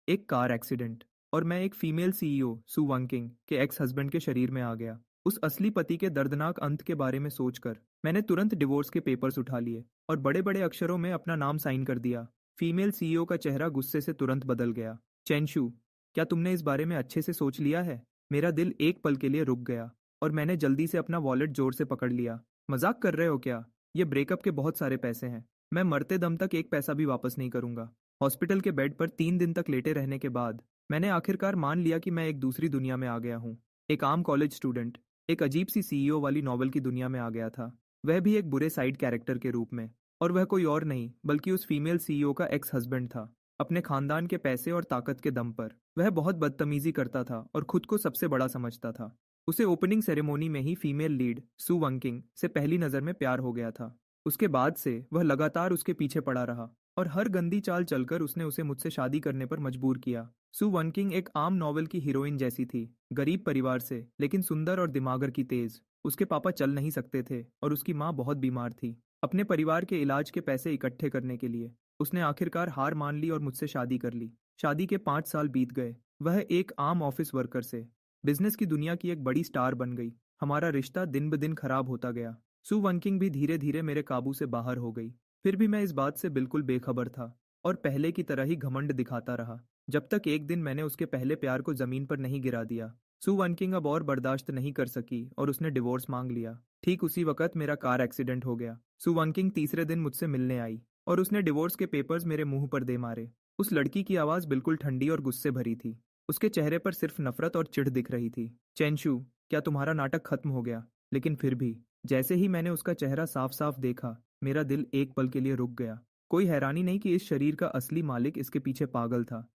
एक car accident और मैं एक फीमेल सीईओ सु वंकिंग के एक्स हस्बैंड के शरीर में आ गया। उस असली पति के दर्दनाक अंत के बारे में सोचकर मैंने तुरंत डिवोर्स के पेपर्स उठा लिए और बड़े बड़े अक्षरों में अपना नाम साइन कर दिया। फीमेल सीईओ का चेहरा गुस्से से तुरंत बदल गया। चेंशु, क्या तुमने इस बारे में अच्छे से सोच लिया है? मेरा दिल एक पल के लिए रुक गया और मैंने जल्दी से अपना वॉलेट जोर से पकड़ लिया। मजाक कर रहे हो क्या? ये ब्रेकअप के बहुत सारे पैसे हैं। मैं मरते दम तक एक पैसा भी वापस नहीं करूंगा। हॉस्पिटल के बेड पर 3 दिन तक लेटे रहने के बाद मैंने आखिरकार मान लिया कि मैं एक दूसरी दुनिया में आ गया हूँ। एक आम कॉलेज स्टूडेंट एक अजीब सी सीईओ वाली नॉवल की दुनिया में आ गया था, वह भी एक बुरे साइड कैरेक्टर के रूप में। और वह कोई और नहीं बल्कि उस फीमेल सीईओ का एक्स हस्बैंड था। अपने खानदान के पैसे और ताकत के दम पर वह बहुत बदतमीजी करता था और खुद को सबसे बड़ा समझता था। उसे ओपनिंग सेरेमोनी में ही फीमेल लीड सु वंकिंग से पहली नजर में प्यार हो गया था। उसके बाद से वह लगातार उसके पीछे पड़ा रहा और हर गंदी चाल चलकर उसने उसे मुझसे शादी करने पर मजबूर किया। सु वनकिंग एक आम नॉवेल की हीरोइन जैसी थी, गरीब परिवार से लेकिन सुंदर और दिमागर की तेज। उसके पापा चल नहीं सकते थे और उसकी माँ बहुत बीमार थी। अपने परिवार के इलाज के पैसे इकट्ठे करने के लिए उसने आखिरकार हार मान ली और मुझसे शादी कर ली। शादी के 5 साल बीत गए। वह एक आम ऑफिस वर्कर से बिजनेस की दुनिया की एक बड़ी स्टार बन गई। हमारा रिश्ता दिन ब दिन खराब होता गया। सु वनकिंग भी धीरे धीरे मेरे काबू से बाहर हो गई। फिर भी मैं इस बात से बिल्कुल बेखबर था और पहले की तरह ही घमंड दिखाता रहा, जब तक एक दिन मैंने उसके पहले प्यार को जमीन पर नहीं गिरा दिया। सु वनकिंग अब और बर्दाश्त नहीं कर सकी और उसने डिवोर्स मांग लिया। ठीक उसी वक्त मेरा कार एक्सीडेंट हो गया। सु वनकिंग तीसरे दिन मुझसे मिलने आई और उसने डिवोर्स के पेपर्स मेरे मुंह पर दे मारे। उस लड़की की आवाज बिल्कुल ठंडी और गुस्से भरी थी। उसके चेहरे पर सिर्फ नफरत और चिढ़ दिख रही थी। चेंशु, क्या तुम्हारा नाटक खत्म हो गया? लेकिन फिर भी जैसे ही मैंने उसका चेहरा साफ साफ देखा, मेरा दिल एक पल के लिए रुक गया। कोई हैरानी नहीं कि इस शरीर का असली मालिक इसके पीछे पागल था।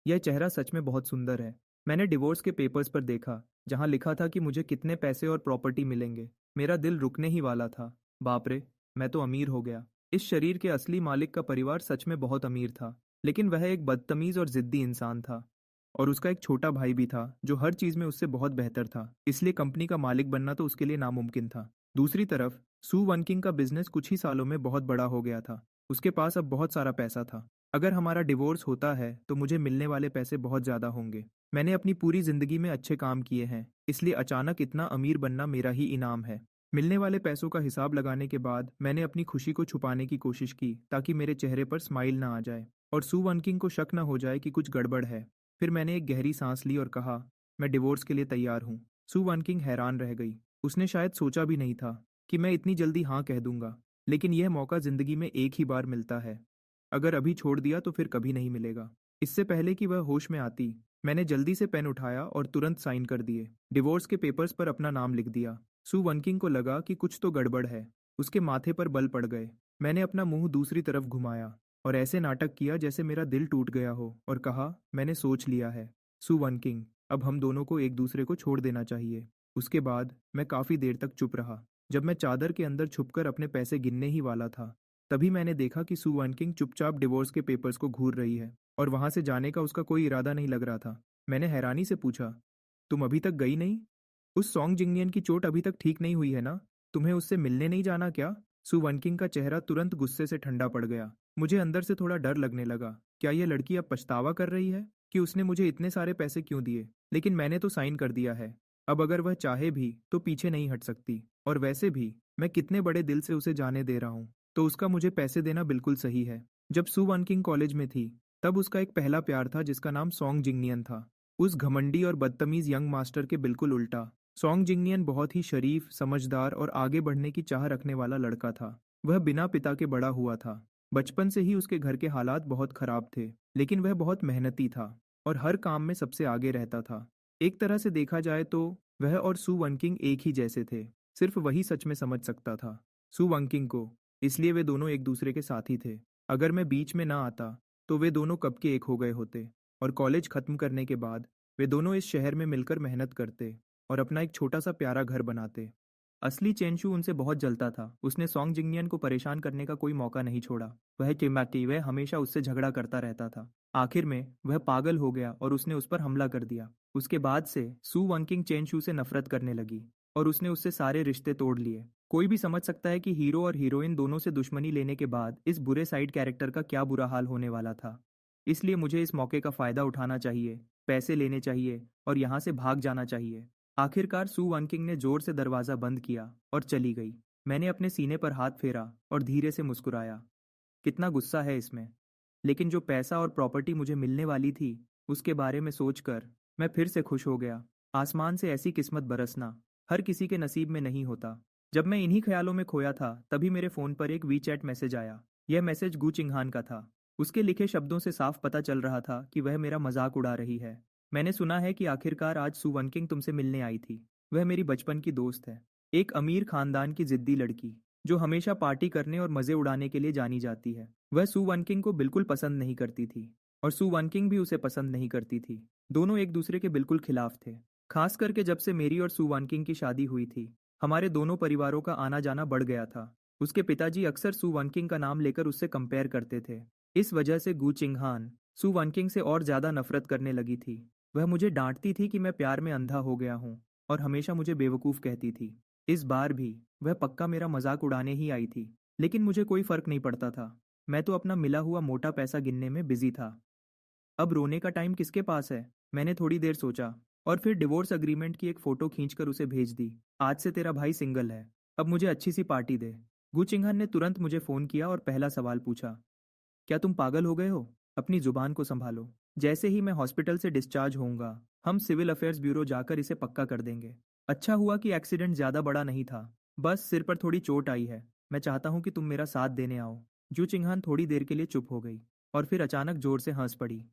यह चेहरा सच में बहुत सुंदर है। मैंने डिवोर्स के पेपर्स पर देखा, जहां लिखा था कि मुझे कितने पैसे और प्रॉपर्टी मिलेंगे। मेरा दिल रुकने ही वाला था। बाप रे, मैं तो अमीर हो गया। इस शरीर के असली मालिक का परिवार सच में बहुत अमीर था, लेकिन वह एक बदतमीज और जिद्दी इंसान था। और उसका एक छोटा भाई भी था जो हर चीज में उससे बहुत बेहतर था, इसलिए कंपनी का मालिक बनना तो उसके लिए नामुमकिन था। दूसरी तरफ सु वनकिंग का बिजनेस कुछ ही सालों में बहुत बड़ा हो गया था। उसके पास अब बहुत सारा पैसा था। अगर हमारा डिवोर्स होता है तो मुझे मिलने वाले पैसे बहुत ज्यादा होंगे। मैंने अपनी पूरी जिंदगी में अच्छे काम किए हैं, इसलिए अचानक इतना अमीर बनना मेरा ही इनाम है। मिलने वाले पैसों का हिसाब लगाने के बाद मैंने अपनी खुशी को छुपाने की कोशिश की ताकि मेरे चेहरे पर स्माइल ना आ जाए और सु वनकिंग को शक न हो जाए कि कुछ गड़बड़ है। फिर मैंने एक गहरी सांस ली और कहा, मैं डिवोर्स के लिए तैयार हूँ। सु वनकिंग हैरान रह गई। उसने शायद सोचा भी नहीं था कि मैं इतनी जल्दी हाँ कह दूंगा, लेकिन यह मौका जिंदगी में एक ही बार मिलता है। अगर अभी छोड़ दिया तो फिर कभी नहीं मिलेगा। इससे पहले कि वह होश में आती, मैंने जल्दी से पेन उठाया और तुरंत साइन कर दिए। डिवोर्स के पेपर्स पर अपना नाम लिख दिया। सु वनकिंग को लगा कि कुछ तो गड़बड़ है। उसके माथे पर बल पड़ गए। मैंने अपना मुंह दूसरी तरफ घुमाया और ऐसे नाटक किया जैसे मेरा दिल टूट गया हो और कहा, मैंने सोच लिया है सु वनकिंग, अब हम दोनों को एक दूसरे को छोड़ देना चाहिए। उसके बाद मैं काफी देर तक चुप रहा। जब मैं चादर के अंदर छुपकर अपने पैसे गिनने ही वाला था, तभी मैंने देखा कि सु वनकिंग चुपचाप डिवोर्स के पेपर्स को घूर रही है और वहां से जाने का उसका कोई इरादा नहीं लग रहा था। मैंने हैरानी से पूछा, तुम अभी तक गई नहीं? उस सॉन्ग जिंगनियन की चोट अभी तक ठीक नहीं हुई है ना? तुम्हें उससे मिलने नहीं जाना क्या? सु वनकिंग का चेहरा तुरंत गुस्से से ठंडा पड़ गया। मुझे अंदर से थोड़ा डर लगने लगा। क्या यह लड़की अब पछतावा कर रही है कि उसने मुझे इतने सारे पैसे क्यों दिए? लेकिन मैंने तो साइन कर दिया है। अब अगर वह चाहे भी तो पीछे नहीं हट सकती। और वैसे भी मैं कितने बड़े दिल से उसे जाने दे रहा हूँ, तो उसका मुझे पैसे देना बिल्कुल सही है। जब सु वनकिंग कॉलेज में थी, तब उसका एक पहला प्यार था जिसका नाम सॉन्ग जिंगनियन था। उस घमंडी और बदतमीज यंग मास्टर के बिल्कुल उल्टा। सॉन्ग जिंगनियन बहुत ही शरीफ, समझदार और आगे बढ़ने की चाह रखने वाला लड़का था। वह बिना पिता के बड़ा हुआ था। बचपन से ही उसके घर के हालात बहुत खराब थे, लेकिन वह बहुत मेहनती था और हर काम में सबसे आगे रहता था। एक तरह से देखा जाए तो वह और सु वनकिंग एक ही जैसे थे। सिर्फ वही सच में समझ सकता था सु वनकिंग को, इसलिए वे दोनों एक दूसरे के साथी थे। अगर मैं बीच में ना आता तो वे दोनों कब के एक हो गए होते और कॉलेज खत्म करने के बाद वे दोनों इस शहर में मिलकर मेहनत करते और अपना एक छोटा सा प्यारा घर बनाते। असली चेंशु उनसे बहुत जलता था। उसने सॉन्ग जिंगनियन को परेशान करने का कोई मौका नहीं छोड़ा। वह चिल्लाती, वह हमेशा उससे झगड़ा करता रहता था। आखिर में वह पागल हो गया और उसने उस पर हमला कर दिया। उसके बाद से सु वनकिंग चेंशु से नफरत करने लगी और उसने उससे सारे रिश्ते तोड़ लिए। कोई भी समझ सकता है कि हीरो और हीरोइन दोनों से दुश्मनी लेने के बाद इस बुरे साइड कैरेक्टर का क्या बुरा हाल होने वाला था। इसलिए मुझे इस मौके का फ़ायदा उठाना चाहिए, पैसे लेने चाहिए और यहाँ से भाग जाना चाहिए। आखिरकार सू वनकिंग ने जोर से दरवाज़ा बंद किया और चली गई। मैंने अपने सीने पर हाथ फेरा और धीरे से मुस्कुराया। कितना गुस्सा है इसमें। लेकिन जो पैसा और प्रॉपर्टी मुझे मिलने वाली थी, उसके बारे में सोचकर मैं फिर से खुश हो गया। आसमान से ऐसी किस्मत बरसना हर किसी के नसीब में नहीं होता। जब मैं इन्हीं ख्यालों में खोया था, तभी मेरे फ़ोन पर एक वीचैट मैसेज आया। यह मैसेज गू चिंगहान का था। उसके लिखे शब्दों से साफ पता चल रहा था कि वह मेरा मजाक उड़ा रही है। मैंने सुना है कि आखिरकार आज सू वनकिंग तुमसे मिलने आई थी। वह मेरी बचपन की दोस्त है। एक अमीर खानदान की जिद्दी लड़की, जो हमेशा पार्टी करने और मज़े उड़ाने के लिए जानी जाती है। वह सू वनकिंग को बिल्कुल पसंद नहीं करती थी और सू वनकिंग भी उसे पसंद नहीं करती थी। दोनों एक दूसरे के बिल्कुल खिलाफ थे। खास करके जब से मेरी और सू वनकिंग की शादी हुई थी, हमारे दोनों परिवारों का आना जाना बढ़ गया था। उसके पिताजी अक्सर सू वनकिंग का नाम लेकर उससे कंपेयर करते थे। इस वजह से गू चिंगहान सू वनकिंग से और ज़्यादा नफरत करने लगी थी। वह मुझे डांटती थी कि मैं प्यार में अंधा हो गया हूँ और हमेशा मुझे बेवकूफ़ कहती थी। इस बार भी वह पक्का मेरा मजाक उड़ाने ही आई थी, लेकिन मुझे कोई फर्क नहीं पड़ता था। मैं तो अपना मिला हुआ मोटा पैसा गिनने में बिजी था। अब रोने का टाइम किसके पास है? मैंने थोड़ी देर सोचा और फिर डिवोर्स अग्रीमेंट की एक फ़ोटो खींचकर उसे भेज दी। आज से तेरा भाई सिंगल है, अब मुझे अच्छी सी पार्टी दे। गुचिंगहन ने तुरंत मुझे फ़ोन किया और पहला सवाल पूछा, क्या तुम पागल हो गए हो? अपनी जुबान को संभालो। जैसे ही मैं हॉस्पिटल से डिस्चार्ज होऊंगा, हम सिविल अफेयर्स ब्यूरो जाकर इसे पक्का कर देंगे। अच्छा हुआ कि एक्सीडेंट ज़्यादा बड़ा नहीं था, बस सिर पर थोड़ी चोट आई है। मैं चाहता हूँ कि तुम मेरा साथ देने आओ। जू चिंगहान थोड़ी देर के लिए चुप हो गई और फिर अचानक जोर से हंस पड़ी।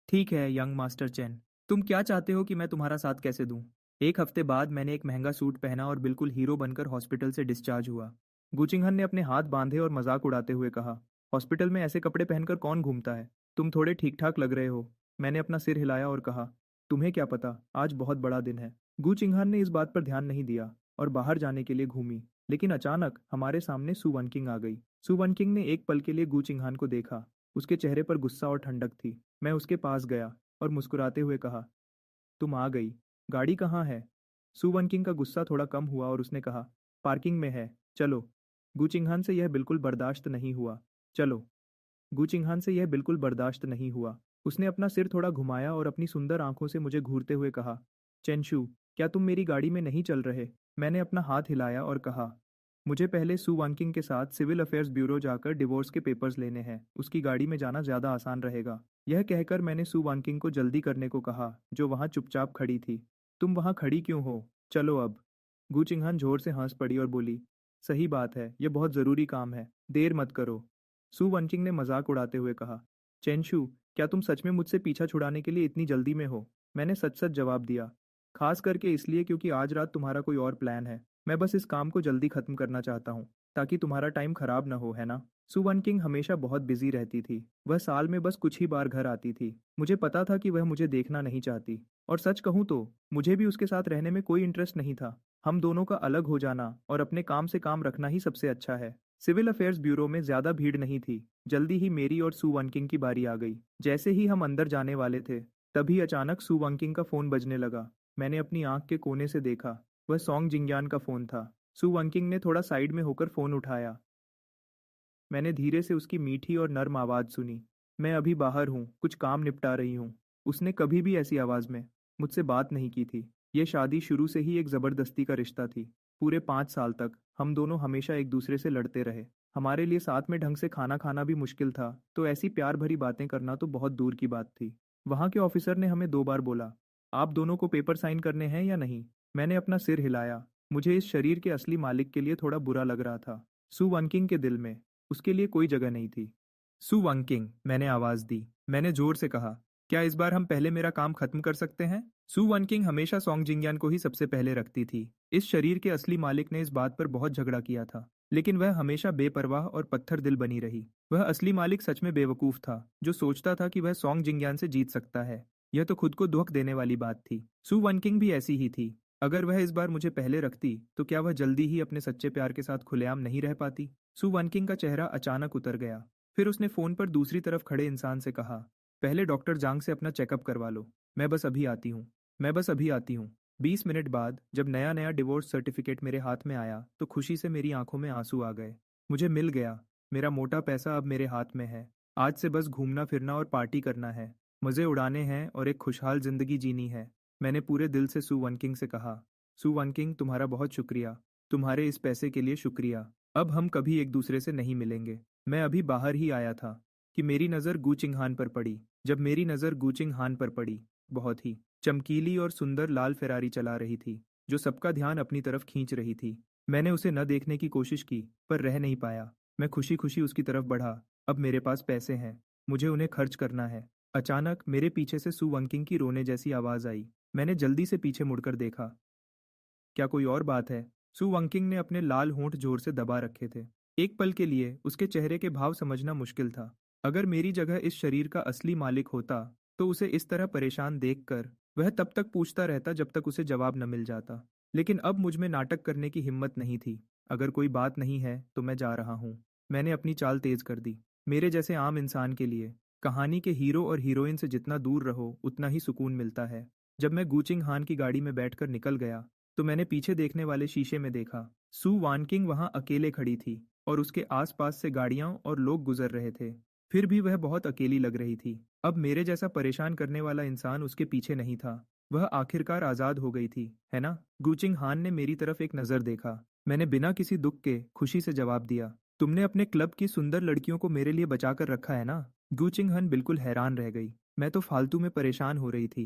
ठीक है यंग मास्टर चैन, तुम क्या चाहते हो कि मैं तुम्हारा साथ कैसे दूं? एक हफ्ते बाद मैंने एक महंगा सूट पहना और बिल्कुल हीरो बनकर हॉस्पिटल से डिस्चार्ज हुआ। गुचिंगहन ने अपने हाथ बांधे और मजाक उड़ाते हुए कहा, हॉस्पिटल में ऐसे कपड़े पहनकर कौन घूमता है? तुम थोड़े ठीक ठाक लग रहे हो। मैंने अपना सिर हिलाया और कहा, तुम्हें क्या पता, आज बहुत बड़ा दिन है। गुचिंगहन ने इस बात पर ध्यान नहीं दिया और बाहर जाने के लिए घूमी। लेकिन अचानक हमारे सामने सू वनकिंग आ गई। सू वनकिंग ने एक पल के लिए गुचिंगहन को देखा। उसके चेहरे पर गुस्सा और ठंडक थी। मैं उसके पास गया और मुस्कुराते हुए कहा, तुम आ गई। गाड़ी कहाँ है? सू वनकिंग का गुस्सा थोड़ा कम हुआ और उसने कहा, पार्किंग में है, चलो। गुचिंगहान से यह बिल्कुल बर्दाश्त नहीं हुआ। चलो। गुचिंगहान से यह बिल्कुल बर्दाश्त नहीं हुआ। उसने अपना सिर थोड़ा घुमाया और अपनी सुंदर आंखों से मुझे घूरते हुए कहा, चेंशु, क्या तुम मेरी गाड़ी में नहीं चल रहे? मैंने अपना हाथ हिलाया और कहा, मुझे पहले सू वांकिंग के साथ सिविल अफेयर्स ब्यूरो जाकर डिवोर्स के पेपर्स लेने हैं। उसकी गाड़ी में जाना ज़्यादा आसान रहेगा। यह कहकर मैंने सू वांकिंग को जल्दी करने को कहा, जो वहाँ चुपचाप खड़ी थी। तुम वहाँ खड़ी क्यों हो? चलो अब। गू चिंगहान जोर से हंस पड़ी और बोली, सही बात है, यह बहुत ज़रूरी काम है, देर मत करो। सू वनकिंग ने मजाक उड़ाते हुए कहा, चेंशु, क्या तुम सच में मुझसे पीछा छुड़ाने के लिए इतनी जल्दी में हो? मैंने सच सच जवाब दिया, खास करके इसलिए क्योंकि आज रात तुम्हारा कोई और प्लान है। मैं बस इस काम को जल्दी खत्म करना चाहता हूँ, ताकि तुम्हारा टाइम खराब ना हो, है ना? सुवन किंग हमेशा बहुत बिजी रहती थी। वह साल में बस कुछ ही बार घर आती थी। मुझे पता था कि वह मुझे देखना नहीं चाहती, और सच कहूँ तो मुझे भी उसके साथ रहने में कोई इंटरेस्ट नहीं था। हम दोनों का अलग हो जाना और अपने काम से काम रखना ही सबसे अच्छा है। सिविल अफेयर्स ब्यूरो में ज्यादा भीड़ नहीं थी। जल्दी ही मेरी और सू वनकिंग की बारी आ गई। जैसे ही हम अंदर जाने वाले थे, तभी अचानक सू वनकिंग का फोन बजने लगा। मैंने अपनी आंख के कोने से देखा। वह सॉन्ग जिंगयान का फोन था। सू वनकिंग ने थोड़ा साइड में होकर फोन उठाया। मैंने धीरे से उसकी मीठी और नर्म आवाज़ सुनी। मैं अभी बाहर हूँ, कुछ काम निपटा रही हूँ। उसने कभी भी ऐसी आवाज़ में मुझसे बात नहीं की थी। ये शादी शुरू से ही एक ज़बरदस्ती का रिश्ता थी। पूरे 5 साल तक हम दोनों हमेशा एक दूसरे से लड़ते रहे। हमारे लिए साथ में ढंग से खाना खाना भी मुश्किल था, तो ऐसी प्यार भरी बातें करना तो बहुत दूर की बात थी। वहाँ के ऑफिसर ने हमें 2 बार बोला, आप दोनों को पेपर साइन करने हैं या नहीं? मैंने अपना सिर हिलाया। मुझे इस शरीर के असली मालिक के लिए थोड़ा बुरा लग रहा था। सू वनकिंग के दिल में उसके लिए कोई जगह नहीं थी। सु वंकिंग, मैंने आवाज दी। मैंने जोर से कहा, क्या इस बार हम पहले मेरा काम खत्म कर सकते हैं? सु वनकिंग हमेशा सॉन्ग जिंगयान को ही सबसे पहले रखती थी। इस शरीर के असली मालिक ने इस बात पर बहुत झगड़ा किया था, लेकिन वह हमेशा बेपरवाह और पत्थर दिल बनी रही। वह असली मालिक सच में बेवकूफ था, जो सोचता था कि वह सॉन्ग जिंगयान से जीत सकता है। यह तो खुद को दुख देने वाली बात थी। सु वनकिंग भी ऐसी ही थी। अगर वह इस बार मुझे पहले रखती, तो क्या वह जल्दी ही अपने सच्चे प्यार के साथ खुलेआम नहीं रह पाती? सु वनकिंग का चेहरा अचानक उतर गया। फिर उसने फोन पर दूसरी तरफ खड़े इंसान से कहा, पहले डॉक्टर जांग से अपना चेकअप करवा लो। मैं बस अभी आती हूँ। मैं बस अभी आती हूँ। 20 मिनट बाद जब नया नया डिवोर्स सर्टिफिकेट मेरे हाथ में आया, तो खुशी से मेरी आंखों में आंसू आ गए। मुझे मिल गया। मेरा मोटा पैसा अब मेरे हाथ में है। आज से बस घूमना फिरना और पार्टी करना है, मज़े उड़ाने हैं और एक खुशहाल ज़िंदगी जीनी है। मैंने पूरे दिल से सू वनकिंग से कहा। सू वनकिंग, तुम्हारा बहुत शुक्रिया। तुम्हारे इस पैसे के लिए शुक्रिया। अब हम कभी एक दूसरे से नहीं मिलेंगे। मैं अभी बाहर ही आया था कि मेरी नज़र गू चिंगहान पर पड़ी। जब मेरी नज़र गू चिंगहान पर पड़ी, बहुत ही चमकीली और सुंदर लाल फेरारी चला रही थी, जो सबका ध्यान अपनी तरफ खींच रही थी। मैंने उसे न देखने की कोशिश की, पर रह नहीं पाया। मैं खुशी खुशी उसकी तरफ बढ़ा। अब मेरे पास पैसे हैं, मुझे उन्हें खर्च करना है। अचानक मेरे पीछे से सू वंकिंग की रोने जैसी आवाज़ आई। मैंने जल्दी से पीछे मुड़कर देखा। क्या कोई और बात है? सू वंकिंग ने अपने लाल होंठ जोर से दबा रखे थे। एक पल के लिए उसके चेहरे के भाव समझना मुश्किल था। अगर मेरी जगह इस शरीर का असली मालिक होता, तो उसे इस तरह परेशान देखकर वह तब तक पूछता रहता जब तक उसे जवाब न मिल जाता। लेकिन अब मुझ में नाटक करने की हिम्मत नहीं थी। अगर कोई बात नहीं है, तो मैं जा रहा हूँ। मैंने अपनी चाल तेज कर दी। मेरे जैसे आम इंसान के लिए कहानी के हीरो और हीरोइन से जितना दूर रहो, उतना ही सुकून मिलता है। जब मैं गूचिंग हान की गाड़ी में बैठकर निकल गया, तो मैंने पीछे देखने वाले शीशे में देखा। सू वानकिंग वहां अकेले खड़ी थी और उसके आसपास से गाड़ियां और लोग गुजर रहे थे। फिर भी वह बहुत अकेली लग रही थी। अब मेरे जैसा परेशान करने वाला इंसान उसके पीछे नहीं था। वह आखिरकार आजाद हो गई थी, है ना? गूचिंग हान ने मेरी तरफ एक नजर देखा। मैंने बिना किसी दुख के खुशी से जवाब दिया, तुमने अपने क्लब की सुंदर लड़कियों को मेरे लिए बचा कर रखा है ना? गूचिंग हन बिल्कुल हैरान रह गई। मैं तो फालतू में परेशान हो रही थी।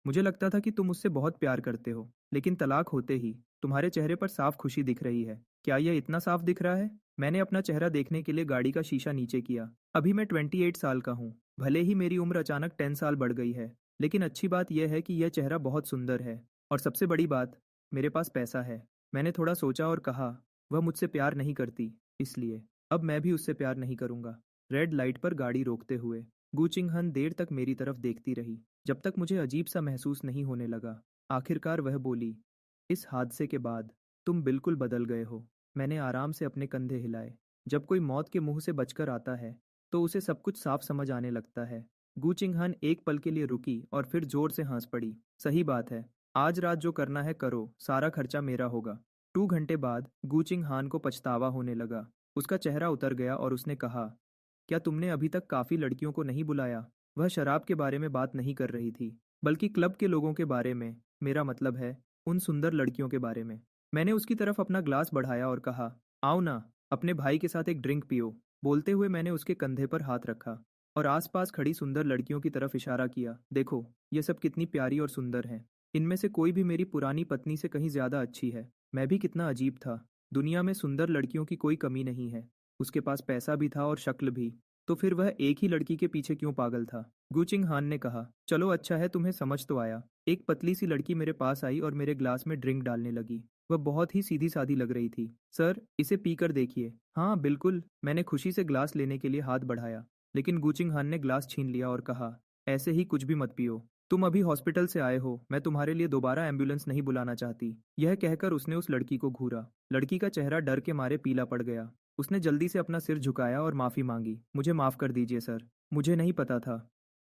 मुझे लगता था कि तुम मुझसे बहुत प्यार करते हो, लेकिन तलाक होते ही तुम्हारे चेहरे पर साफ खुशी दिख रही है। क्या यह इतना साफ दिख रहा है? मैंने अपना चेहरा देखने के लिए गाड़ी का शीशा नीचे किया। अभी मैं 28 साल का हूँ। भले ही मेरी उम्र अचानक 10 साल बढ़ गई है, लेकिन अच्छी बात यह है कि यह चेहरा बहुत सुंदर है। और सबसे बड़ी बात, मेरे पास पैसा है। मैंने थोड़ा सोचा और कहा, वह मुझसे प्यार नहीं करती, इसलिए अब मैं भी उससे प्यार नहीं करूंगा। रेड लाइट पर गाड़ी रोकते हुए गूचिंगहन देर तक मेरी तरफ देखती रही, जब तक मुझे अजीब सा महसूस नहीं होने लगा। आखिरकार वह बोली, इस हादसे के बाद तुम बिल्कुल बदल गए हो। मैंने आराम से अपने कंधे हिलाए। जब कोई मौत के मुंह से बचकर आता है, तो उसे सब कुछ साफ समझ आने लगता है। गूचिंगहन एक पल के लिए रुकी और फिर जोर से हंस पड़ी। सही बात है, आज रात जो करना है करो, सारा खर्चा मेरा होगा। 2 घंटे बाद गूचिंगहान को पछतावा होने लगा। उसका चेहरा उतर गया और उसने कहा, क्या तुमने अभी तक काफी लड़कियों को नहीं बुलाया? वह शराब के बारे में बात नहीं कर रही थी, बल्कि क्लब के लोगों के बारे में। मेरा मतलब है, उन सुंदर लड़कियों के बारे में। मैंने उसकी तरफ अपना ग्लास बढ़ाया और कहा, आओ ना, अपने भाई के साथ एक ड्रिंक पियो। बोलते हुए मैंने उसके कंधे पर हाथ रखा और आसपास खड़ी सुंदर लड़कियों की तरफ इशारा किया। देखो, ये सब कितनी प्यारी और सुंदर हैं। इनमें से कोई भी मेरी पुरानी पत्नी से कहीं ज्यादा अच्छी है। मैं भी कितना अजीब था। दुनिया में सुंदर लड़कियों की कोई कमी नहीं है। उसके पास पैसा भी था और शक्ल भी। तो फिर वह एक ही लड़की के पीछे क्यों पागल था? गूचिंग हान ने कहा, चलो अच्छा है, तुम्हें समझ तो आया। एक पतली सी लड़की मेरे पास आई और मेरे ग्लास में ड्रिंक डालने लगी। वह बहुत ही सीधी सादी लग रही थी। सर, इसे पीकर देखिए। हाँ बिल्कुल। मैंने खुशी से ग्लास लेने के लिए हाथ बढ़ाया, लेकिन गूचिंग हान ने ग्लास छीन लिया और कहा, ऐसे ही कुछ भी मत पियो। तुम अभी हॉस्पिटल से आए हो, मैं तुम्हारे लिए दोबारा एम्बुलेंस नहीं बुलाना चाहती। यह कहकर उसने उस लड़की को घूरा। लड़की का चेहरा डर के मारे पीला पड़ गया। उसने जल्दी से अपना सिर झुकाया और माफी मांगी। मुझे माफ कर दीजिए सर, मुझे नहीं पता था।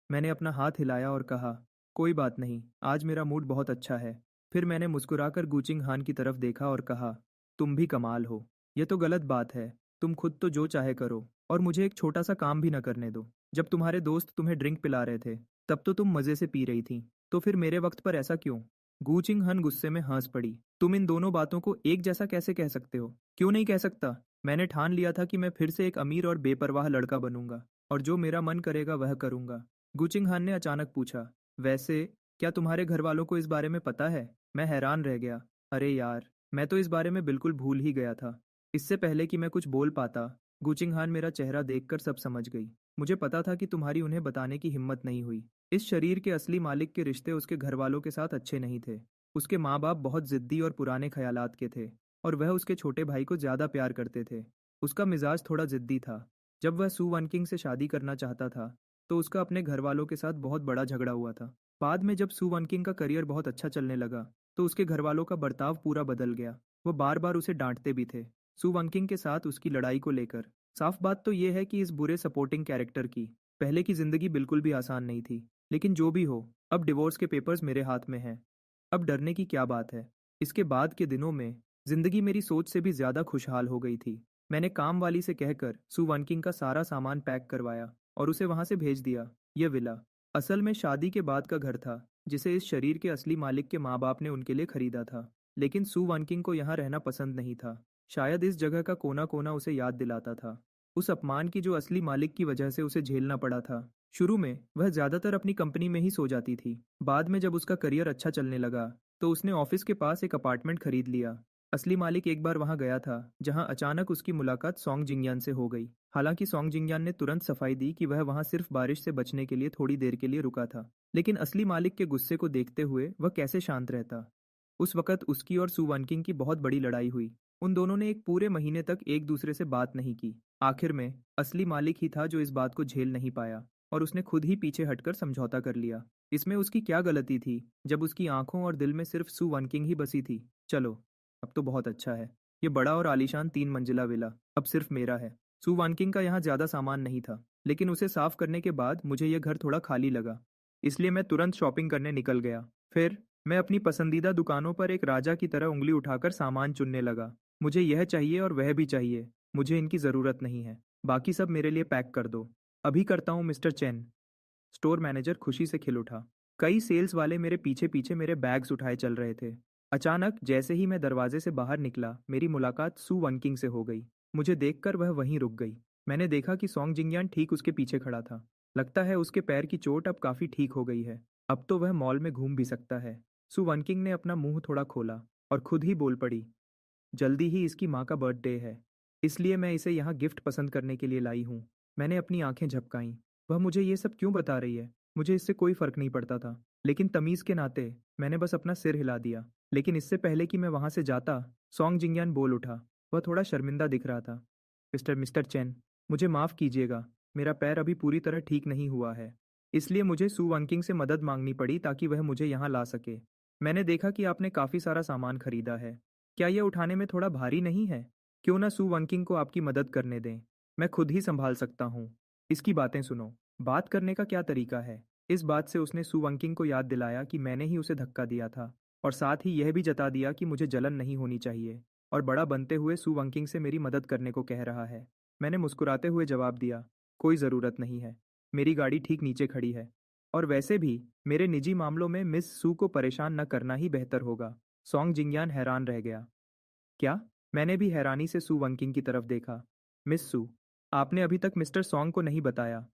मैंने अपना हाथ हिलाया और कहा, कोई बात नहीं, आज मेरा मूड बहुत अच्छा है। फिर मैंने मुस्कुराकर गूचिंग हान की तरफ देखा और कहा, तुम भी कमाल हो। यह तो गलत बात है। तुम खुद तो जो चाहे करो और मुझे एक छोटा सा काम भी न करने दो। जब तुम्हारे दोस्त तुम्हें ड्रिंक पिला रहे थे, तब तो तुम मजे से पी रही थी, तो फिर मेरे वक्त पर ऐसा क्यों? गूचिंग हन गुस्से में हंस पड़ी। तुम इन दोनों बातों को एक जैसा कैसे कह सकते हो? क्यों नहीं कह सकता? मैंने ठान लिया था कि मैं फिर से एक अमीर और बेपरवाह लड़का बनूंगा और जो मेरा मन करेगा वह करूंगा। गूचिंग हान ने अचानक पूछा, वैसे क्या तुम्हारे घर वालों को इस बारे में पता है? मैं हैरान रह गया। अरे यार, मैं तो इस बारे में बिल्कुल भूल ही गया था। इससे पहले कि मैं कुछ बोल पाता, गूचिंग हान मेरा चेहरा देखकर सब समझ गई। मुझे पता था कि तुम्हारी उन्हें बताने की हिम्मत नहीं हुई। इस शरीर के असली मालिक के रिश्ते उसके घर वालों के साथ अच्छे नहीं थे। उसके माँ बाप बहुत जिद्दी और पुराने ख्यालात के थे, और वह उसके छोटे भाई को ज्यादा प्यार करते थे। उसका मिजाज थोड़ा जिद्दी था। जब वह सू वनकिंग से शादी करना चाहता था, तो उसका अपने घर वालों के साथ बहुत बड़ा झगड़ा हुआ था। बाद में जब सू वनकिंग का करियर बहुत अच्छा चलने लगा, तो उसके घर वालों का बर्ताव पूरा बदल गया। वो बार बार उसे डांटते भी थे, सू वनकिंग के साथ उसकी लड़ाई को लेकर। साफ बात तो यह है कि इस बुरे सपोर्टिंग कैरेक्टर की पहले की जिंदगी बिल्कुल भी आसान नहीं थी। लेकिन जो भी हो, अब डिवोर्स के पेपर्स मेरे हाथ में हैं। अब डरने की क्या बात है? इसके बाद के दिनों में जिंदगी मेरी सोच से भी ज्यादा खुशहाल हो गई थी। मैंने काम वाली से कहकर सू वनकिंग का सारा सामान पैक करवाया और उसे वहां से भेज दिया। यह विला असल में शादी के बाद का घर था, जिसे इस शरीर के असली मालिक के माँ बाप ने उनके लिए खरीदा था। लेकिन सू वानकिंग को यहाँ रहना पसंद नहीं था। शायद इस जगह का कोना कोना उसे याद दिलाता था उस अपमान की जो असली मालिक की वजह से उसे झेलना पड़ा था। शुरू में वह ज्यादातर अपनी कंपनी में ही सो जाती थी। बाद में जब उसका करियर अच्छा चलने लगा तो उसने ऑफिस के पास एक अपार्टमेंट खरीद लिया। असली मालिक एक बार वहां गया था, जहां अचानक उसकी मुलाकात सोंग जिंगयान से हो गई। हालांकि सोंग जिंगयान ने तुरंत सफाई दी कि वह वहां सिर्फ बारिश से बचने के लिए थोड़ी देर के लिए रुका था। लेकिन असली मालिक के गुस्से को देखते हुए वह कैसे शांत रहता। उस वक्त उसकी और सू वानकिंग की बहुत बड़ी लड़ाई हुई। उन दोनों ने एक पूरे महीने तक एक दूसरे से बात नहीं की। आखिर में असली मालिक ही था जो इस बात को झेल नहीं पाया, और उसने खुद ही पीछे हटकर समझौता कर लिया। इसमें उसकी क्या गलती थी, जब उसकी आंखों और दिल में सिर्फ सू वानकिंग ही बसी थी। चलो, अब तो बहुत अच्छा है। ये बड़ा और आलीशान 3 मंजिला विला अब सिर्फ मेरा है। सू वानकिंग का यहाँ ज्यादा सामान नहीं था, लेकिन उसे साफ करने के बाद मुझे यह घर थोड़ा खाली लगा। इसलिए मैं तुरंत शॉपिंग करने निकल गया। फिर मैं अपनी पसंदीदा दुकानों पर एक राजा की तरह उंगली उठाकर सामान चुनने लगा। मुझे यह चाहिए और वह भी चाहिए, मुझे इनकी ज़रूरत नहीं है, बाकी सब मेरे लिए पैक कर दो। अभी करता हूँ मिस्टर चेन। स्टोर मैनेजर खुशी से खिल उठा। कई सेल्स वाले मेरे पीछे पीछे मेरे बैग्स उठाए चल रहे थे। अचानक जैसे ही मैं दरवाजे से बाहर निकला, मेरी मुलाकात सू वनकिंग से हो गई। मुझे देखकर वह वहीं रुक गई। मैंने देखा कि सोंग जिंगयान ठीक उसके पीछे खड़ा था। लगता है उसके पैर की चोट अब काफ़ी ठीक हो गई है। अब तो वह मॉल में घूम भी सकता है। सू वनकिंग ने अपना मुंह थोड़ा खोला और खुद ही बोल पड़ी, जल्दी ही इसकी माँ का बर्थडे है, इसलिए मैं इसे यहाँ गिफ्ट पसंद करने के लिए लाई हूँ। मैंने अपनी आंखें झपकाईं। वह मुझे ये सब क्यों बता रही है? मुझे इससे कोई फर्क नहीं पड़ता था, लेकिन तमीज़ के नाते मैंने बस अपना सिर हिला दिया। लेकिन इससे पहले कि मैं वहाँ से जाता, सोंग जिंगयान बोल उठा। वह थोड़ा शर्मिंदा दिख रहा था। मिस्टर मिस्टर चेन, मुझे माफ़ कीजिएगा, मेरा पैर अभी पूरी तरह ठीक नहीं हुआ है। इसलिए मुझे सू वनकिंग से मदद मांगनी पड़ी ताकि वह मुझे यहाँ ला सके। मैंने देखा कि आपने काफ़ी सारा सामान खरीदा है। क्या यह उठाने में थोड़ा भारी नहीं है? क्यों ना सू वनकिंग को आपकी मदद करने दें। मैं खुद ही संभाल सकता हूँ। इसकी बातें सुनो। बात करने का क्या तरीका है? इस बात से उसने सू वनकिंग को याद दिलाया कि मैंने ही उसे धक्का दिया था, और साथ ही यह भी जता दिया कि मुझे जलन नहीं होनी चाहिए, और बड़ा बनते हुए सू वनकिंग से मेरी मदद करने को कह रहा है। मैंने मुस्कुराते हुए जवाब दिया, कोई ज़रूरत नहीं है। मेरी गाड़ी ठीक नीचे खड़ी है। और वैसे भी मेरे निजी मामलों में मिस सू को परेशान न करना ही बेहतर होगा। सोंग जिंगयान हैरान रह गया। क्या? मैंने भी हैरानी से सू वनकिंग की तरफ देखा। मिस सू, आपने अभी तक मिस्टर सॉन्ग को नहीं बताया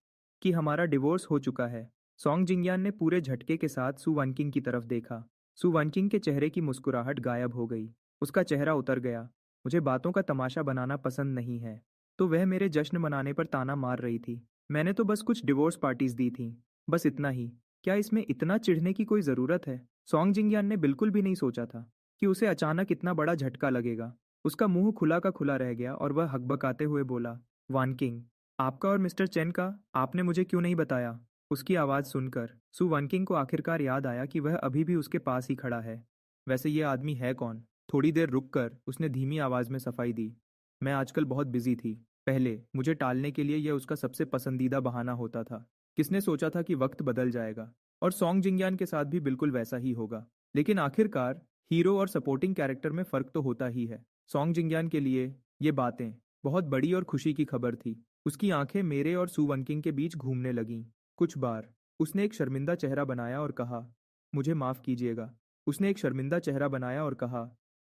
कि हमारा डिवोर्स हो चुका है। सोंग जिंगयान ने पूरे झटके के साथ सू वनकिंग की तरफ देखा। सू वनकिंग के चेहरे की मुस्कुराहट गायब हो गई। उसका चेहरा उतर गया। मुझे बातों का तमाशा बनाना पसंद नहीं है। तो वह मेरे जश्न मनाने पर ताना मार रही थी। मैंने तो बस कुछ डिवोर्स पार्टीज दी थी, बस इतना ही। क्या इसमें इतना चिढ़ने की कोई ज़रूरत है? सोंग जिंगयान ने बिल्कुल भी नहीं सोचा था कि उसे अचानक इतना बड़ा झटका लगेगा। उसका मुंह खुला का खुला रह गया और वह हकबकाते हुए बोला, वानकिंग, आपका और मिस्टर चेन का आपने मुझे क्यों नहीं बताया? उसकी आवाज़ सुनकर सू वनकिंग को आखिरकार याद आया कि वह अभी भी उसके पास ही खड़ा है। वैसे ये आदमी है कौन? थोड़ी देर रुककर उसने धीमी आवाज़ में सफाई दी। मैं आजकल बहुत बिजी थी। पहले मुझे टालने के लिए यह उसका सबसे पसंदीदा बहाना होता था। किसने सोचा था कि वक्त बदल जाएगा और सोंग जिंगयान के साथ भी बिल्कुल वैसा ही होगा। लेकिन आखिरकार हीरो और सपोर्टिंग कैरेक्टर में फ़र्क तो होता ही है। सोंग जिंगयान के लिए ये बातें बहुत बड़ी और खुशी की खबर थी। उसकी आंखें मेरे और सू वनकिंग के बीच घूमने लगीं। कुछ बार उसने एक शर्मिंदा चेहरा बनाया और कहा, मुझे माफ़ कीजिएगा। उसने एक शर्मिंदा चेहरा बनाया और कहा,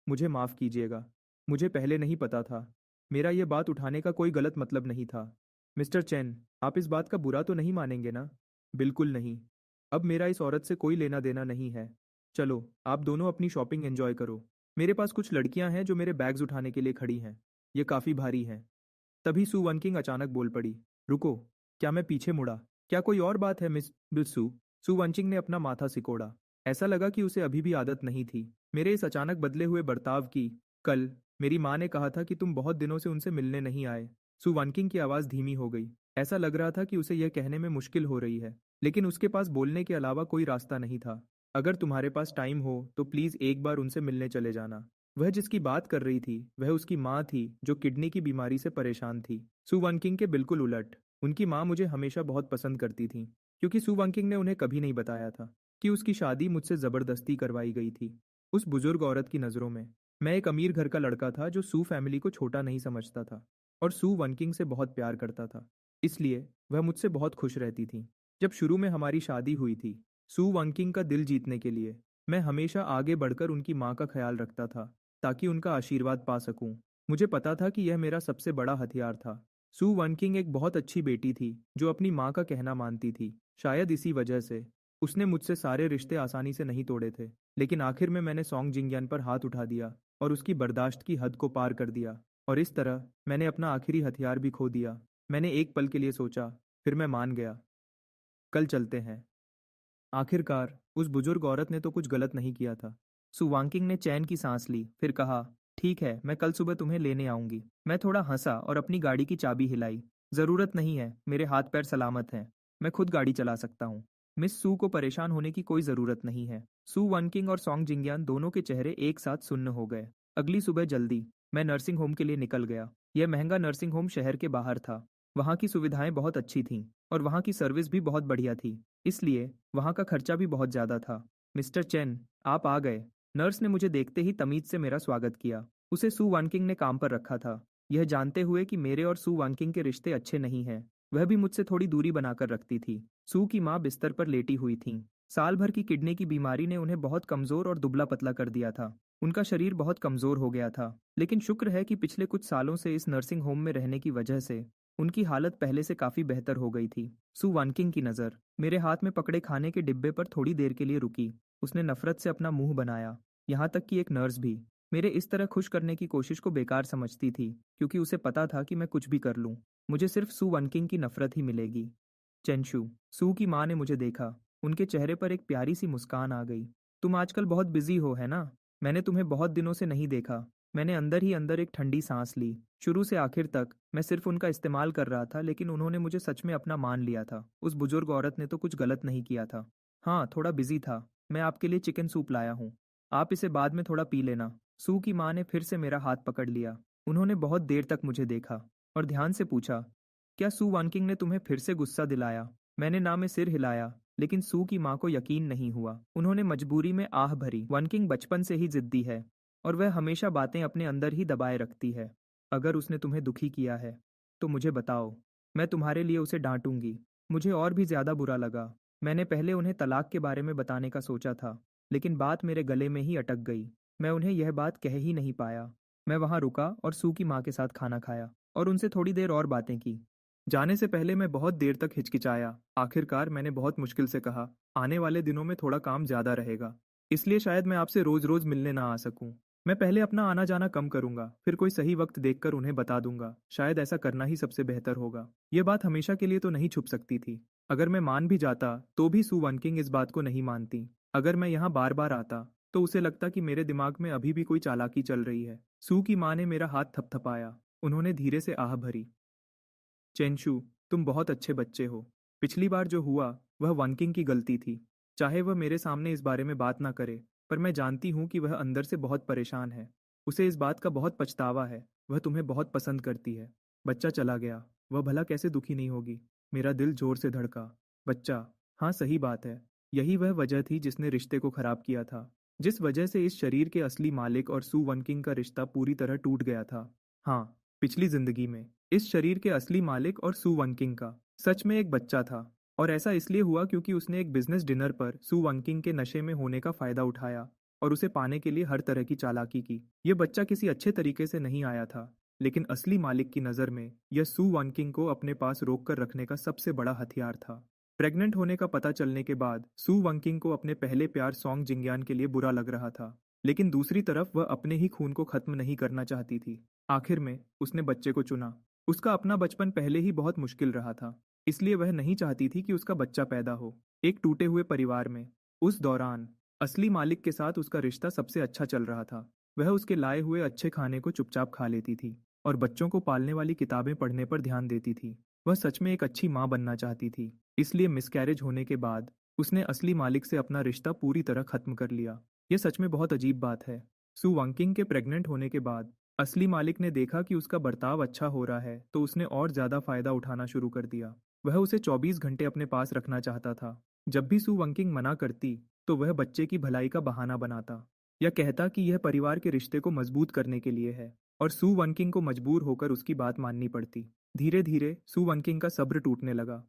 मुझे माफ़ कीजिएगा। मुझे पहले नहीं पता था। मेरा ये बात उठाने का कोई गलत मतलब नहीं था। मिस्टर चेन, आप इस बात का बुरा तो नहीं मानेंगे ना? बिल्कुल नहीं। अब मेरा इस औरत से कोई लेना देना नहीं है। चलो, आप दोनों अपनी शॉपिंग एंजॉय करो। मेरे पास कुछ लड़कियां हैं जो मेरे बैग्स उठाने के लिए खड़ी हैं। ये काफ़ी भारी हैं। तभी सू वनकिंग अचानक बोल पड़ी, रुको। क्या? मैं पीछे मुड़ा। क्या कोई और बात है मिस बिल्सू? सू वनचिंग ने अपना माथा सिकोड़ा। ऐसा लगा कि उसे अभी भी आदत नहीं थी मेरे इस अचानक बदले हुए बर्ताव की। कल मेरी माँ ने कहा था कि तुम बहुत दिनों से उनसे मिलने नहीं आए। सू वनकिंग की आवाज़ धीमी हो गई। ऐसा लग रहा था कि उसे यह कहने में मुश्किल हो रही है, लेकिन उसके पास बोलने के अलावा कोई रास्ता नहीं था। अगर तुम्हारे पास टाइम हो तो प्लीज़ एक बार उनसे मिलने चले जाना। वह जिसकी बात कर रही थी वह उसकी माँ थी, जो किडनी की बीमारी से परेशान थी। सू वनकिंग के बिल्कुल उलट। उनकी माँ मुझे हमेशा बहुत पसंद करती थी, क्योंकि सू वनकिंग ने उन्हें कभी नहीं बताया था कि उसकी शादी मुझसे ज़बरदस्ती करवाई गई थी। उस बुजुर्ग औरत की नज़रों में मैं एक अमीर घर का लड़का था जो सू फैमिली को छोटा नहीं समझता था और सू वनकिंग से बहुत प्यार करता था। इसलिए वह मुझसे बहुत खुश रहती थी। जब शुरू में हमारी शादी हुई थी, सू वंकिंग का दिल जीतने के लिए मैं हमेशा आगे बढ़कर उनकी माँ का ख्याल रखता था, ताकि उनका आशीर्वाद पा सकूं। मुझे पता था कि यह मेरा सबसे बड़ा हथियार था। सू वनकिंग एक बहुत अच्छी बेटी थी जो अपनी माँ का कहना मानती थी। शायद इसी वजह से उसने मुझसे सारे रिश्ते आसानी से नहीं तोड़े थे। लेकिन आखिर में मैंने सॉन्ग जिंगयान पर हाथ उठा दिया और उसकी बर्दाश्त की हद को पार कर दिया। और इस तरह मैंने अपना आखिरी हथियार भी खो दिया। मैंने एक पल के लिए सोचा, फिर मैं मान गया। कल चलते हैं। आखिरकार उस बुजुर्ग औरत ने तो कुछ गलत नहीं किया था। सुवांकिंग ने चैन की सांस ली, फिर कहा, ठीक है, मैं कल सुबह तुम्हें लेने आऊंगी। मैं थोड़ा हंसा और अपनी गाड़ी की चाबी हिलाई। जरूरत नहीं है, मेरे हाथ पैर सलामत हैं। मैं खुद गाड़ी चला सकता हूँ। मिस सू को परेशान होने की कोई जरूरत नहीं है। सू वनकिंग और सॉन्ग जिंगयान दोनों के चेहरे एक साथ सुन्न हो गए। अगली सुबह जल्दी मैं नर्सिंग होम के लिए निकल गया। यह महंगा नर्सिंग होम शहर के बाहर था। वहाँ की सुविधाएं बहुत अच्छी थीं और वहाँ की सर्विस भी बहुत बढ़िया थी। इसलिए वहाँ का खर्चा भी बहुत ज़्यादा था। मिस्टर चेन, आप आ गए। नर्स ने मुझे देखते ही तमीज से मेरा स्वागत किया। उसे सू वानकिंग ने काम पर रखा था, यह जानते हुए कि मेरे और सू वानकिंग के रिश्ते अच्छे नहीं हैं। वह भी मुझसे थोड़ी दूरी बनाकर रखती थी। सू की माँ बिस्तर पर लेटी हुई थीं। साल भर की किडनी की बीमारी ने उन्हें बहुत कमजोर और दुबला पतला कर दिया था। उनका शरीर बहुत कमजोर हो गया था। लेकिन शुक्र है कि पिछले कुछ सालों से इस नर्सिंग होम में रहने की वजह से उनकी हालत पहले से काफी बेहतर हो गई थी। सू वानकिंग की नज़र मेरे हाथ में पकड़े खाने के डिब्बे पर थोड़ी देर के लिए रुकी। उसने नफरत से अपना मुंह बनाया। यहाँ तक कि एक नर्स भी मेरे इस तरह खुश करने की कोशिश को बेकार समझती थी, क्योंकि उसे पता था कि मैं कुछ भी कर लूँ, मुझे सिर्फ सू वनकिंग की नफरत ही मिलेगी। चेंशु, सू की माँ ने मुझे देखा। उनके चेहरे पर एक प्यारी सी मुस्कान आ गई। तुम आजकल बहुत बिजी हो, है ना? मैंने तुम्हें बहुत दिनों से नहीं देखा। मैंने अंदर ही अंदर एक ठंडी सांस ली। शुरू से आखिर तक मैं सिर्फ उनका इस्तेमाल कर रहा था, लेकिन उन्होंने मुझे सच में अपना मान लिया था। उस बुजुर्ग औरत ने तो कुछ गलत नहीं किया था। हाँ, थोड़ा बिजी था। मैं आपके लिए चिकन सूप लाया हूँ। आप इसे बाद में थोड़ा पी लेना। सू की माँ ने फिर से मेरा हाथ पकड़ लिया। उन्होंने बहुत देर तक मुझे देखा और ध्यान से पूछा, क्या सू वानकिंग ने तुम्हें फिर से गुस्सा दिलाया? मैंने ना में सिर हिलाया, लेकिन सू की माँ को यकीन नहीं हुआ। उन्होंने मजबूरी में आह भरी। वानकिंग बचपन से ही जिद्दी है और वह हमेशा बातें अपने अंदर ही दबाए रखती है। अगर उसने तुम्हें दुखी किया है तो मुझे बताओ, मैं तुम्हारे लिए उसे डांटूंगी। मुझे और भी ज्यादा बुरा लगा। मैंने पहले उन्हें तलाक के बारे में बताने का सोचा था, लेकिन बात मेरे गले में ही अटक गई। मैं उन्हें यह बात कह ही नहीं पाया। मैं वहां रुका और सू की माँ के साथ खाना खाया और उनसे थोड़ी देर और बातें की। जाने से पहले मैं बहुत देर तक हिचकिचाया। आखिरकार मैंने बहुत मुश्किल से कहा, आने वाले दिनों में थोड़ा काम ज्यादा रहेगा, इसलिए शायद मैं आपसे रोज रोज मिलने ना आ सकूं। मैं पहले अपना आना जाना कम करूंगा, फिर कोई सही वक्त देखकर उन्हें बता दूंगा। शायद ऐसा करना ही सबसे बेहतर होगा। ये बात हमेशा के लिए तो नहीं छुप सकती थी। अगर मैं मान भी जाता तो भी सू वनकिंग इस बात को नहीं मानती। अगर मैं यहाँ बार बार आता तो उसे लगता कि मेरे दिमाग में अभी भी कोई चालाकी चल रही है। सू की माँ ने मेरा हाथ थपथपाया। उन्होंने धीरे से आह भरी। चेंशु, तुम बहुत अच्छे बच्चे हो। पिछली बार जो हुआ वह वनकिंग की गलती थी। चाहे वह मेरे सामने इस बारे में बात ना करे, पर मैं जानती हूँ कि वह अंदर से बहुत परेशान है। उसे इस बात का बहुत पछतावा है। वह तुम्हें बहुत पसंद करती है। बच्चा चला गया, वह भला कैसे दुखी नहीं होगी? मेरा दिल जोर से धड़का। बच्चा, हाँ सही बात है। यही वह वजह थी जिसने रिश्ते को खराब किया था। जिस वजह से इस शरीर के असली मालिक और सू वनकिंग का रिश्ता पूरी तरह टूट गया था। हाँ, पिछली जिंदगी में इस शरीर के असली मालिक और सू वनकिंग का सच में एक बच्चा था। और ऐसा इसलिए हुआ क्योंकि उसने एक बिजनेस डिनर पर सू वनकिंग के नशे में होने का फायदा उठाया और उसे पाने के लिए हर तरह की चालाकी की। यह बच्चा किसी अच्छे तरीके से नहीं आया था, लेकिन असली मालिक की नज़र में यह सू वनकिंग को अपने पास रोक कर रखने का सबसे बड़ा हथियार था। प्रेग्नेंट होने का पता चलने के बाद सू वनकिंग को अपने पहले प्यार सॉन्ग जिंगयान के लिए बुरा लग रहा था, लेकिन दूसरी तरफ वह अपने ही खून को खत्म नहीं करना चाहती थी। आखिर में उसने बच्चे को चुना। उसका अपना बचपन पहले ही बहुत मुश्किल रहा था, इसलिए वह नहीं चाहती थी कि उसका बच्चा पैदा हो एक टूटे हुए परिवार में। उस दौरान असली मालिक के साथ उसका रिश्ता सबसे अच्छा चल रहा था। वह उसके लाए हुए अच्छे खाने को चुपचाप खा लेती थी और बच्चों को पालने वाली किताबें पढ़ने पर ध्यान देती थी। वह सच में एक अच्छी माँ बनना चाहती थी। इसलिए मिसकैरेज होने के बाद उसने असली मालिक से अपना रिश्ता पूरी तरह खत्म कर लिया। यह सच में बहुत अजीब बात है। सू वंकिंग के प्रेग्नेंट होने के बाद असली मालिक ने देखा कि उसका बर्ताव अच्छा हो रहा है, तो उसने और ज्यादा फायदा उठाना शुरू कर दिया। वह उसे 24 घंटे अपने पास रखना चाहता था। जब भी सू वंकिंग मना करती तो वह बच्चे की भलाई का बहाना बनाता या कहता कि यह परिवार के रिश्ते को मजबूत करने के लिए है, और सू वनकिंग को मजबूर होकर उसकी बात माननी पड़ती। धीरे धीरे सु वनकिंग का सब्र टूटने लगा।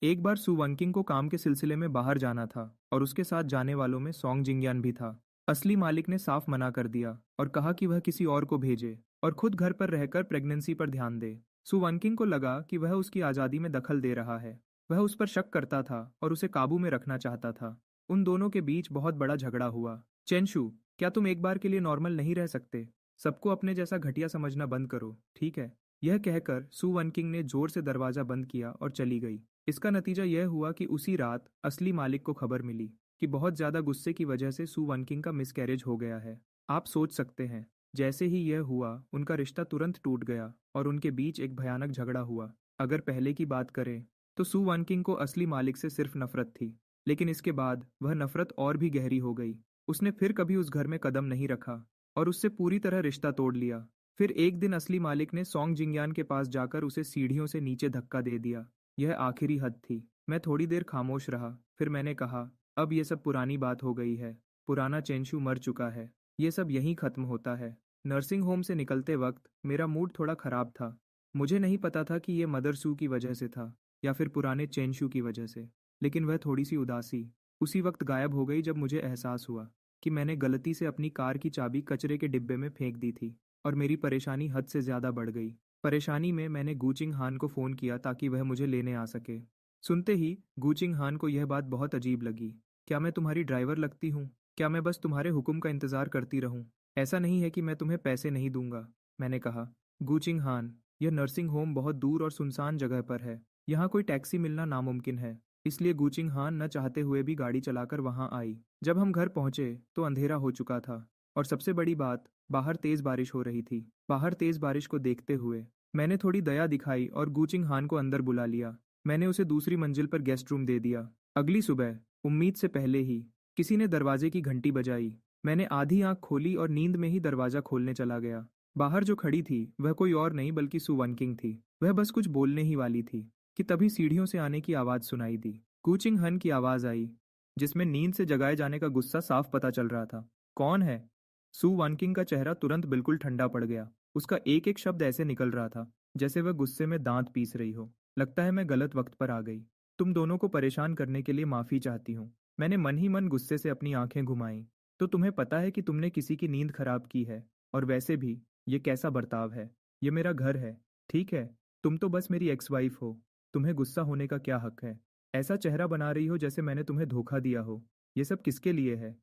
एक बार सु वनकिंग को काम के सिलसिले में बाहर जाना था और उसके साथ जाने वालों में सॉन्ग जिंगयान भी था। असली मालिक ने साफ मना कर दिया और कहा कि वह किसी और को भेजे और खुद घर पर रहकर प्रेगनेंसी पर ध्यान दे। सु वनकिंग को लगा कि वह उसकी आज़ादी में दखल दे रहा है। वह उस पर शक करता था और उसे काबू में रखना चाहता था। उन दोनों के बीच बहुत बड़ा झगड़ा हुआ। चेंशु, क्या तुम एक बार के लिए नॉर्मल नहीं रह सकते? सबको अपने जैसा घटिया समझना बंद करो, ठीक है? यह कहकर सु वनकिंग ने जोर से दरवाजा बंद किया और चली गई। इसका नतीजा यह हुआ कि उसी रात असली मालिक को खबर मिली कि बहुत ज्यादा गुस्से की वजह से सु वनकिंग का मिसकैरेज हो गया है। आप सोच सकते हैं, जैसे ही यह हुआ उनका रिश्ता तुरंत टूट गया और उनके बीच एक भयानक झगड़ा हुआ। अगर पहले की बात करें तो सु वनकिंग को असली मालिक से सिर्फ नफरत थी, लेकिन इसके बाद वह नफरत और भी गहरी हो गई। उसने फिर कभी उस घर में कदम नहीं रखा और उससे पूरी तरह रिश्ता तोड़ लिया। फिर एक दिन असली मालिक ने सॉन्ग जिंगयान के पास जाकर उसे सीढ़ियों से नीचे धक्का दे दिया। यह आखिरी हद थी। मैं थोड़ी देर खामोश रहा, फिर मैंने कहा, अब ये सब पुरानी बात हो गई है। पुराना चेंशु मर चुका है। ये सब यहीं खत्म होता है। नर्सिंग होम से निकलते वक्त मेरा मूड थोड़ा खराब था। मुझे नहीं पता था कि ये मदर सू की वजह से था या फिर पुराने चेंशु की वजह से, लेकिन वह थोड़ी सी उदासी उसी वक्त गायब हो गई जब मुझे एहसास हुआ कि मैंने गलती से अपनी कार की चाबी कचरे के डिब्बे में फेंक दी थी और मेरी परेशानी हद से ज़्यादा बढ़ गई। परेशानी में मैंने गूचिंग हान को फ़ोन किया ताकि वह मुझे लेने आ सके। सुनते ही गूचिंग हान को यह बात बहुत अजीब लगी। क्या मैं तुम्हारी ड्राइवर लगती हूँ? क्या मैं बस तुम्हारे हुक्म का इंतज़ार करती रहूँ? ऐसा नहीं है कि मैं तुम्हें पैसे नहीं दूंगा, मैंने कहा। गूचिंग हान, यह नर्सिंग होम बहुत दूर और सुनसान जगह पर है। यहाँ कोई टैक्सी मिलना नामुमकिन है। इसलिए गूचिंग हान न चाहते हुए भी गाड़ी चलाकर वहाँ आई। जब हम घर पहुँचे तो अंधेरा हो चुका था और सबसे बड़ी बात, बाहर तेज बारिश हो रही थी। बाहर तेज बारिश को देखते हुए मैंने थोड़ी दया दिखाई और गूचिंग हान को अंदर बुला लिया। मैंने उसे दूसरी मंजिल पर गेस्ट रूम दे दिया। अगली सुबह उम्मीद से पहले ही किसी ने दरवाजे की घंटी बजाई। मैंने आधी आंख खोली और नींद में ही दरवाजा खोलने चला गया। बाहर जो खड़ी थी वह कोई और नहीं बल्कि सु वनकिंग थी। वह बस कुछ बोलने ही वाली थी कि तभी सीढ़ियों से आने की आवाज सुनाई दी। गूचिंग हन की आवाज आई, जिसमें नींद से जगाए जाने का गुस्सा साफ पता चल रहा था। कौन है? सु वानकिंग का चेहरा तुरंत बिल्कुल ठंडा पड़ गया। उसका एक एक शब्द ऐसे निकल रहा था जैसे वह गुस्से में दांत पीस रही हो। लगता है मैं गलत वक्त पर आ गई। तुम दोनों को परेशान करने के लिए माफी चाहती हूँ। मैंने मन ही मन गुस्से से अपनी आंखें घुमाई। तो तुम्हें पता है कि तुमने किसी की नींद खराब की है, और वैसे भी ये कैसा बर्ताव है? ये मेरा घर है, ठीक है? तुम तो बस मेरी एक्स वाइफ हो। तुम्हें गुस्सा होने का क्या हक है? ऐसा चेहरा बना रही हो जैसे मैंने तुम्हें धोखा दिया हो। ये सब किसके लिए है?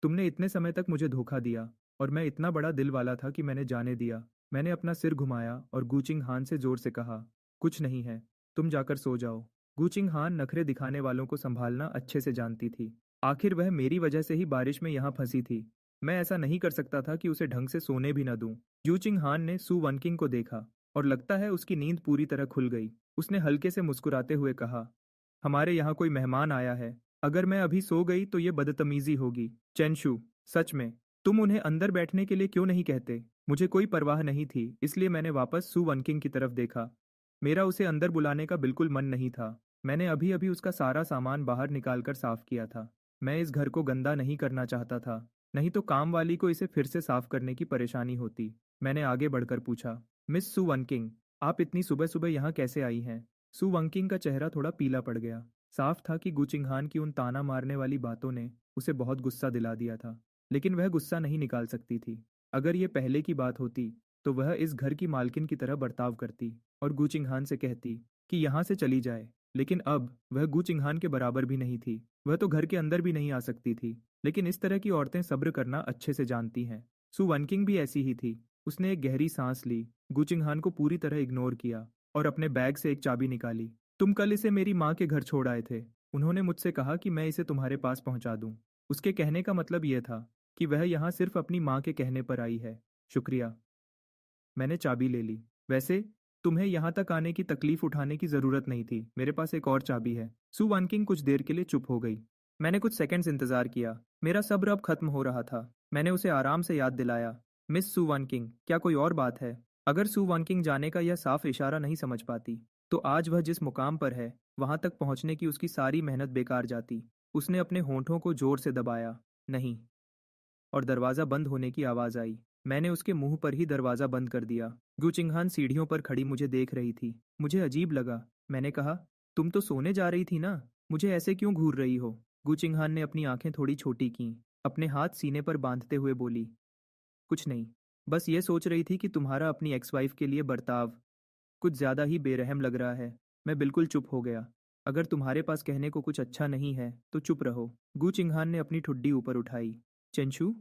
तुमने इतने समय तक मुझे धोखा दिया और मैं इतना बड़ा दिल वाला था कि मैंने जाने दिया। मैंने अपना सिर घुमाया और गूचिंग हान से जोर से कहा, कुछ नहीं है, तुम जाकर सो जाओ। गूचिंग हान नखरे दिखाने वालों को संभालना अच्छे से जानती थी। आखिर वह मेरी वजह से ही बारिश में यहाँ फंसी थी। मैं ऐसा नहीं कर सकता था कि उसे ढंग से सोने भी न दूं। यूचिंग हान ने सु वनकिंग को देखा और लगता है उसकी नींद पूरी तरह खुल गई। उसने हल्के से मुस्कुराते हुए कहा, हमारे यहाँ कोई मेहमान आया है। अगर मैं अभी सो गई तो ये बदतमीजी होगी। चेंशु, सच में तुम उन्हें अंदर बैठने के लिए क्यों नहीं कहते? मुझे कोई परवाह नहीं थी, इसलिए मैंने वापस सु वनकिंग की तरफ देखा। मेरा उसे अंदर बुलाने का बिल्कुल मन नहीं था। मैंने अभी अभी उसका सारा सामान बाहर निकाल कर साफ किया था। मैं इस घर को गंदा नहीं करना चाहता था, नहीं तो काम वाली को इसे फिर से साफ करने की परेशानी होती। मैंने आगे बढ़कर पूछा, मिस सु वनकिंग, आप इतनी सुबह सुबह यहाँ कैसे आई हैं? सु वंकिंग का चेहरा थोड़ा पीला पड़ गया। साफ था कि गुचिंगहान की उन ताना मारने वाली बातों ने उसे बहुत गुस्सा दिला दिया था, लेकिन वह गुस्सा नहीं निकाल सकती थी। अगर ये पहले की बात होती तो वह इस घर की मालकिन की तरह बर्ताव करती और गुचिंगहान से कहती कि यहाँ से चली जाए। लेकिन अब वह गुचिंगहान के बराबर भी नहीं थी। वह तो घर के अंदर भी नहीं आ सकती थी। लेकिन इस तरह की औरतें सब्र करना अच्छे से जानती हैं। सु वनकिंग भी ऐसी ही थी। उसने एक गहरी सांस ली, गुचिंगहान को पूरी तरह इग्नोर किया और अपने बैग से एक चाबी निकाली। तुम कल इसे मेरी माँ के घर छोड़ आए थे। उन्होंने मुझसे कहा कि मैं इसे तुम्हारे पास पहुंचा दूं। उसके कहने का मतलब यह था कि वह यहाँ सिर्फ अपनी माँ के कहने पर आई है। शुक्रिया। मैंने चाबी ले ली। वैसे तुम्हें यहाँ तक आने की तकलीफ उठाने की जरूरत नहीं थी। मेरे पास एक और चाबी है। सु वानकिंग कुछ देर के लिए चुप हो गई। मैंने कुछ सेकंड्स इंतजार किया। मेरा सब्र अब खत्म हो रहा था। मैंने उसे आराम से याद दिलाया, मिस सु वानकिंग, क्या कोई और बात है? अगर सु वानकिंग जाने का यह साफ इशारा नहीं समझ पाती तो आज वह जिस मुकाम पर है वहां तक पहुंचने की उसकी सारी मेहनत बेकार जाती। उसने अपने होंठों को जोर से दबाया, नहीं, और दरवाजा बंद होने की आवाज आई। मैंने उसके मुंह पर ही दरवाज़ा बंद कर दिया। गु चिंगहान सीढ़ियों पर खड़ी मुझे देख रही थी। मुझे अजीब लगा। मैंने कहा, तुम तो सोने जा रही थी ना, मुझे ऐसे क्यों घूर रही हो? गु चिंगहान ने अपनी आंखें थोड़ी छोटी कीं, अपने हाथ सीने पर बांधते हुए बोली, कुछ नहीं, बस ये सोच रही थी कि तुम्हारा अपनी एक्स वाइफ के लिए बर्ताव कुछ ज़्यादा ही बेरहम लग रहा है। मैं बिल्कुल चुप हो गया। अगर तुम्हारे पास कहने को कुछ अच्छा नहीं है तो चुप रहो। गु चिंगहान ने अपनी ठुड्डी ऊपर उठाई। चेंशु,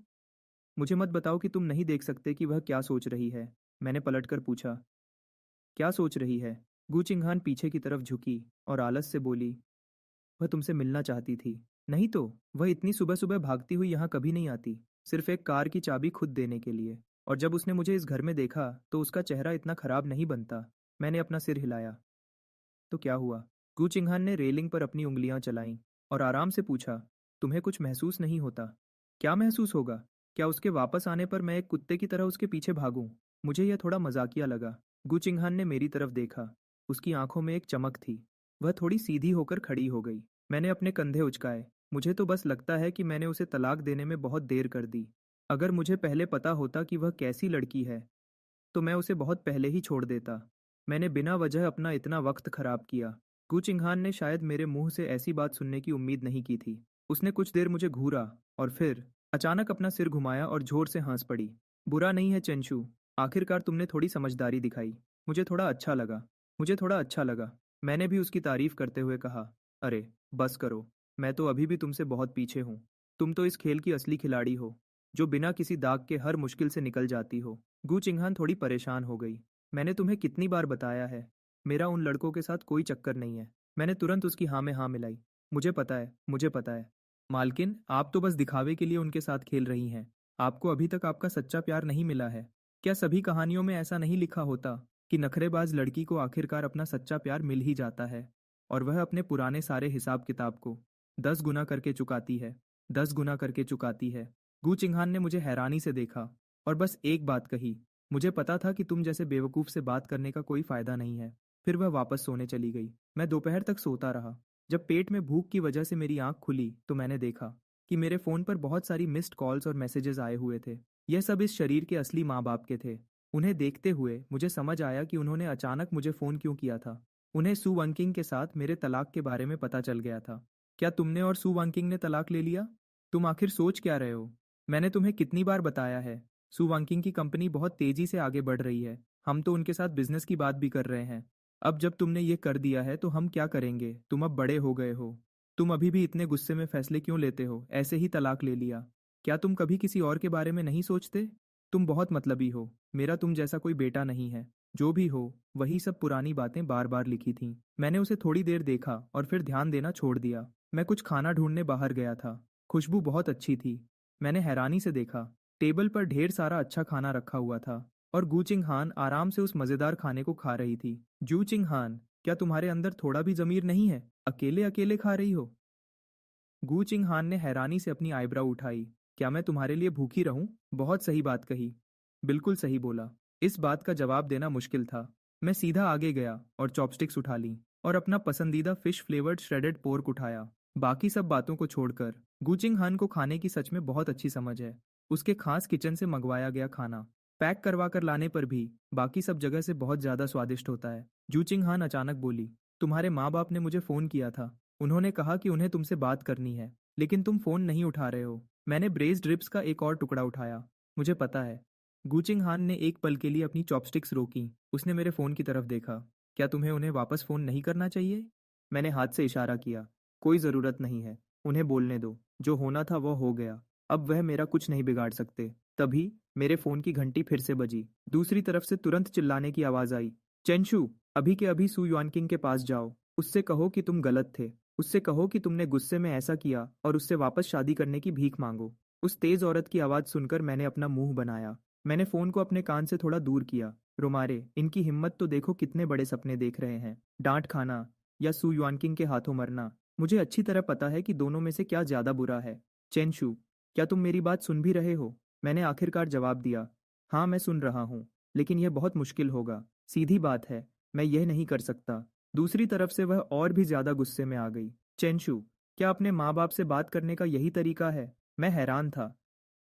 मुझे मत बताओ कि तुम नहीं देख सकते कि वह क्या सोच रही है। मैंने पलटकर पूछा। क्या सोच रही है? गु चिंगहान पीछे की तरफ झुकी और आलस से बोली, वह तुमसे मिलना चाहती थी। नहीं तो वह इतनी सुबह सुबह भागती हुई यहाँ कभी नहीं आती, सिर्फ एक कार की चाबी खुद देने के लिए। और जब उसने मुझे इस घर में देखा तो उसका चेहरा इतना खराब नहीं बनता। मैंने अपना सिर हिलाया। तो क्या हुआ? गु चिंगहान ने रेलिंग पर अपनी उंगलियां चलाईं और आराम से पूछा, तुम्हें कुछ महसूस नहीं होता? क्या महसूस होगा? क्या उसके वापस आने पर मैं एक कुत्ते की तरह उसके पीछे भागूं? मुझे यह थोड़ा मजाकिया लगा। गु चिंगहान ने मेरी तरफ देखा। उसकी आंखों में एक चमक थी। वह थोड़ी सीधी होकर खड़ी हो गई। मैंने अपने कंधे उचकाए। मुझे तो बस लगता है कि मैंने उसे तलाक देने में बहुत देर कर दी। अगर मुझे पहले पता होता कि वह कैसी लड़की है तो मैं उसे बहुत पहले ही छोड़ देता। मैंने बिना वजह अपना इतना वक्त खराब किया। गु चिंगहान ने शायद मेरे मुंह से ऐसी बात सुनने की उम्मीद नहीं की थी। उसने कुछ देर मुझे घूरा और फिर अचानक अपना सिर घुमाया और जोर से हंस पड़ी। बुरा नहीं है चेंशु, आखिरकार तुमने थोड़ी समझदारी दिखाई। मुझे थोड़ा अच्छा लगा। मुझे थोड़ा अच्छा लगा। मैंने भी उसकी तारीफ करते हुए कहा, अरे बस करो, मैं तो अभी भी तुमसे बहुत पीछे हूँ। तुम तो इस खेल की असली खिलाड़ी हो, जो बिना किसी दाग के हर मुश्किल से निकल जाती हो। गु चिंगहान थोड़ी परेशान हो गई। मैंने तुम्हें कितनी बार बताया है, मेरा उन लड़कों के साथ कोई चक्कर नहीं है। मैंने तुरंत उसकी हाँ में हाँ मिलाई। मुझे पता है, मुझे पता है। मालकिन, आप तो बस दिखावे के लिए उनके साथ खेल रही हैं। आपको अभी तक आपका सच्चा प्यार नहीं मिला है। क्या सभी कहानियों में ऐसा नहीं लिखा होता कि नखरेबाज लड़की को आखिरकार अपना सच्चा प्यार मिल ही जाता है और वह अपने पुराने सारे हिसाब किताब को 10 गुना करके चुकाती है, 10 गुना करके चुकाती है। गु चिंगहान ने मुझे हैरानी से देखा और बस एक बात कही, मुझे पता था कि तुम जैसे बेवकूफ़ से बात करने का कोई फ़ायदा नहीं है। फिर वह वापस सोने चली गई। मैं दोपहर तक सोता रहा। जब पेट में भूख की वजह से मेरी आंख खुली तो मैंने देखा कि मेरे फ़ोन पर बहुत सारी मिस्ड कॉल्स और मैसेजेस आए हुए थे। यह सब इस शरीर के असली माँ बाप के थे। उन्हें देखते हुए मुझे समझ आया कि उन्होंने अचानक मुझे फ़ोन क्यों किया था। उन्हें सू वंकिंग के साथ मेरे तलाक के बारे में पता चल गया था। क्या तुमने और सू वंकिंग ने तलाक ले लिया? तुम आखिर सोच क्या रहे हो? मैंने तुम्हें कितनी बार बताया है, सू वंकिंग की कंपनी बहुत तेजी से आगे बढ़ रही है। हम तो उनके साथ बिजनेस की बात भी कर रहे हैं। अब जब तुमने ये कर दिया है तो हम क्या करेंगे? तुम अब बड़े हो गए हो। तुम अभी भी इतने गुस्से में फैसले क्यों लेते हो? ऐसे ही तलाक ले लिया। क्या तुम कभी किसी और के बारे में नहीं सोचते? तुम बहुत मतलबी हो। मेरा तुम जैसा कोई बेटा नहीं है। जो भी हो, वही सब पुरानी बातें बार बार लिखी थीं। मैंने उसे थोड़ी देर देखा और फिर ध्यान देना छोड़ दिया। मैं कुछ खाना ढूंढने बाहर गया था। खुशबू बहुत अच्छी थी। मैंने हैरानी से देखा। टेबल पर ढेर सारा अच्छा खाना रखा हुआ था और गू चिंग हान आराम से उस मजेदार खाने को खा रही थी। जू चिंग हान, क्या तुम्हारे अंदर थोड़ा भी जमीर नहीं है? अकेले अकेले खा रही हो? गू चिंग हान ने हैरानी से अपनी आईब्राव उठाई। क्या मैं तुम्हारे लिए भूखी रहूं? बहुत सही बात कही। बिल्कुल सही बोला। इस बात का जवाब देना मुश्किल था। मैं सीधा आगे गया और चॉपस्टिक्स उठा ली और अपना पसंदीदा फिश फ्लेवर्ड श्रेडेड पोर्क उठाया। बाकी सब बातों को छोड़कर गुचिंग हान को खाने की सच में बहुत अच्छी समझ है। उसके खास किचन से मंगवाया गया खाना पैक करवा कर लाने पर भी बाकी सब जगह से बहुत ज्यादा स्वादिष्ट होता है। जूचिंग हान अचानक बोली, तुम्हारे माँ बाप ने मुझे फोन किया था। उन्होंने कहा कि उन्हें तुमसे बात करनी है, लेकिन तुम फोन नहीं उठा रहे हो। मैंने ब्रेस्ड रिब्स का एक और टुकड़ा उठाया। मुझे पता है। गूचिंग हान ने एक पल के लिए अपनी चॉपस्टिक्स रोकी। उसने मेरे फोन की तरफ देखा। क्या तुम्हें उन्हें वापस फोन नहीं करना चाहिए? मैंने हाथ से इशारा किया। कोई जरूरत नहीं है। उन्हें बोलने दो। जो होना था वो हो गया। अब वह मेरा कुछ नहीं बिगाड़ सकते। तभी मेरे फोन की घंटी फिर से बजी। दूसरी तरफ से तुरंत चिल्लाने की आवाज आई, चेंशु, अभी के अभी सू युआनकिंग के पास जाओ। उससे कहो कि तुम गलत थे। उससे कहो कि तुमने गुस्से में ऐसा किया और उससे वापस शादी करने की भीख मांगो। उस तेज औरत की आवाज सुनकर मैंने अपना मुंह बनाया। मैंने फोन को अपने कान से थोड़ा दूर किया। रुमारे, इनकी हिम्मत तो देखो, कितने बड़े सपने देख रहे हैं। डांट खाना या सू युआनकिंग के हाथों मरना। मुझे अच्छी तरह पता है कि दोनों में से क्या ज्यादा बुरा है। चेंशु, क्या तुम मेरी बात सुन भी रहे हो? मैंने आखिरकार जवाब दिया। हाँ, मैं सुन रहा हूँ, लेकिन यह बहुत मुश्किल होगा। सीधी बात है, मैं यह नहीं कर सकता। दूसरी तरफ से वह और भी ज्यादा गुस्से में आ गई। चेंशु, क्या अपने माँ बाप से बात करने का यही तरीका है? मैं हैरान था।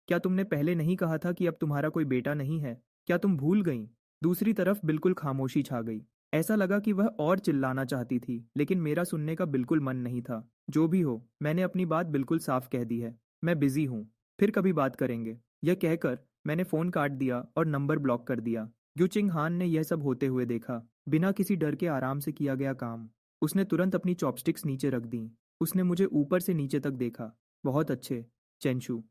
क्या तुमने पहले नहीं कहा था कि अब तुम्हारा कोई बेटा नहीं है? क्या तुम भूल गईं? दूसरी तरफ बिल्कुल खामोशी छा गई। ऐसा लगा कि वह और चिल्लाना चाहती थी, लेकिन मेरा सुनने का बिल्कुल मन नहीं था। जो भी हो, मैंने अपनी बात बिल्कुल साफ कह दी है। मैं बिजी हूँ, फिर कभी बात करेंगे। यह कहकर मैंने फ़ोन काट दिया और नंबर ब्लॉक कर दिया। ग्युचिंग हान ने यह सब होते हुए देखा, बिना किसी डर के आराम से किया गया काम। उसने तुरंत अपनी चॉपस्टिक्स नीचे रख दी। उसने मुझे ऊपर से नीचे तक देखा। बहुत अच्छे, चेंशू।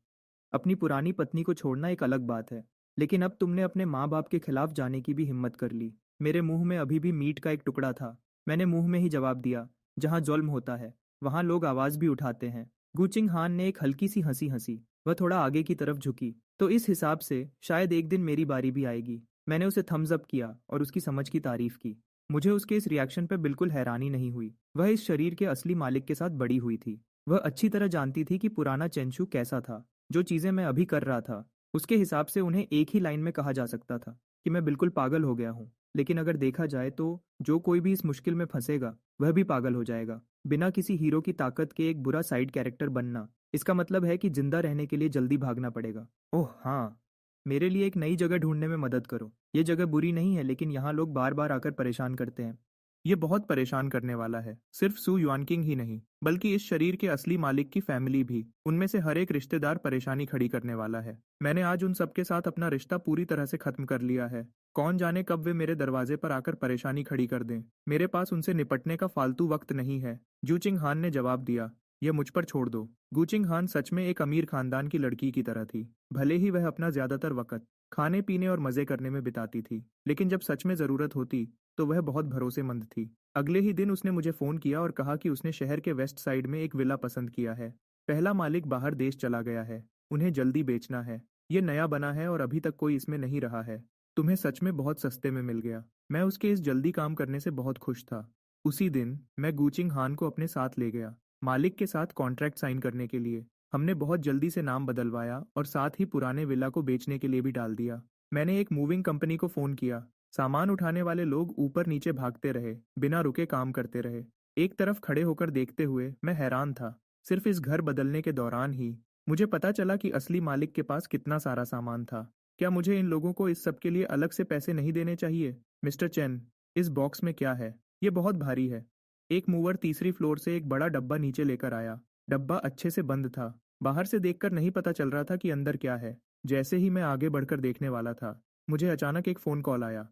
अपनी पुरानी पत्नी को छोड़ना एक अलग बात है, लेकिन अब तुमने अपने माँ बाप के खिलाफ जाने की भी हिम्मत कर ली। मेरे मुंह में अभी भी मीट का एक टुकड़ा था। मैंने मुंह में ही जवाब दिया, जहाँ जुल्म होता है वहाँ लोग आवाज़ भी उठाते हैं। गुचिंग हान ने एक हल्की सी हंसी हंसी। वह थोड़ा आगे की तरफ झुकी। तो इस हिसाब से शायद एक दिन मेरी बारी भी आएगी। मैंने उसे थम्स अप किया और उसकी समझ की तारीफ की। मुझे उसके इस रिएक्शन पर बिल्कुल हैरानी नहीं हुई। वह इस शरीर के असली मालिक के साथ बड़ी हुई थी। वह अच्छी तरह जानती थी कि पुराना चेंशू कैसा था। जो चीज़ें मैं अभी कर रहा था, उसके हिसाब से उन्हें एक ही लाइन में कहा जा सकता था कि मैं बिल्कुल पागल हो गया हूँ। लेकिन अगर देखा जाए तो जो कोई भी इस मुश्किल में फंसेगा, वह भी पागल हो जाएगा। बिना किसी हीरो की ताकत के एक बुरा साइड कैरेक्टर बनना, इसका मतलब है कि जिंदा रहने के लिए जल्दी भागना पड़ेगा। ओह हाँ, मेरे लिए एक नई जगह ढूंढने में मदद करो। ये जगह बुरी नहीं है, लेकिन यहाँ लोग बार बार आकर परेशान करते हैं। ये बहुत परेशान करने वाला है। सिर्फ सू युआनकिंग ही नहीं, बल्कि इस शरीर के असली मालिक की फैमिली भी। उनमें से हर एक रिश्तेदार परेशानी खड़ी करने वाला है। मैंने आज उन सबके साथ अपना रिश्ता पूरी तरह से खत्म कर लिया है। कौन जाने कब वे मेरे दरवाजे पर आकर परेशानी खड़ी कर दें। मेरे पास उनसे निपटने का फालतू वक्त नहीं है। जूचिंग हान ने जवाब दिया, यह मुझ पर छोड़ दो। गूचिंग हान सच में एक अमीर खानदान की लड़की की तरह थी। भले ही वह अपना ज्यादातर वक्त खाने पीने और मजे करने में बिताती थी, लेकिन जब सच में जरूरत होती तो वह बहुत भरोसेमंद थी। अगले ही दिन उसने मुझे फ़ोन किया और कहा कि उसने शहर के वेस्ट साइड में एक विला पसंद किया है। पहला मालिक बाहर देश चला गया है। उन्हें जल्दी बेचना है। ये नया बना है और अभी तक कोई इसमें नहीं रहा है। तुम्हें सच में बहुत सस्ते में मिल गया। मैं उसके इस जल्दी काम करने से बहुत खुश था। उसी दिन मैं गूचिंग हान को अपने साथ ले गया, मालिक के साथ कॉन्ट्रैक्ट साइन करने के लिए। हमने बहुत जल्दी से नाम बदलवाया और साथ ही पुराने विला को बेचने के लिए भी डाल दिया। मैंने एक मूविंग कंपनी को फ़ोन किया। सामान उठाने वाले लोग ऊपर नीचे भागते रहे, बिना रुके काम करते रहे। एक तरफ खड़े होकर देखते हुए मैं हैरान था। सिर्फ इस घर बदलने के दौरान ही मुझे पता चला कि असली मालिक के पास कितना सारा सामान था। क्या मुझे इन लोगों को इस सब के लिए अलग से पैसे नहीं देने चाहिए? मिस्टर चेन, इस बॉक्स में क्या है? ये बहुत भारी है। एक मूवर तीसरी फ्लोर से एक बड़ा डब्बा नीचे लेकर आया। डब्बा अच्छे से बंद था। बाहर से देखकर नहीं पता चल रहा था कि अंदर क्या है। जैसे ही मैं आगे बढ़कर देखने वाला था, मुझे अचानक एक फ़ोन कॉल आया।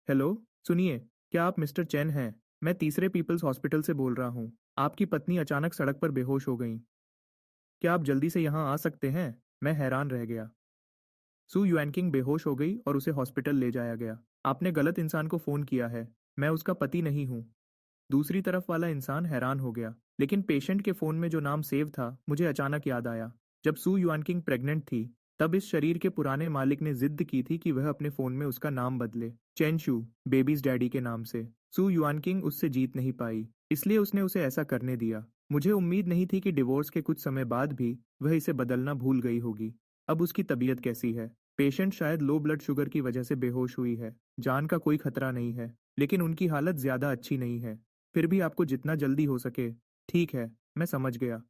हेलो, सुनिए, क्या आप मिस्टर चैन हैं? मैं तीसरे पीपल्स हॉस्पिटल से बोल रहा हूँ। आपकी पत्नी अचानक सड़क पर बेहोश हो गई। क्या आप जल्दी से यहाँ आ सकते हैं? मैं हैरान रह गया। सू युएनकिंग बेहोश हो गई और उसे हॉस्पिटल ले जाया गया। आपने गलत इंसान को फ़ोन किया है। मैं उसका पति नहीं हूँ। दूसरी तरफ वाला इंसान हैरान हो गया, लेकिन पेशेंट के फ़ोन में जो नाम सेव था, मुझे अचानक याद आया। जब सू युआनकिंग प्रेग्नेंट थी, तब इस शरीर के पुराने मालिक ने जिद की थी कि वह अपने फ़ोन में उसका नाम बदले, चेनशू, बेबीज डैडी के नाम से। सू युआनकिंग उससे जीत नहीं पाई, इसलिए उसने उसे ऐसा करने दिया। मुझे उम्मीद नहीं थी कि डिवोर्स के कुछ समय बाद भी वह इसे बदलना भूल गई होगी। अब उसकी तबीयत कैसी है? पेशेंट शायद लो ब्लड शुगर की वजह से बेहोश हुई है। जान का कोई खतरा नहीं है, लेकिन उनकी हालत ज़्यादा अच्छी नहीं है। फिर भी आपको जितना जल्दी हो सके। ठीक है, मैं समझ गया।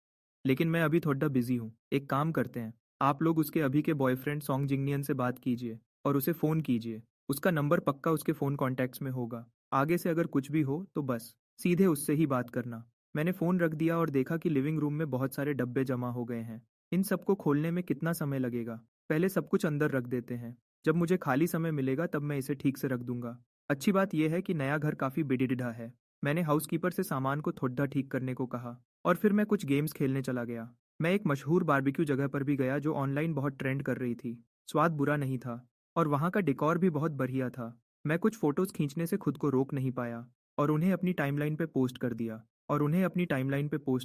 लेकिन मैं अभी थोड़ा बिजी हूँ। एक काम करते हैं, आप लोग उसके अभी के बॉयफ्रेंड सॉन्ग जिंगनियन से बात कीजिए और उसे फ़ोन कीजिए। उसका नंबर पक्का उसके फ़ोन कॉन्टैक्ट्स में होगा। आगे से अगर कुछ भी हो तो बस सीधे उससे ही बात करना। मैंने फ़ोन रख दिया और देखा कि लिविंग रूम में बहुत सारे डब्बे जमा हो गए हैं। इन सबको खोलने में कितना समय लगेगा? पहले सब कुछ अंदर रख देते हैं। जब मुझे खाली समय मिलेगा तब मैं इसे ठीक से रख दूंगा। अच्छी बात यह है कि नया घर काफ़ी बेडिडा है। मैंने हाउसकीपर से सामान को थोड़ा ठीक करने को कहा और फिर मैं कुछ गेम्स खेलने चला गया। मैं एक मशहूर बारबेक्यू जगह पर भी गया जो ऑनलाइन बहुत ट्रेंड कर रही थी। स्वाद बुरा नहीं था और वहाँ का डेकोर भी बहुत बढ़िया था। मैं कुछ फोटोज खींचने से खुद को रोक नहीं पाया और उन्हें अपनी टाइमलाइन पे पोस्ट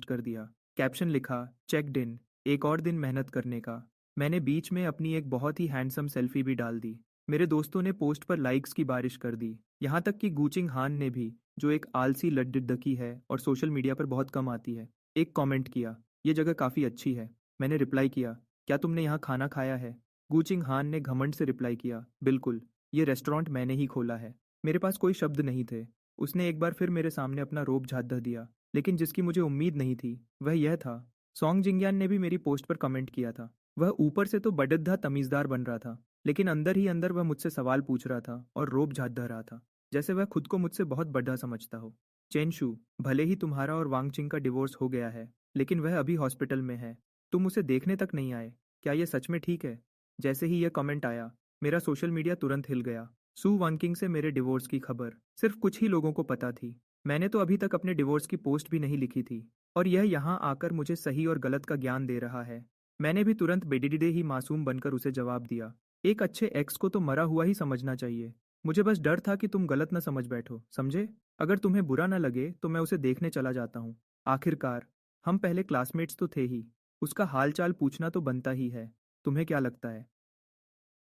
कर दिया कैप्शन लिखा, चेक्ड इन, एक और दिन मेहनत करने का। मैंने बीच में अपनी एक बहुत ही हैंडसम सेल्फी भी डाल दी। मेरे दोस्तों ने पोस्ट पर लाइक्स की बारिश कर दी, यहाँ तक कि गूचिंग हान ने भी, जो एक आलसी लड्डुडकी है और सोशल मीडिया पर बहुत कम आती है, एक कमेंट किया, ये जगह काफ़ी अच्छी है। मैंने रिप्लाई किया, क्या तुमने यहाँ खाना खाया है? गूचिंग हान ने घमंड से रिप्लाई किया, बिल्कुल, ये रेस्टोरेंट मैंने ही खोला है। मेरे पास कोई शब्द नहीं थे। उसने एक बार फिर मेरे सामने अपना रोब झाँधा दिया, लेकिन जिसकी मुझे उम्मीद नहीं थी वह यह था। सॉन्ग जिंग्यान ने भी मेरी पोस्ट पर कमेंट किया था। वह ऊपर से तो बड़द्धा तमीज़दार बन रहा था, लेकिन अंदर ही अंदर वह मुझसे सवाल पूछ रहा था और रोब झाड़ रहा था, जैसे वह खुद को मुझसे बहुत बड़ा समझता हो। चेंशू, भले ही तुम्हारा और वांगचिंग का डिवोर्स हो गया है, लेकिन वह अभी हॉस्पिटल में है। तुम उसे देखने तक नहीं आए। क्या यह सच में ठीक है? जैसे ही यह कमेंट आया, मेरा सोशल मीडिया तुरंत हिल गया। सू वांकिंग से मेरे डिवोर्स की खबर सिर्फ कुछ ही लोगों को पता थी। मैंने तो अभी तक अपने डिवोर्स की पोस्ट भी नहीं लिखी थी, और यह यहाँ आकर मुझे सही और गलत का ज्ञान दे रहा है। मैंने भी तुरंत बेडिडे ही मासूम बनकर उसे जवाब दिया, एक अच्छे एक्स को तो मरा हुआ ही समझना चाहिए। मुझे बस डर था कि तुम गलत न समझ बैठो, समझे? अगर तुम्हें बुरा न लगे तो मैं उसे देखने चला जाता हूँ। आखिरकार हम पहले क्लासमेट्स तो थे ही। उसका हालचाल पूछना तो बनता ही है। तुम्हें क्या लगता है?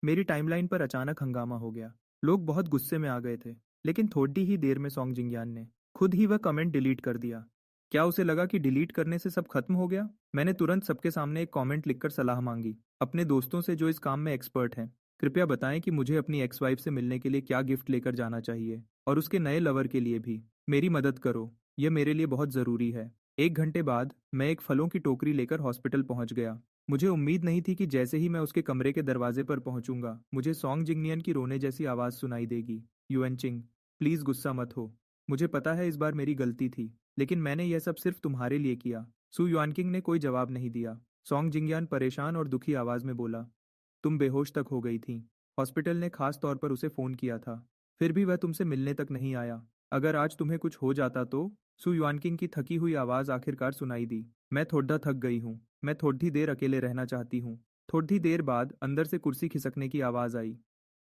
मेरी टाइमलाइन पर अचानक हंगामा हो गया। लोग बहुत गुस्से में आ गए थे, लेकिन थोड़ी ही देर में सॉन्ग जिंगयान ने खुद ही वह कमेंट डिलीट कर दिया। क्या उसे लगा कि डिलीट करने से सब खत्म हो गया? मैंने तुरंत सबके सामने एक कमेंट लिखकर सलाह मांगी, अपने दोस्तों से जो इस काम में एक्सपर्ट हैं। कृपया बताएं कि मुझे अपनी एक्स वाइफ से मिलने के लिए क्या गिफ्ट लेकर जाना चाहिए, और उसके नए लवर के लिए भी। मेरी मदद करो, यह मेरे लिए बहुत ज़रूरी है। 1 घंटे बाद मैं एक फलों की टोकरी लेकर हॉस्पिटल पहुंच गया। मुझे उम्मीद नहीं थी कि जैसे ही मैं उसके कमरे के दरवाजे पर पहुंचूंगा, मुझे सॉन्ग जिंगनियन की रोने जैसी आवाज़ सुनाई देगी। युएनचिंग, प्लीज़ गुस्सा मत हो। मुझे पता है इस बार मेरी गलती थी, लेकिन मैंने यह सब सिर्फ तुम्हारे लिए किया। सू युआनकिंग ने कोई जवाब नहीं दिया। सॉन्ग जिंगयान परेशान और दुखी आवाज़ में बोला, तुम बेहोश तक हो गई थी। हॉस्पिटल ने खास तौर पर उसे फ़ोन किया था, फिर भी वह तुमसे मिलने तक नहीं आया। अगर आज तुम्हें कुछ हो जाता तो? सू युआनकिंग की थकी हुई आवाज़ आखिरकार सुनाई दी। मैं थोड़ा थक गई हूँ। मैं थोड़ी देर अकेले रहना चाहती हूँ। थोड़ी देर बाद अंदर से कुर्सी खिसकने की आवाज़ आई।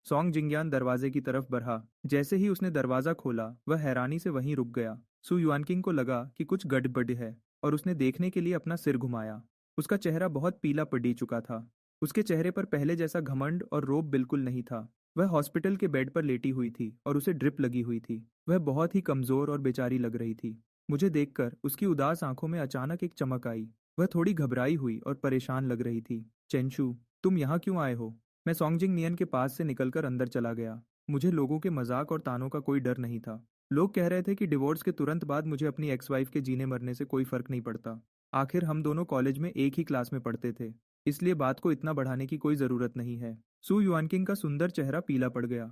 सॉन्ग जिंगयान दरवाजे की तरफ बढ़ा। जैसे ही उसने दरवाज़ा खोला, वह हैरानी से वहीं रुक गया। सू युआनकिंग को लगा कि कुछ गड़बड़ है, और उसने देखने के लिए अपना सिर घुमाया। उसका चेहरा बहुत पीला पड़ चुका था। उसके चेहरे पर पहले जैसा घमंड और रोब बिल्कुल नहीं था। वह हॉस्पिटल के बेड पर लेटी हुई थी और उसे ड्रिप लगी हुई थी। वह बहुत ही कमज़ोर और बेचारी लग रही थी। मुझे देखकर उसकी उदास आंखों में अचानक एक चमक आई। वह थोड़ी घबराई हुई और परेशान लग रही थी। चेंशू, तुम यहाँ क्यों आए हो? मैं सॉन्गजिंग नियन के पास से निकलकर अंदर चला गया। मुझे लोगों के मजाक और तानों का कोई डर नहीं था। लोग कह रहे थे कि डिवोर्स के तुरंत बाद मुझे अपनी एक्स वाइफ के जीने मरने से कोई फर्क नहीं पड़ता। आखिर हम दोनों कॉलेज में एक ही क्लास में पढ़ते थे, इसलिए बात को इतना बढ़ाने की कोई ज़रूरत नहीं है। सू युआनकिंग का सुंदर चेहरा पीला पड़ गया।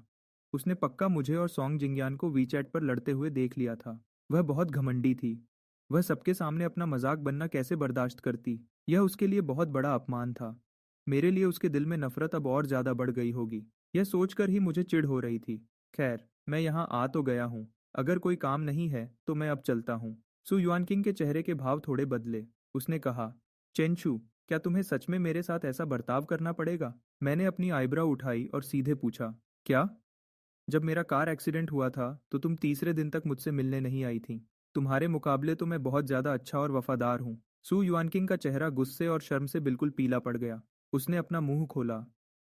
उसने पक्का मुझे और सॉन्ग जिंगयान को वीचैट पर लड़ते हुए देख लिया था। वह बहुत घमंडी थी। वह सबके सामने अपना मजाक बनना कैसे बर्दाश्त करती? यह उसके लिए बहुत बड़ा अपमान था। मेरे लिए उसके दिल में नफरत अब और ज़्यादा बढ़ गई होगी। यह सोचकर ही मुझे चिढ़ हो रही थी। खैर, मैं यहाँ आ तो गया हूँ। अगर कोई काम नहीं है तो मैं अब चलता हूँ। सू युआनकिंग के चेहरे के भाव थोड़े बदले। उसने कहा, चेंशू, क्या तुम्हें सच में मेरे साथ ऐसा बर्ताव करना पड़ेगा? मैंने अपनी आईब्रो उठाई और सीधे पूछा, क्या? जब मेरा कार एक्सीडेंट हुआ था तो तुम तीसरे दिन तक मुझसे मिलने नहीं आई थी। तुम्हारे मुकाबले तो मैं बहुत ज़्यादा अच्छा और वफादार हूँ। सू युआनकिंग का चेहरा गुस्से और शर्म से बिल्कुल पीला पड़ गया। उसने अपना मुंह खोला,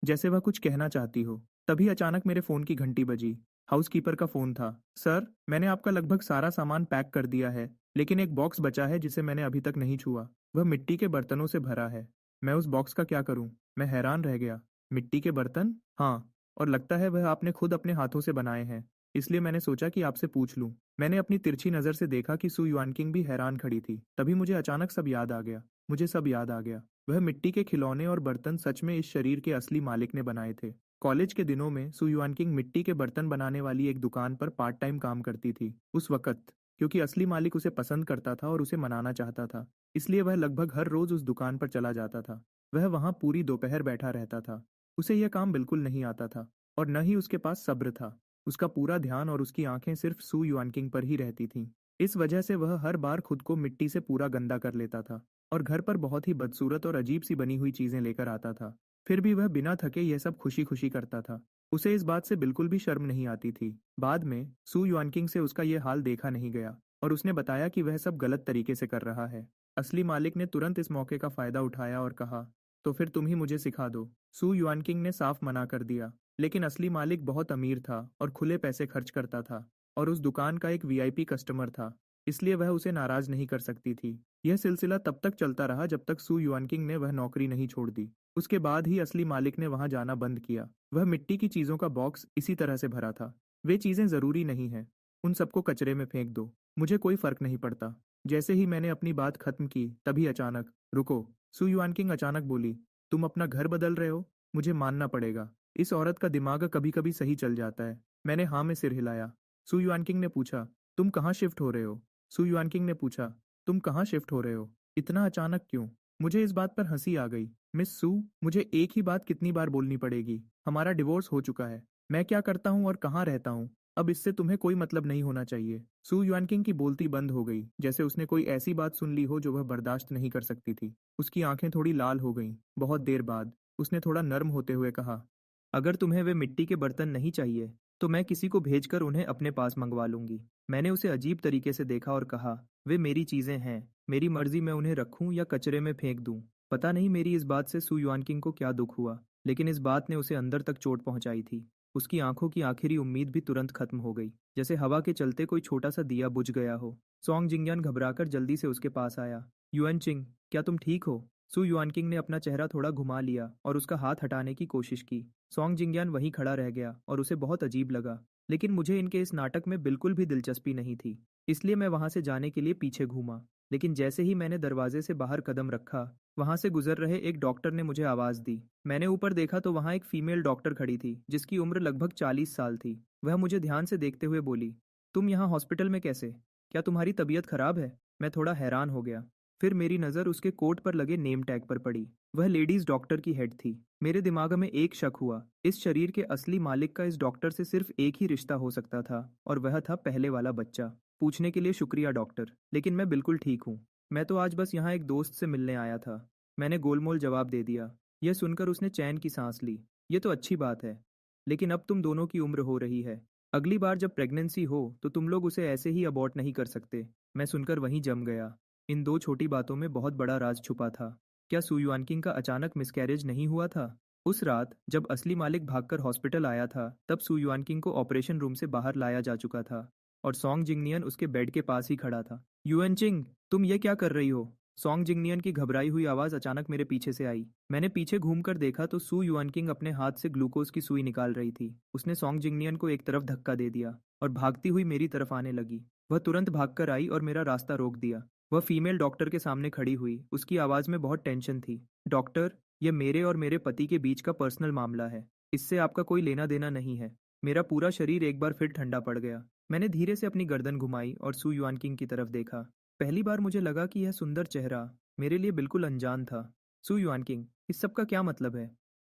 जैसे वह कुछ कहना चाहती हो। तभी अचानक मेरे फ़ोन की घंटी बजी। हाउसकीपर का फ़ोन था। सर, मैंने आपका लगभग सारा सामान पैक कर दिया है, लेकिन एक बॉक्स बचा है जिसे मैंने अभी तक नहीं छुआ। वह मिट्टी के बर्तनों से भरा है। मैं उस बॉक्स का क्या करूं? मैं हैरान रह गया। मिट्टी के बर्तन? हाँ, और लगता है वह आपने खुद अपने हाथों से बनाए हैं। इसलिए मैंने सोचा कि आपसे पूछ लूं। मैंने अपनी तिरछी नज़र से देखा कि सू युआनकिंग भी हैरान खड़ी थी। तभी मुझे अचानक सब याद आ गया। मुझे सब याद आ गया। वह मिट्टी के खिलौने और बर्तन सच में इस शरीर के असली मालिक ने बनाए थे। कॉलेज के दिनों में सू युआनकिंग मिट्टी के बर्तन बनाने वाली एक दुकान पर पार्ट टाइम काम करती थी। उस वक्त, क्योंकि असली मालिक उसे पसंद करता था और उसे मनाना चाहता था, इसलिए वह लगभग हर रोज उस दुकान पर चला जाता था। वह वहां पूरी दोपहर बैठा रहता था। उसे यह काम बिल्कुल नहीं आता था, और न ही उसके पास सब्र था। उसका पूरा ध्यान और उसकी आंखें सिर्फ सू युआनकिंग पर ही रहती थीं। इस वजह से वह हर बार खुद को मिट्टी से पूरा गंदा कर लेता था, और घर पर बहुत ही बदसूरत और अजीब सी बनी हुई चीजें लेकर आता था। फिर भी वह बिना थके यह सब खुशी खुशी करता था। उसे इस बात से बिल्कुल भी शर्म नहीं आती थी। बाद में सू युआनकिंग से उसका यह हाल देखा नहीं गया, और उसने बताया कि वह सब गलत तरीके से कर रहा है। असली मालिक ने तुरंत इस मौके का फायदा उठाया और कहा, तो फिर तुम ही मुझे सिखा दो। सू युआनकिंग ने साफ मना कर दिया, लेकिन असली मालिक बहुत अमीर था और खुले पैसे खर्च करता था, और उस दुकान का एक वीआईपी कस्टमर था, इसलिए वह उसे नाराज नहीं कर सकती थी। यह सिलसिला तब तक चलता रहा जब तक सू युआनकिंग ने वह नौकरी नहीं छोड़ दी। उसके बाद ही असली मालिक ने वहां जाना बंद किया। वह मिट्टी की चीजों का बॉक्स इसी तरह से भरा था। वे चीजें जरूरी नहीं हैं, उन सबको कचरे में फेंक दो, मुझे कोई फर्क नहीं पड़ता। जैसे ही मैंने अपनी बात खत्म की, तभी अचानक, रुको, सू युआनकिंग अचानक बोली, तुम अपना घर बदल रहे हो? मुझे मानना पड़ेगा, इस औरत का दिमाग कभी कभी सही चल जाता है। मैंने हाँ में सिर हिलाया। सु युआनकिंग ने पूछा, तुम कहाँ शिफ्ट हो रहे हो? सु युआनकिंग ने पूछा, तुम कहाँ शिफ्ट हो रहे हो? इतना अचानक क्यों? मुझे इस बात पर हंसी आ गई। मिस सु, मुझे एक ही बात कितनी बार बोलनी पड़ेगी? हमारा डिवोर्स हो चुका है। मैं क्या करता हूँ और कहाँ रहता हूँ, अब इससे तुम्हें कोई मतलब नहीं होना चाहिए। सु युआनकिंग की बोलती बंद हो गई, जैसे उसने कोई ऐसी बात सुन ली हो जो वह बर्दाश्त नहीं कर सकती थी। उसकी आंखें थोड़ी लाल हो गईं। बहुत देर बाद उसने थोड़ा नर्म होते हुए कहा, अगर तुम्हें वे मिट्टी के बर्तन नहीं चाहिए तो मैं किसी को भेजकर उन्हें अपने पास मंगवा लूंगी। मैंने उसे अजीब तरीके से देखा और कहा, वे मेरी चीजें हैं, मेरी मर्जी मैं उन्हें रखूं या कचरे में फेंक दूं। पता नहीं मेरी इस बात से सु युआनकिंग को क्या दुख हुआ, लेकिन इस बात ने उसे अंदर तक चोट पहुंचाई थी। उसकी आंखों की आखिरी उम्मीद भी तुरंत खत्म हो गई, जैसे हवा के चलते कोई छोटा सा दिया बुझ गया हो। सॉन्ग जिंगयान घबराकर जल्दी से उसके पास आया। युएन चिंग, क्या तुम ठीक हो? सु युआनकिंग ने अपना चेहरा थोड़ा घुमा लिया और उसका हाथ हटाने की कोशिश की। सॉन्ग जिंगयान वहीं खड़ा रह गया और उसे बहुत अजीब लगा, लेकिन मुझे इनके इस नाटक में बिल्कुल भी दिलचस्पी नहीं थी, इसलिए मैं वहां से जाने के लिए पीछे घूमा। लेकिन जैसे ही मैंने दरवाजे से बाहर कदम रखा, वहां से गुजर रहे एक डॉक्टर ने मुझे आवाज दी। मैंने ऊपर देखा तो वहां एक फीमेल डॉक्टर खड़ी थी, जिसकी उम्र लगभग 40 साल थी। वह मुझे ध्यान से देखते हुए बोली, तुम यहाँ हॉस्पिटल में कैसे? क्या तुम्हारी तबीयत खराब है? मैं थोड़ा हैरान हो गया। फिर मेरी नज़र उसके कोट पर लगे नेम टैग पर पड़ी। वह लेडीज डॉक्टर की हेड थी। मेरे दिमाग में एक शक हुआ, इस शरीर के असली मालिक का इस डॉक्टर से सिर्फ एक ही रिश्ता हो सकता था, और वह था पहले वाला बच्चा। पूछने के लिए शुक्रिया डॉक्टर, लेकिन मैं बिल्कुल ठीक हूँ। मैं तो आज बस यहाँ एक दोस्त से मिलने आया था, मैंने गोलमोल जवाब दे दिया। यह सुनकर उसने चैन की सांस ली। ये तो अच्छी बात है, लेकिन अब तुम दोनों की उम्र हो रही है। अगली बार जब प्रेगनेंसी हो तो तुम लोग उसे ऐसे ही अबॉर्ट नहीं कर सकते। मैं सुनकर वहीं जम गया। इन दो छोटी बातों में बहुत बड़ा राज छुपा था। क्या सु युआनकिंग का अचानक मिसकैरेज नहीं हुआ था? उस रात जब असली मालिक भागकर हॉस्पिटल आया था, तब सु युआनकिंग को ऑपरेशन रूम से बाहर लाया जा चुका था और सॉन्ग जिंगनियन उसके बेड के पास ही खड़ा था। युएनचिंग, तुम ये क्या कर रही हो? सॉन्ग जिंगनियन की घबराई हुई आवाज अचानक मेरे पीछे से आई। मैंने पीछे घूमकर देखा तो सु युआनकिंग अपने हाथ से ग्लूकोज की सुई निकाल रही थी। उसने सॉन्ग जिंगनियन को एक तरफ धक्का दे दिया और भागती हुई मेरी तरफ आने लगी। वह तुरंत भागकर आई और मेरा रास्ता रोक दिया। वह फीमेल डॉक्टर के सामने खड़ी हुई, उसकी आवाज में बहुत टेंशन थी। डॉक्टर, यह मेरे और मेरे पति के बीच का पर्सनल मामला है, इससे आपका कोई लेना देना नहीं है। मेरा पूरा शरीर एक बार फिर ठंडा पड़ गया। मैंने धीरे से अपनी गर्दन घुमाई और सु युआनकिंग की तरफ देखा। पहली बार मुझे लगा कि यह सुंदर चेहरा मेरे लिए बिल्कुल अनजान था। सु युआनकिंग, इस सब का क्या मतलब है?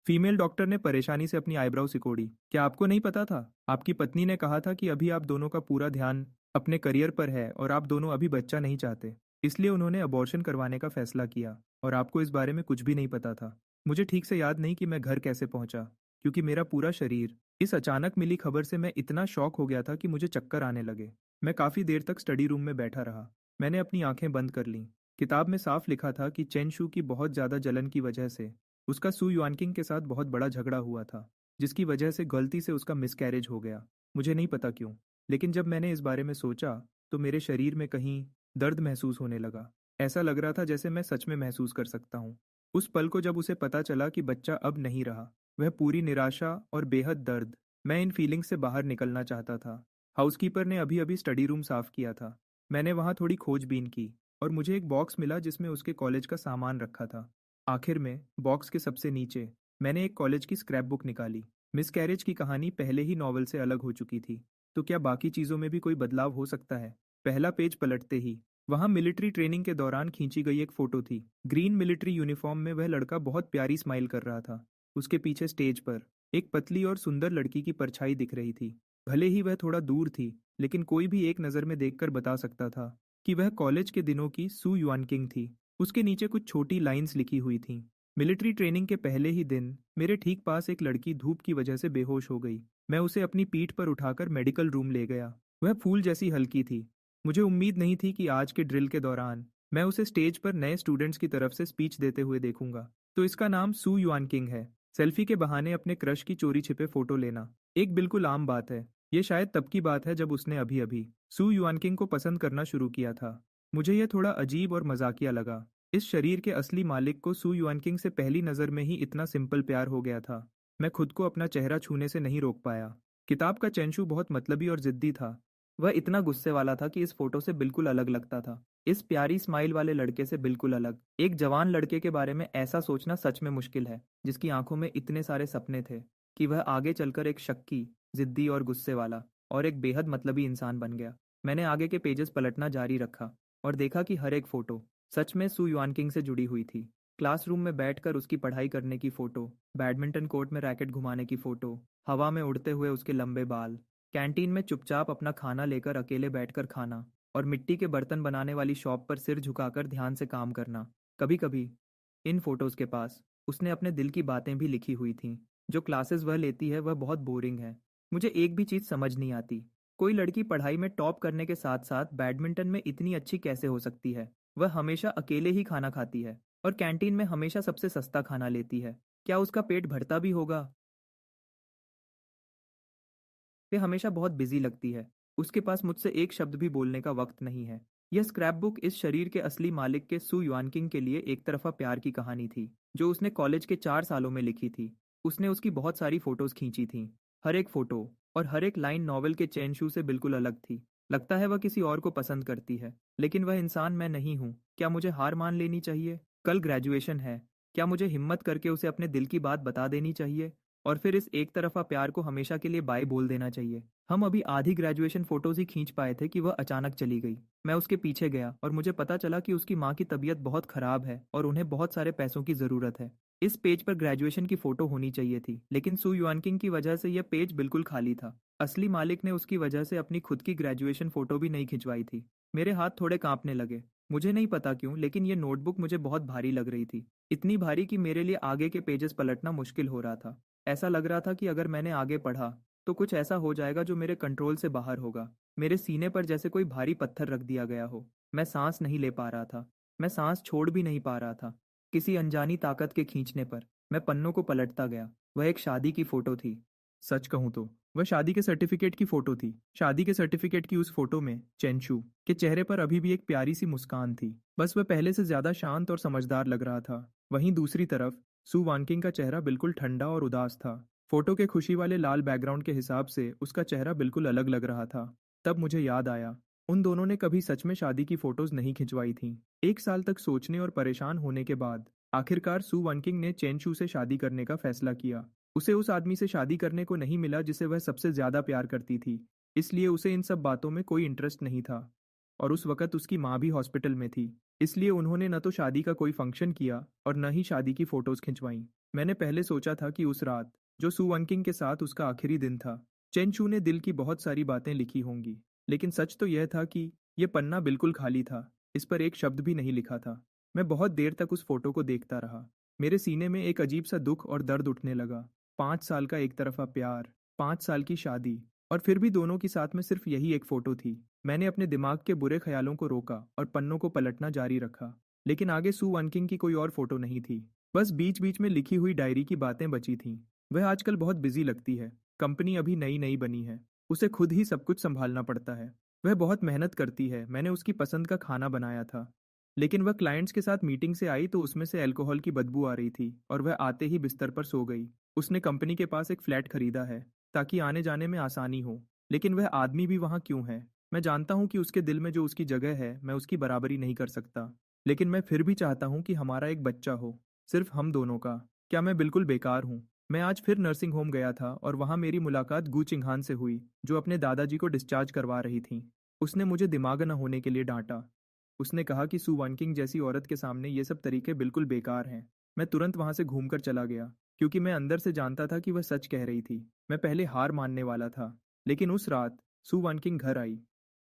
फीमेल डॉक्टर ने परेशानी से अपनी आईब्राउ सिकोड़ी। क्या आपको नहीं पता था? आपकी पत्नी ने कहा था कि अभी आप दोनों का पूरा ध्यान अपने करियर पर है और आप दोनों अभी बच्चा नहीं चाहते, इसलिए उन्होंने अबॉर्शन करवाने का फैसला किया, और आपको इस बारे में कुछ भी नहीं पता था। मुझे ठीक से याद नहीं कि मैं घर कैसे पहुंचा, क्योंकि मेरा पूरा शरीर इस अचानक मिली खबर से मैं इतना शॉक हो गया था कि मुझे चक्कर आने लगे। मैं काफी देर तक स्टडी रूम में बैठा रहा। मैंने अपनी आंखें बंद कर लीं। किताब में साफ लिखा था कि चेन शू की बहुत ज्यादा जलन की वजह से उसका सु युआनकिंग के साथ बहुत बड़ा झगड़ा हुआ था, जिसकी वजह से गलती से उसका मिसकैरेज हो गया। मुझे नहीं पता क्यों, लेकिन जब मैंने इस बारे में सोचा तो मेरे शरीर में कहीं दर्द महसूस होने लगा। ऐसा लग रहा था जैसे मैं सच में महसूस कर सकता हूँ। उस पल को जब उसे पता चला कि बच्चा अब नहीं रहा, वह पूरी निराशा और बेहद दर्द, मैं इन फीलिंग्स से बाहर निकलना चाहता था। हाउसकीपर ने अभी अभी स्टडी रूम साफ किया था। मैंने वहाँ थोड़ी खोजबीन की और मुझे एक बॉक्स मिला जिसमें उसके कॉलेज का सामान रखा था। आखिर में बॉक्स के सबसे नीचे मैंने एक कॉलेज की स्क्रैप बुक निकाली। मिसकैरेज की कहानी पहले ही नॉवल से अलग हो चुकी थी, तो क्या बाकी चीज़ों में भी कोई बदलाव हो सकता है? पहला पेज पलटते ही वहां मिलिट्री ट्रेनिंग के दौरान खींची गई एक फोटो थी। ग्रीन मिलिट्री यूनिफॉर्म में वह लड़का बहुत प्यारी स्माइल कर रहा था। उसके पीछे स्टेज पर एक पतली और सुंदर लड़की की परछाई दिख रही थी। भले ही वह थोड़ा दूर थी, लेकिन कोई भी एक नज़र में देखकर बता सकता था कि वह कॉलेज के दिनों की सु युआनकिंग थी। उसके नीचे कुछ छोटी लाइंस लिखी हुई थीं। मिलिट्री ट्रेनिंग के पहले ही दिन मेरे ठीक पास एक लड़की धूप की वजह से बेहोश हो गई। मैं उसे अपनी पीठ पर उठाकर मेडिकल रूम ले गया। वह फूल जैसी हल्की थी। मुझे उम्मीद नहीं थी कि आज के ड्रिल के दौरान मैं उसे स्टेज पर नए स्टूडेंट्स की तरफ से स्पीच देते हुए देखूंगा। तो इसका नाम सु युआनकिंग है। सेल्फी के बहाने अपने क्रश की चोरी छिपे फोटो लेना एक बिल्कुल आम बात है। ये शायद तब की बात है जब उसने अभी अभी सु युआनकिंग को पसंद करना शुरू किया था। मुझे यह थोड़ा अजीब और मजाकिया लगा। इस शरीर के असली मालिक को सु युआनकिंग से पहली नज़र में ही इतना सिंपल प्यार हो गया था। मैं खुद को अपना चेहरा छूने से नहीं रोक पाया। किताब का चेंशू बहुत मतलबी और जिद्दी था। वह इतना गुस्से वाला था कि इस फोटो से बिल्कुल अलग लगता था। इस प्यारी स्माइल वाले लड़के से बिल्कुल अलग। एक जवान लड़के के बारे में ऐसा सोचना सच में मुश्किल है, जिसकी आंखों में इतने सारे सपने थे कि वह आगे चलकर एक शक्की, जिद्दी और गुस्से वाला और एक बेहद मतलबी इंसान बन गया। मैंने आगे के पेजेस पलटना जारी रखा और देखा कि हर एक फोटो सच में सू युआनकिंग से जुड़ी हुई थी। क्लासरूम में बैठकर उसकी पढ़ाई करने की फोटो, बैडमिंटन कोर्ट में रैकेट घुमाने की फोटो, हवा में उड़ते हुए उसके लंबे बाल, कैंटीन में चुपचाप अपना खाना लेकर अकेले बैठकर खाना और मिट्टी के बर्तन बनाने वाली शॉप पर सिर झुकाकर ध्यान से काम करना। कभी कभी इन फोटोज के पास उसने अपने दिल की बातें भी लिखी हुई थीं। जो क्लासेस वह लेती है वह बहुत बोरिंग है। मुझे एक भी चीज़ समझ नहीं आती। कोई लड़की पढ़ाई में टॉप करने के साथ साथ बैडमिंटन में इतनी अच्छी कैसे हो सकती है। वह हमेशा अकेले ही खाना खाती है और कैंटीन में हमेशा सबसे सस्ता खाना लेती है। क्या उसका पेट भरता भी होगा? वे हमेशा बहुत बिजी लगती है। उसके पास मुझसे एक शब्द भी बोलने का वक्त नहीं है। यह स्क्रैप बुक इस शरीर के असली मालिक के सू युआनकिंग के लिए एक तरफा प्यार की कहानी थी, जो उसने कॉलेज के 4 सालों में लिखी थी। उसने उसकी बहुत सारी फोटोज खींची थीं। हर एक फोटो और हर एक लाइन नॉवल के चैन शू से बिल्कुल अलग थी। लगता है वह किसी और को पसंद करती है, लेकिन वह इंसान मैं नहीं हूँ। क्या मुझे हार मान लेनी चाहिए? कल ग्रेजुएशन है। क्या मुझे हिम्मत करके उसे अपने दिल की बात बता देनी चाहिए और फिर इस एक तरफ़ा प्यार को हमेशा के लिए बाय बोल देना चाहिए? हम अभी आधी ग्रेजुएशन फोटोज ही खींच पाए थे कि वह अचानक चली गई। मैं उसके पीछे गया और मुझे पता चला कि उसकी माँ की तबीयत बहुत खराब है और उन्हें बहुत सारे पैसों की ज़रूरत है। इस पेज पर ग्रेजुएशन की फ़ोटो होनी चाहिए थी, लेकिन सू युआनकिंग की वजह से यह पेज बिल्कुल खाली था। असली मालिक ने उसकी वजह से अपनी खुद की ग्रेजुएशन फ़ोटो भी नहीं खिंचवाई थी। मेरे हाथ थोड़े कांपने लगे। मुझे नहीं पता क्यों, लेकिन ये नोटबुक मुझे बहुत भारी लग रही थी। इतनी भारी कि मेरे लिए आगे के पेजेस पलटना मुश्किल हो रहा था। ऐसा लग रहा था कि अगर मैंने आगे पढ़ा तो कुछ ऐसा हो जाएगा जो मेरे कंट्रोल से बाहर होगा। मेरे सीने पर जैसे कोई भारी पत्थर रख दिया गया हो। मैं सांस नहीं ले पा रहा था। मैं सांस छोड़ भी नहीं पा रहा था। किसी अनजानी ताकत के खींचने पर मैं पन्नों को पलटता गया। वह एक शादी की फोटो थी। सच कहूं तो वह शादी के सर्टिफिकेट की फोटो थी। शादी के सर्टिफिकेट की उस फोटो में चेंशू के चेहरे पर अभी भी एक प्यारी सी मुस्कान थी। बस वह पहले से ज्यादा शांत और समझदार लग रहा था। वहीं दूसरी तरफ सू वानकिंग का चेहरा बिल्कुल ठंडा और उदास था। फोटो के खुशी वाले लाल बैकग्राउंड के हिसाब से उसका चेहरा बिल्कुल अलग लग रहा था। तब मुझे याद आया, उन दोनों ने कभी सच में शादी की फोटोज नहीं खिंचवाई थीं। 1 साल तक सोचने और परेशान होने के बाद आखिरकार सू वनकिंग ने चेंशू से शादी करने का फैसला किया। उसे उस आदमी से शादी करने को नहीं मिला जिसे वह सबसे ज्यादा प्यार करती थी, इसलिए उसे इन सब बातों में कोई इंटरेस्ट नहीं था। और उस वक्त उसकी माँ भी हॉस्पिटल में थी, इसलिए उन्होंने न तो शादी का कोई फंक्शन किया और न ही शादी की फोटोज खिंचवाई। मैंने पहले सोचा था कि उस रात, जो सू वनकिंग के साथ उसका आखिरी दिन था, चेंशू ने दिल की बहुत सारी बातें लिखी होंगी। लेकिन सच तो यह था कि यह पन्ना बिल्कुल खाली था। इस पर एक शब्द भी नहीं लिखा था। मैं बहुत देर तक उस फोटो को देखता रहा। मेरे सीने में एक अजीब सा दुख और दर्द उठने लगा। 5 साल का एक तरफा प्यार, 5 साल की शादी, और फिर भी दोनों की साथ में सिर्फ यही एक फोटो थी। मैंने अपने दिमाग के बुरे ख्यालों को रोका और पन्नों को पलटना जारी रखा। लेकिन आगे सू वनकिंग की कोई और फोटो नहीं थी। बस बीच बीच में लिखी हुई डायरी की बातें बची थीं। वह आजकल बहुत बिजी लगती है। कंपनी अभी नई नई बनी है। उसे खुद ही सब कुछ संभालना पड़ता है। वह बहुत मेहनत करती है। मैंने उसकी पसंद का खाना बनाया था, लेकिन वह क्लाइंट्स के साथ मीटिंग से आई तो उसमें से अल्कोहल की बदबू आ रही थी और वह आते ही बिस्तर पर सो गई। उसने कंपनी के पास एक फ्लैट खरीदा है ताकि आने जाने में आसानी हो। लेकिन वह आदमी भी वहाँ क्यों है? मैं जानता हूँ कि उसके दिल में जो उसकी जगह है मैं उसकी बराबरी नहीं कर सकता, लेकिन मैं फिर भी चाहता हूँ कि हमारा एक बच्चा हो, सिर्फ हम दोनों का। क्या मैं बिल्कुल बेकार हूँ? मैं आज फिर नर्सिंग होम गया था और वहाँ मेरी मुलाकात गू चिंगहान से हुई, जो अपने दादाजी को डिस्चार्ज करवा रही थी। उसने मुझे दिमाग न होने के लिए डांटा। उसने कहा कि सू वानकिंग जैसी औरत के सामने ये सब तरीके बिल्कुल बेकार हैं। मैं तुरंत वहां से घूमकर चला गया, क्योंकि मैं अंदर से जानता था कि वह सच कह रही थी। मैं पहले हार मानने वाला था, लेकिन उस रात सू वानकिंग घर आई।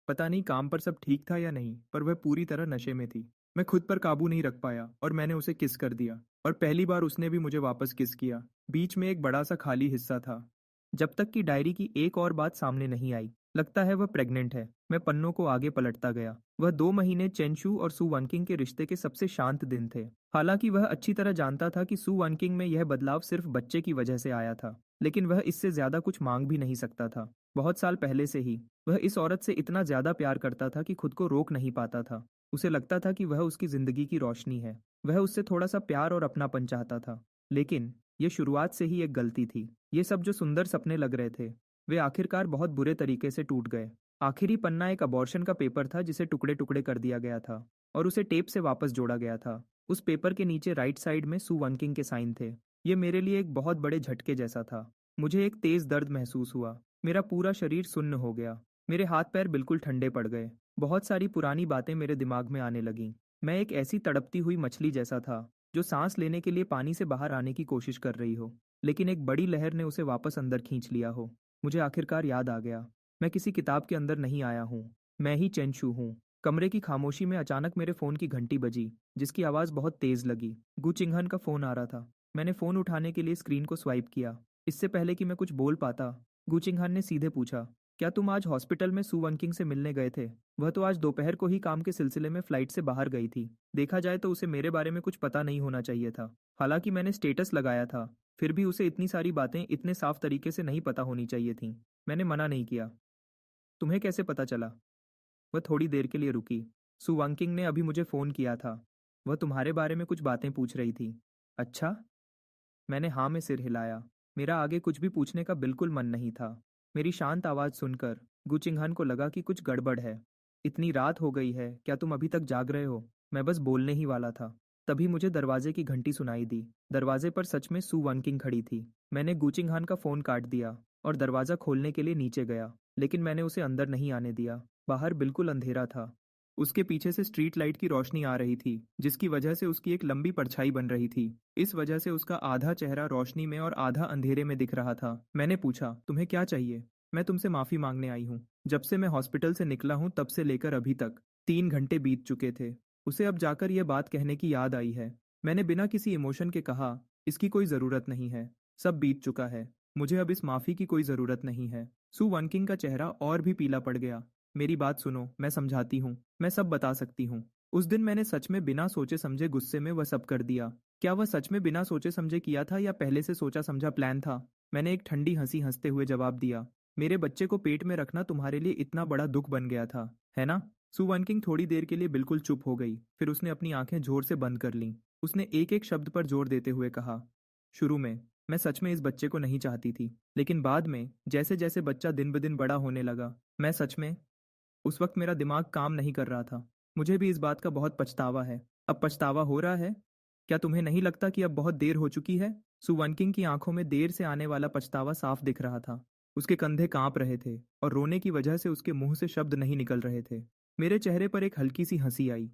पता नहीं काम पर सब ठीक था या नहीं, पर वह पूरी तरह नशे में थी। मैं खुद पर काबू नहीं रख पाया और मैंने उसे किस कर दिया, और पहली बार उसने भी मुझे वापस किस किया। बीच में एक बड़ा सा खाली हिस्सा था, जब तक कि डायरी की एक और बात सामने नहीं आई। लगता है वह प्रेग्नेंट है। मैं पन्नों को आगे पलटता गया। वह 2 महीने चेंशू और सू वनकिंग के रिश्ते के सबसे शांत दिन थे। हालांकि वह अच्छी तरह जानता था कि सू वनकिंग में यह बदलाव सिर्फ बच्चे की वजह से आया था, लेकिन वह इससे ज्यादा कुछ मांग भी नहीं सकता था। बहुत साल पहले से ही वह इस औरत से इतना ज्यादा प्यार करता था कि खुद को रोक नहीं पाता था। उसे लगता था कि वह उसकी जिंदगी की रोशनी है। वह उससे थोड़ा सा प्यार और अपनापन चाहता था। लेकिन यह शुरुआत से ही एक गलती थी। ये सब जो सुंदर सपने लग रहे थे, वे आखिरकार बहुत बुरे तरीके से टूट गए। आखिरी पन्ना एक अबॉर्शन का पेपर था जिसे टुकड़े टुकड़े कर दिया गया था और उसे टेप से वापस जोड़ा गया था। उस पेपर के नीचे राइट साइड में सू वंकिंग के साइन थे। ये मेरे लिए एक बहुत बड़े झटके जैसा था। मुझे एक तेज दर्द महसूस हुआ। मेरा पूरा शरीर सुन्न हो गया। मेरे हाथ पैर बिल्कुल ठंडे पड़ गए। बहुत सारी पुरानी बातें मेरे दिमाग में आने लगीं। मैं एक ऐसी तड़पती हुई मछली जैसा था जो सांस लेने के लिए पानी से बाहर आने की कोशिश कर रही हो, लेकिन एक बड़ी लहर ने उसे वापस अंदर खींच लिया हो। मुझे आखिरकार याद आ गया, मैं किसी किताब के अंदर नहीं आया हूँ। मैं ही चेंशू हूँ। कमरे की खामोशी में अचानक मेरे फ़ोन की घंटी बजी, जिसकी आवाज़ बहुत तेज़ लगी। गु चिंघन का फ़ोन आ रहा था। मैंने फ़ोन उठाने के लिए स्क्रीन को स्वाइप किया। इससे पहले कि मैं कुछ बोल पाता, गु चिंघन ने सीधे पूछा, क्या तुम आज हॉस्पिटल में सू वंकिंग से मिलने गए थे? वह तो आज दोपहर को ही काम के सिलसिले में फ़्लाइट से बाहर गई थी। देखा जाए तो उसे मेरे बारे में कुछ पता नहीं होना चाहिए था। हालांकि मैंने स्टेटस लगाया था, फिर भी उसे इतनी सारी बातें इतने साफ तरीके से नहीं पता होनी चाहिए थीं। मैंने मना नहीं किया। तुम्हें कैसे पता चला? वह थोड़ी देर के लिए रुकी। सु वांकिंग ने अभी मुझे फ़ोन किया था। वह तुम्हारे बारे में कुछ बातें पूछ रही थी। अच्छा? मैंने हाँ में सिर हिलाया। मेरा आगे कुछ भी पूछने का बिल्कुल मन नहीं था। मेरी शांत आवाज़ सुनकर गुचिंगहन को लगा कि कुछ गड़बड़ है। इतनी रात हो गई है, क्या तुम अभी तक जाग रहे हो? मैं बस बोलने ही वाला था। तभी मुझे दरवाजे की घंटी सुनाई दी। दरवाजे पर सच में सु वानकिंग खड़ी थी। मैंने गुचिंगहन का फ़ोन काट दिया और दरवाज़ा खोलने के लिए नीचे गया, लेकिन मैंने उसे अंदर नहीं आने दिया। बाहर बिल्कुल अंधेरा था। उसके पीछे से स्ट्रीट लाइट की रोशनी आ रही थी, जिसकी वजह से उसकी एक लंबी परछाई बन रही थी। इस वजह से उसका आधा चेहरा रोशनी में और आधा अंधेरे में दिख रहा था। मैंने पूछा, तुम्हें क्या चाहिए? मैं तुमसे माफ़ी मांगने आई हूँ। जब से मैं हॉस्पिटल से निकला हूँ तब से लेकर अभी तक 3 घंटे बीत चुके थे। उसे अब जाकर यह बात कहने की याद आई है। मैंने बिना किसी इमोशन के कहा, इसकी कोई ज़रूरत नहीं है। सब बीत चुका है। मुझे अब इस माफ़ी की कोई ज़रूरत नहीं है। सु वनकिंग का चेहरा और भी पीला पड़ गया। मेरी बात सुनो, मैं समझाती हूँ। मैं सब बता सकती हूँ। उस दिन मैंने सच में बिना सोचे समझे गुस्से में वह सब कर दिया। क्या वह सच में बिना सोचे समझे किया था या पहले से सोचा समझा प्लान था? मैंने एक ठंडी हंसी हंसते हुए जवाब दिया, मेरे बच्चे को पेट में रखना तुम्हारे लिए इतना बड़ा दुख बन गया था, है ना? सु वनकिंग थोड़ी देर के लिए बिल्कुल चुप हो गई। फिर उसने अपनी आंखें जोर से बंद कर लीं। उसने एक एक शब्द पर जोर देते हुए कहा, शुरू में मैं सच में इस बच्चे को नहीं चाहती थी, लेकिन बाद में जैसे जैसे बच्चा दिन ब दिन बड़ा होने लगा, मैं सच में उस वक्त मेरा दिमाग काम नहीं कर रहा था। मुझे भी इस बात का बहुत पछतावा है। अब पछतावा हो रहा है? क्या तुम्हें नहीं लगता कि अब बहुत देर हो चुकी है? सु वनकिंग की आंखों में देर से आने वाला पछतावा साफ दिख रहा था। उसके कंधे कांप रहे थे और रोने की वजह से उसके मुंह से शब्द नहीं निकल रहे थे। मेरे चेहरे पर एक हल्की सी हंसी आई।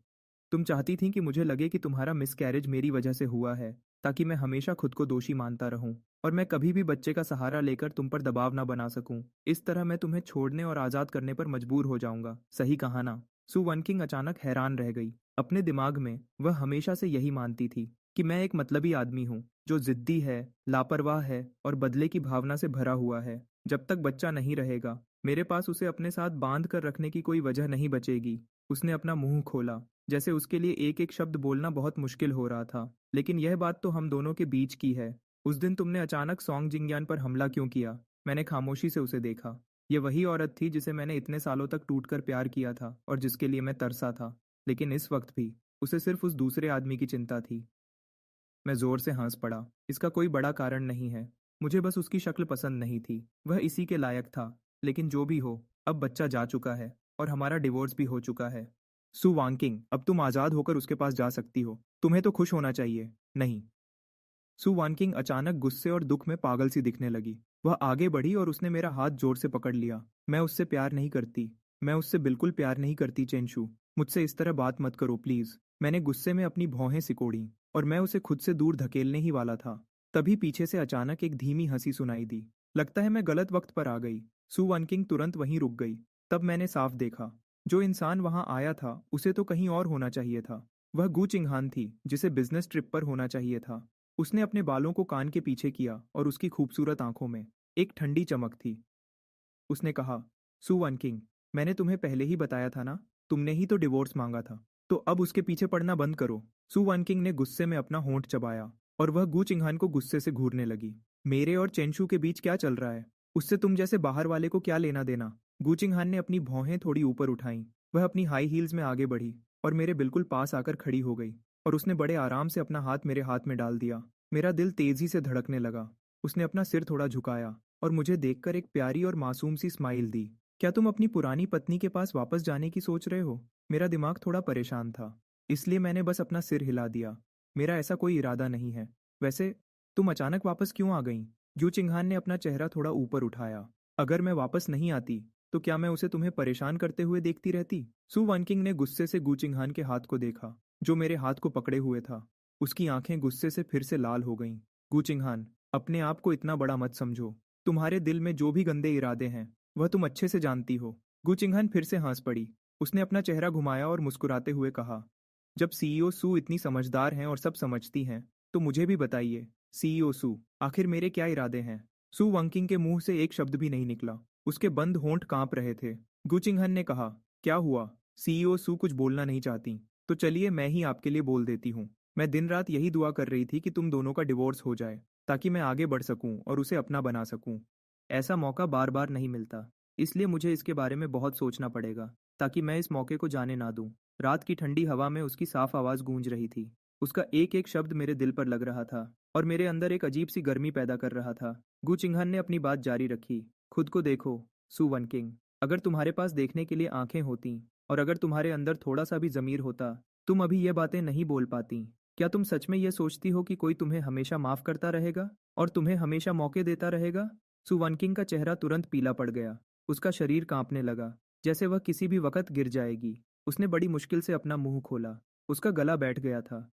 तुम चाहती थी कि मुझे लगे कि तुम्हारा मिसकैरेज मेरी वजह से हुआ है, ताकि मैं हमेशा खुद को दोषी मानता रहूं और मैं कभी भी बच्चे का सहारा लेकर तुम पर दबाव ना बना सकूं। इस तरह मैं तुम्हें छोड़ने और आज़ाद करने पर मजबूर हो जाऊंगा। सही कहा ना? सु वनकिंग अचानक हैरान रह गई। अपने दिमाग में वह हमेशा से यही मानती थी कि मैं एक मतलबी आदमी हूँ, जो जिद्दी है, लापरवाह है और बदले की भावना से भरा हुआ है। जब तक बच्चा नहीं रहेगा, मेरे पास उसे अपने साथ बांध कर रखने की कोई वजह नहीं बचेगी। उसने अपना मुंह खोला, जैसे उसके लिए एक एक शब्द बोलना बहुत मुश्किल हो रहा था। लेकिन यह बात तो हम दोनों के बीच की है। उस दिन तुमने अचानक सॉन्ग जिंग्यान पर हमला क्यों किया? मैंने खामोशी से उसे देखा। ये वही औरत थी जिसे मैंने इतने सालों तक टूटकर प्यार किया था और जिसके लिए मैं तरसा था। लेकिन इस वक्त भी उसे सिर्फ उस दूसरे आदमी की चिंता थी। मैं जोर से हंस पड़ा। इसका कोई बड़ा कारण नहीं है। मुझे बस उसकी शक्ल पसंद नहीं थी। वह इसी के लायक था। लेकिन जो भी हो, अब बच्चा जा चुका है और हमारा डिवोर्स भी हो चुका है। सु वांकिंग, अब तुम आज़ाद होकर उसके पास जा सकती हो। तुम्हें तो खुश होना चाहिए, नहीं? सु वानकिंग अचानक गुस्से और दुख में पागल सी दिखने लगी। वह आगे बढ़ी और उसने मेरा हाथ जोर से पकड़ लिया। मैं उससे प्यार नहीं करती। मैं उससे बिल्कुल प्यार नहीं करती चेंशू। मुझसे इस तरह बात मत करो प्लीज। मैंने गुस्से में अपनी भौहें सिकोड़ी और मैं उसे खुद से दूर धकेलने ही वाला था। तभी पीछे से अचानक एक धीमी हंसी सुनाई दी। लगता है मैं गलत वक्त पर आ गई। सु वानकिंग तुरंत वहीं रुक गई। तब मैंने साफ देखा, जो इंसान वहां आया था उसे तो कहीं और होना चाहिए था। वह गू चिंगहान थी, जिसे बिजनेस ट्रिप पर होना चाहिए था। उसने अपने बालों को कान के पीछे किया और उसकी खूबसूरत आंखों में एक ठंडी चमक थी। उसने कहा, सु वनकिंग, मैंने तुम्हें पहले ही बताया था ना, तुमने ही तो डिवोर्स मांगा था, तो अब उसके पीछे पड़ना बंद करो। सु वनकिंग ने गुस्से में अपना होंठ चबाया और वह गू चिंगहान को गुस्से से घूरने लगी। मेरे और चेंशू के बीच क्या चल रहा है? उससे तुम जैसे बाहर वाले को क्या लेना देना? गू चिंगहान ने अपनी भौहें थोड़ी ऊपर उठाई। वह अपनी हाई हील्स में आगे बढ़ी और मेरे बिल्कुल पास आकर खड़ी हो गई और उसने बड़े आराम से अपना हाथ मेरे हाथ में डाल दिया। मेरा दिल तेजी से धड़कने लगा। उसने अपना सिर थोड़ा झुकाया और मुझे देखकर एक प्यारी और मासूम सी स्माइल दी। क्या तुम अपनी पुरानी पत्नी के पास वापस जाने की सोच रहे हो? मेरा दिमाग थोड़ा परेशान था, इसलिए मैंने बस अपना सिर हिला दिया। मेरा ऐसा कोई इरादा नहीं है। वैसे, तुम अचानक वापस क्यों आ गईं? यू चिंगहान ने अपना चेहरा थोड़ा ऊपर उठाया। अगर मैं वापस नहीं आती, तो क्या मैं उसे तुम्हें परेशान करते हुए देखती रहती? सु वनकिंग ने गुस्से से गू चिंगहान के हाथ को देखा, जो मेरे हाथ को पकड़े हुए था। उसकी आंखें गुस्से से फिर से लाल हो गईं। गू चिंगहान, अपने आप को इतना बड़ा मत समझो। तुम्हारे दिल में जो भी गंदे इरादे हैं, वह तुम अच्छे से जानती हो। गू चिंगहन फिर से हंस पड़ी। उसने अपना चेहरा घुमाया और मुस्कुराते हुए कहा, जब सीईओ सू इतनी समझदार हैं और सब समझती हैं, तो मुझे भी बताइए, सीईओ सू, आखिर मेरे क्या इरादे हैं? सू वंकिंग के मुंह से एक शब्द भी नहीं निकला। उसके बंद होंठ कांप रहे थे। गू चिंगहन ने कहा, क्या हुआ? सीईओ सू कुछ बोलना नहीं चाहती, तो चलिए मैं ही आपके लिए बोल देती हूँ। मैं दिन रात यही दुआ कर रही थी कि तुम दोनों का डिवोर्स हो जाए, ताकि मैं आगे बढ़ सकूं और उसे अपना बना सकूं। ऐसा मौका बार बार नहीं मिलता, इसलिए मुझे इसके बारे में बहुत सोचना पड़ेगा, ताकि मैं इस मौके को जाने ना दूं। रात की ठंडी हवा में उसकी साफ आवाज़ गूंज रही थी। उसका एक एक शब्द मेरे दिल पर लग रहा था और मेरे अंदर एक अजीब सी गर्मी पैदा कर रहा था। गू चिंघन ने अपनी बात जारी रखी। खुद को देखो, सु वन किंग। अगर तुम्हारे पास देखने के लिए आंखें होती और अगर तुम्हारे अंदर थोड़ा सा भी ज़मीर होता, तुम अभी ये बातें नहीं बोल पाती। क्या तुम सच में ये सोचती हो कि कोई तुम्हें हमेशा माफ़ करता रहेगा और तुम्हें हमेशा मौके देता रहेगा? सु वन किंग का चेहरा तुरंत पीला पड़ गया। उसका शरीर कांपने लगा, जैसे वह किसी भी वक्त गिर जाएगी। उसने बड़ी मुश्किल से अपना मुंह खोला। उसका गला बैठ गया था।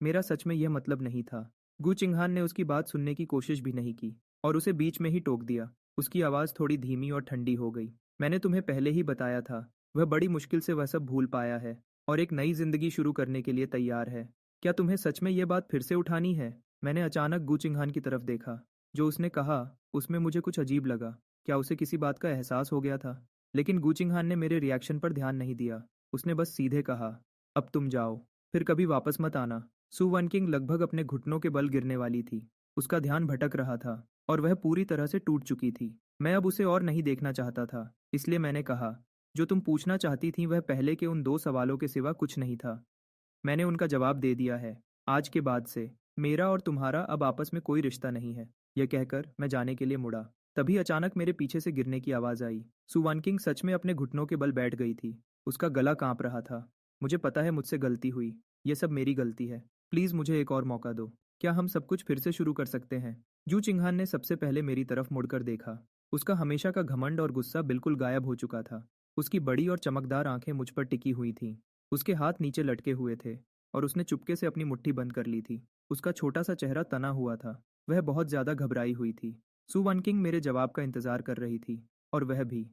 मेरा सच में यह मतलब नहीं था। गू चिंघान ने उसकी बात सुनने की कोशिश भी नहीं की और उसे बीच में ही टोक दिया। उसकी आवाज़ थोड़ी धीमी और ठंडी हो गई। मैंने तुम्हें पहले ही बताया था, वह बड़ी मुश्किल से वह सब भूल पाया है और एक नई जिंदगी शुरू करने के लिए तैयार है। क्या तुम्हें सच में यह बात फिर से उठानी है? मैंने अचानक गू चिंघान की तरफ देखा। जो उसने कहा, उसमें मुझे कुछ अजीब लगा। क्या उसे किसी बात का एहसास हो गया था? लेकिन गू चिंघान ने मेरे रिएक्शन पर ध्यान नहीं दिया। उसने बस सीधे कहा, अब तुम जाओ, फिर कभी वापस मत आना। सु वन किंग लगभग अपने घुटनों के बल गिरने वाली थी। उसका ध्यान भटक रहा था और वह पूरी तरह से टूट चुकी थी। मैं अब उसे और नहीं देखना चाहता था, इसलिए मैंने कहा, जो तुम पूछना चाहती थी वह पहले के उन 2 सवालों के सिवा कुछ नहीं था। मैंने उनका जवाब दे दिया है। आज के बाद से मेरा और तुम्हारा अब आपस में कोई रिश्ता नहीं है। यह कहकर मैं जाने के लिए मुड़ा। तभी अचानक मेरे पीछे से गिरने की आवाज़ आई। सु वन किंग सच में अपने घुटनों के बल बैठ गई थी। उसका गला कांप रहा था। मुझे पता है मुझसे गलती हुई। ये सब मेरी गलती है। प्लीज़ मुझे एक और मौका दो। क्या हम सब कुछ फिर से शुरू कर सकते हैं? जू चिंघान ने सबसे पहले मेरी तरफ मुड़कर देखा। उसका हमेशा का घमंड और गुस्सा बिल्कुल गायब हो चुका था। उसकी बड़ी और चमकदार आंखें मुझ पर टिकी हुई थीं। उसके हाथ नीचे लटके हुए थे और उसने चुपके से अपनी मुट्ठी बंद कर ली थी। उसका छोटा सा चेहरा तना हुआ था। वह बहुत ज्यादा घबराई हुई थी। सु वन किंग मेरे जवाब का इंतजार कर रही थी और वह भी।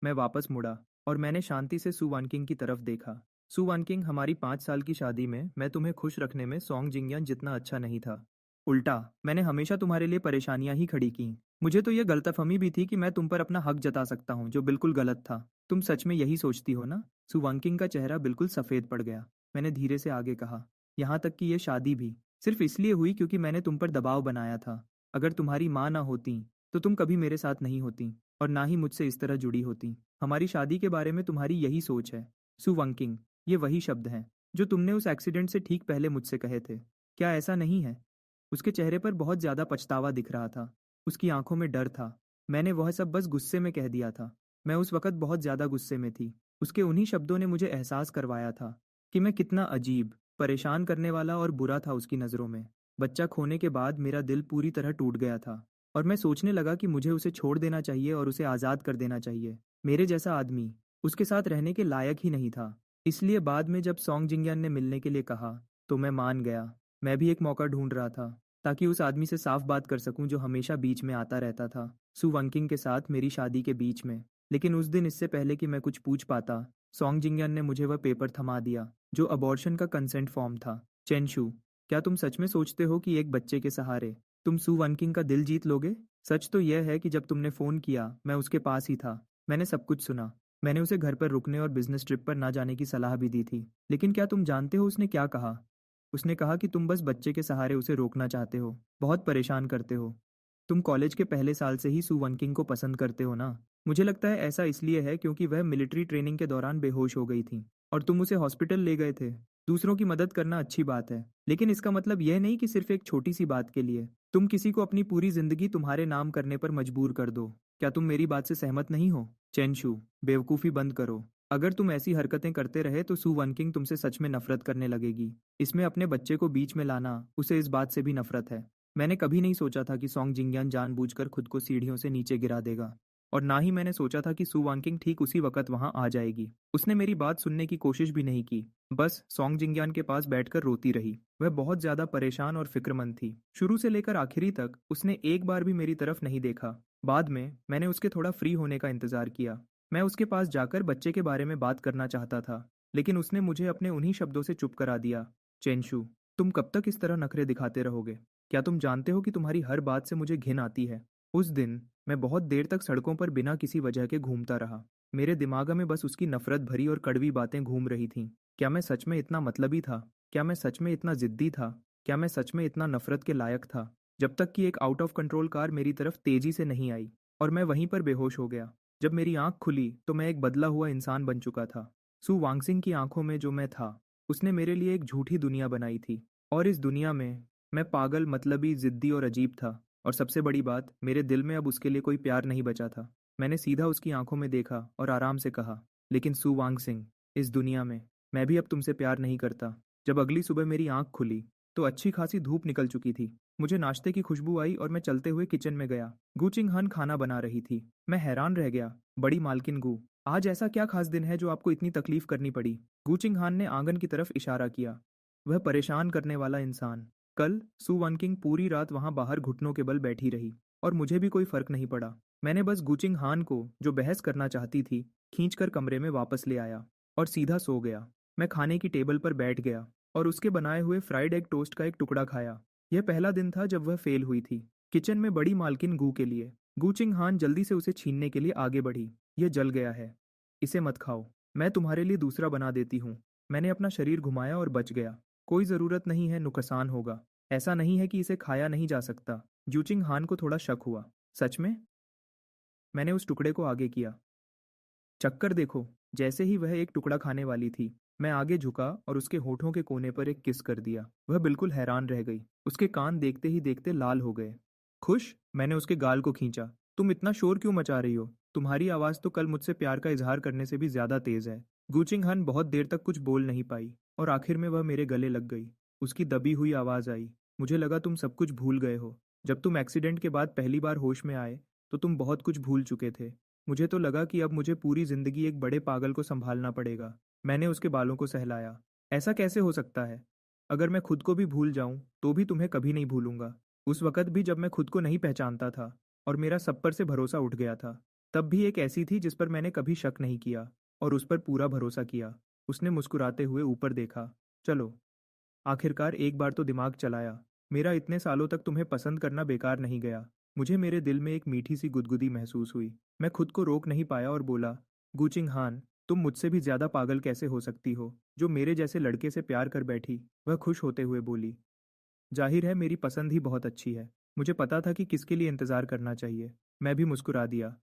मैं वापस मुड़ा और मैंने शांति से सु वन किंग की तरफ देखा। सु वन किंग, हमारी 5 साल की शादी में मैं तुम्हें खुश रखने में सॉन्ग जिंगयान जितना अच्छा नहीं था। उल्टा, मैंने हमेशा तुम्हारे लिए परेशानियां ही खड़ी की। मुझे तो यह गलतफहमी भी थी कि मैं तुम पर अपना हक जता सकता हूँ, जो बिल्कुल गलत था। तुम सच में यही सोचती हो ना? सु वन किंग का चेहरा बिल्कुल सफ़ेद पड़ गया। मैंने धीरे से आगे कहा, यहाँ तक कि यह शादी भी सिर्फ इसलिए हुई क्योंकि मैंने तुम पर दबाव बनाया था। अगर तुम्हारी माँ ना होती, तो तुम कभी मेरे साथ नहीं होती और ना ही मुझसे इस तरह जुड़ी होती। हमारी शादी के बारे में तुम्हारी यही सोच है। सु वंकिंग, ये वही शब्द हैं जो तुमने उस एक्सीडेंट से ठीक पहले मुझसे कहे थे। क्या ऐसा नहीं है? उसके चेहरे पर बहुत ज़्यादा पछतावा दिख रहा था। उसकी आंखों में डर था। मैंने वह सब बस गुस्से में कह दिया था। मैं उस वक्त बहुत ज़्यादा गुस्से में थी। उसके उन्हीं शब्दों ने मुझे एहसास करवाया था कि मैं कितना अजीब, परेशान करने वाला और बुरा था उसकी नज़रों में। बच्चा खोने के बाद मेरा दिल पूरी तरह टूट गया था और मैं सोचने लगा कि मुझे उसे छोड़ देना चाहिए और उसे आज़ाद कर देना चाहिए। मेरे जैसा आदमी उसके साथ रहने के लायक ही नहीं था। इसलिए बाद में जब सॉन्ग जिंगयान ने मिलने के लिए कहा, तो मैं मान गया। मैं भी एक मौका ढूंढ रहा था, ताकि उस आदमी से साफ बात कर सकूं जो हमेशा बीच में आता रहता था, सु वंकिंग के साथ मेरी शादी के बीच में। लेकिन उस दिन, इससे पहले कि मैं कुछ पूछ पाता, सॉन्ग जिंगयान ने मुझे वह पेपर थमा दिया जो अबॉर्शन का कंसेंट फॉर्म था। चेनशु, क्या तुम सच में सोचते हो कि एक बच्चे के सहारे तुम सु वनकिंग का दिल जीत लोगे? सच तो यह है कि जब तुमने फ़ोन किया, मैं उसके पास ही था। मैंने सब कुछ सुना। मैंने उसे घर पर रुकने और बिजनेस ट्रिप पर ना जाने की सलाह भी दी थी। लेकिन क्या तुम जानते हो उसने क्या कहा? उसने कहा कि तुम बस बच्चे के सहारे उसे रोकना चाहते हो, बहुत परेशान करते हो। तुम कॉलेज के पहले साल से ही सु वनकिंग को पसंद करते हो ना? मुझे लगता है ऐसा इसलिए है क्योंकि वह मिलिट्री ट्रेनिंग के दौरान बेहोश हो गई थी और तुम उसे हॉस्पिटल ले गए थे। दूसरों की मदद करना अच्छी बात है, लेकिन इसका मतलब यह नहीं कि सिर्फ एक छोटी सी बात के लिए तुम किसी को अपनी पूरी जिंदगी तुम्हारे नाम करने पर मजबूर कर दो। क्या तुम मेरी बात से सहमत नहीं हो? चेंशू, बेवकूफ़ी बंद करो। अगर तुम ऐसी हरकतें करते रहे तो सू वनकिंग तुमसे सच में नफरत करने लगेगी। इसमें अपने बच्चे को बीच में लाना, उसे इस बात से भी नफरत है। मैंने कभी नहीं सोचा था कि सॉन्ग जिंगयान जानबूझकर खुद को सीढ़ियों से नीचे गिरा देगा। और ना ही मैंने सोचा था कि सू वांकिंग ठीक उसी वक्त वहां आ जाएगी। उसने मेरी बात सुनने की कोशिश भी नहीं की, बस सॉन्ग जिंगयान के पास बैठकर रोती रही। वह बहुत ज्यादा परेशान और फिक्रमंद थी। शुरू से लेकर आखिरी तक उसने एक बार भी मेरी तरफ नहीं देखा। बाद में मैंने उसके थोड़ा फ्री होने का इंतजार किया। मैं उसके पास जाकर बच्चे के बारे में बात करना चाहता था, लेकिन उसने मुझे अपने उन्हीं शब्दों से चुप करा दिया। चेंशु, तुम कब तक इस तरह नखरे दिखाते रहोगे? क्या तुम जानते हो कि तुम्हारी हर बात से मुझे घिन आती है? उस दिन मैं बहुत देर तक सड़कों पर बिना किसी वजह के घूमता रहा। मेरे दिमाग में बस उसकी नफरत भरी और कड़वी बातें घूम रही थीं। क्या मैं सच में इतना मतलबी था? क्या मैं सच में इतना जिद्दी था? क्या मैं सच में इतना नफरत के लायक था? जब तक कि एक आउट ऑफ कंट्रोल कार मेरी तरफ तेजी से नहीं आई और मैं वहीं पर बेहोश हो गया। जब मेरी आंख खुली तो मैं एक बदला हुआ इंसान बन चुका था। सु वांगसिंग की आंखों में जो मैं था, उसने मेरे लिए एक झूठी दुनिया बनाई थी। और इस दुनिया में मैं पागल, मतलबी, जिद्दी और अजीब था। और सबसे बड़ी बात, मेरे दिल में अब उसके लिए कोई प्यार नहीं बचा था। मैंने सीधा उसकी आंखों में देखा और आराम से कहा, लेकिन सु वांगसिंग, इस दुनिया में मैं भी अब तुमसे प्यार नहीं करता। जब अगली सुबह मेरी आंख खुली तो अच्छी खासी धूप निकल चुकी थी। मुझे नाश्ते की खुशबू आई और मैं चलते हुए किचन में गया। गू चिंग हन खाना बना रही थी। मैं हैरान रह गया। बड़ी मालकिन गू, आज ऐसा क्या खास दिन है जो आपको इतनी तकलीफ करनी पड़ी? गू चिंग हान ने आंगन की तरफ इशारा किया। वह परेशान करने वाला इंसान। कल सु वनकिंग पूरी रात वहां बाहर घुटनों के बल बैठी रही और मुझे भी कोई फर्क नहीं पड़ा। मैंने बस गुचिंग हान को, जो बहस करना चाहती थी, खींचकर कमरे में वापस ले आया और सीधा सो गया। मैं खाने की टेबल पर बैठ गया और उसके बनाए हुए फ्राइड एग टोस्ट का एक टुकड़ा खाया। यह पहला दिन था जब वह फेल हुई थी। किचन में बड़ी मालकिन गू के लिए। गुचिंग हान जल्दी से उसे छीनने के लिए आगे बढ़ी। यह जल गया है, इसे मत खाओ। मैं तुम्हारे लिए दूसरा बना देती हूँ। मैंने अपना शरीर घुमाया और बच गया। कोई ज़रूरत नहीं है, नुकसान होगा। ऐसा नहीं है कि इसे खाया नहीं जा सकता। जूचिंग हान को थोड़ा शक हुआ। सच में? मैंने उस टुकड़े को आगे किया। चक्कर देखो। जैसे ही वह एक टुकड़ा खाने वाली थी, मैं आगे झुका और उसके होठों के कोने पर एक किस कर दिया। वह बिल्कुल हैरान रह गई। उसके कान देखते ही देखते लाल हो गए। खुश? मैंने उसके गाल को खींचा। तुम इतना शोर क्यों मचा रही हो? तुम्हारी आवाज़ तो कल मुझसे प्यार का इजहार करने से भी ज़्यादा तेज़ है। गूचिंग हन बहुत देर तक कुछ बोल नहीं पाई और आखिर में वह मेरे गले लग गई। उसकी दबी हुई आवाज़ आई। मुझे लगा तुम सब कुछ भूल गए हो। जब तुम एक्सीडेंट के बाद पहली बार होश में आए तो तुम बहुत कुछ भूल चुके थे। मुझे तो लगा कि अब मुझे पूरी जिंदगी एक बड़े पागल को संभालना पड़ेगा। मैंने उसके बालों को सहलाया। ऐसा कैसे हो सकता है? अगर मैं खुद को भी भूल जाऊं तो भी तुम्हें कभी नहीं भूलूंगा। उस वक्त भी जब मैं खुद को नहीं पहचानता था और मेरा सब पर से भरोसा उठ गया था, तब भी एक ऐसी थी जिस पर मैंने कभी शक नहीं किया और उस पर पूरा भरोसा किया। उसने मुस्कुराते हुए ऊपर देखा। चलो, आखिरकार एक बार तो दिमाग चलाया। मेरा इतने सालों तक तुम्हें पसंद करना बेकार नहीं गया। मुझे मेरे दिल में एक मीठी सी गुदगुदी महसूस हुई। मैं खुद को रोक नहीं पाया और बोला, गुचिंग हान, तुम मुझसे भी ज्यादा पागल कैसे हो सकती हो, जो मेरे जैसे लड़के से प्यार कर बैठी? वह खुश होते हुए बोली, जाहिर है मेरी पसंद ही बहुत अच्छी है। मुझे पता था कि किसके लिए इंतजार करना चाहिए। मैं भी मुस्कुरा दिया।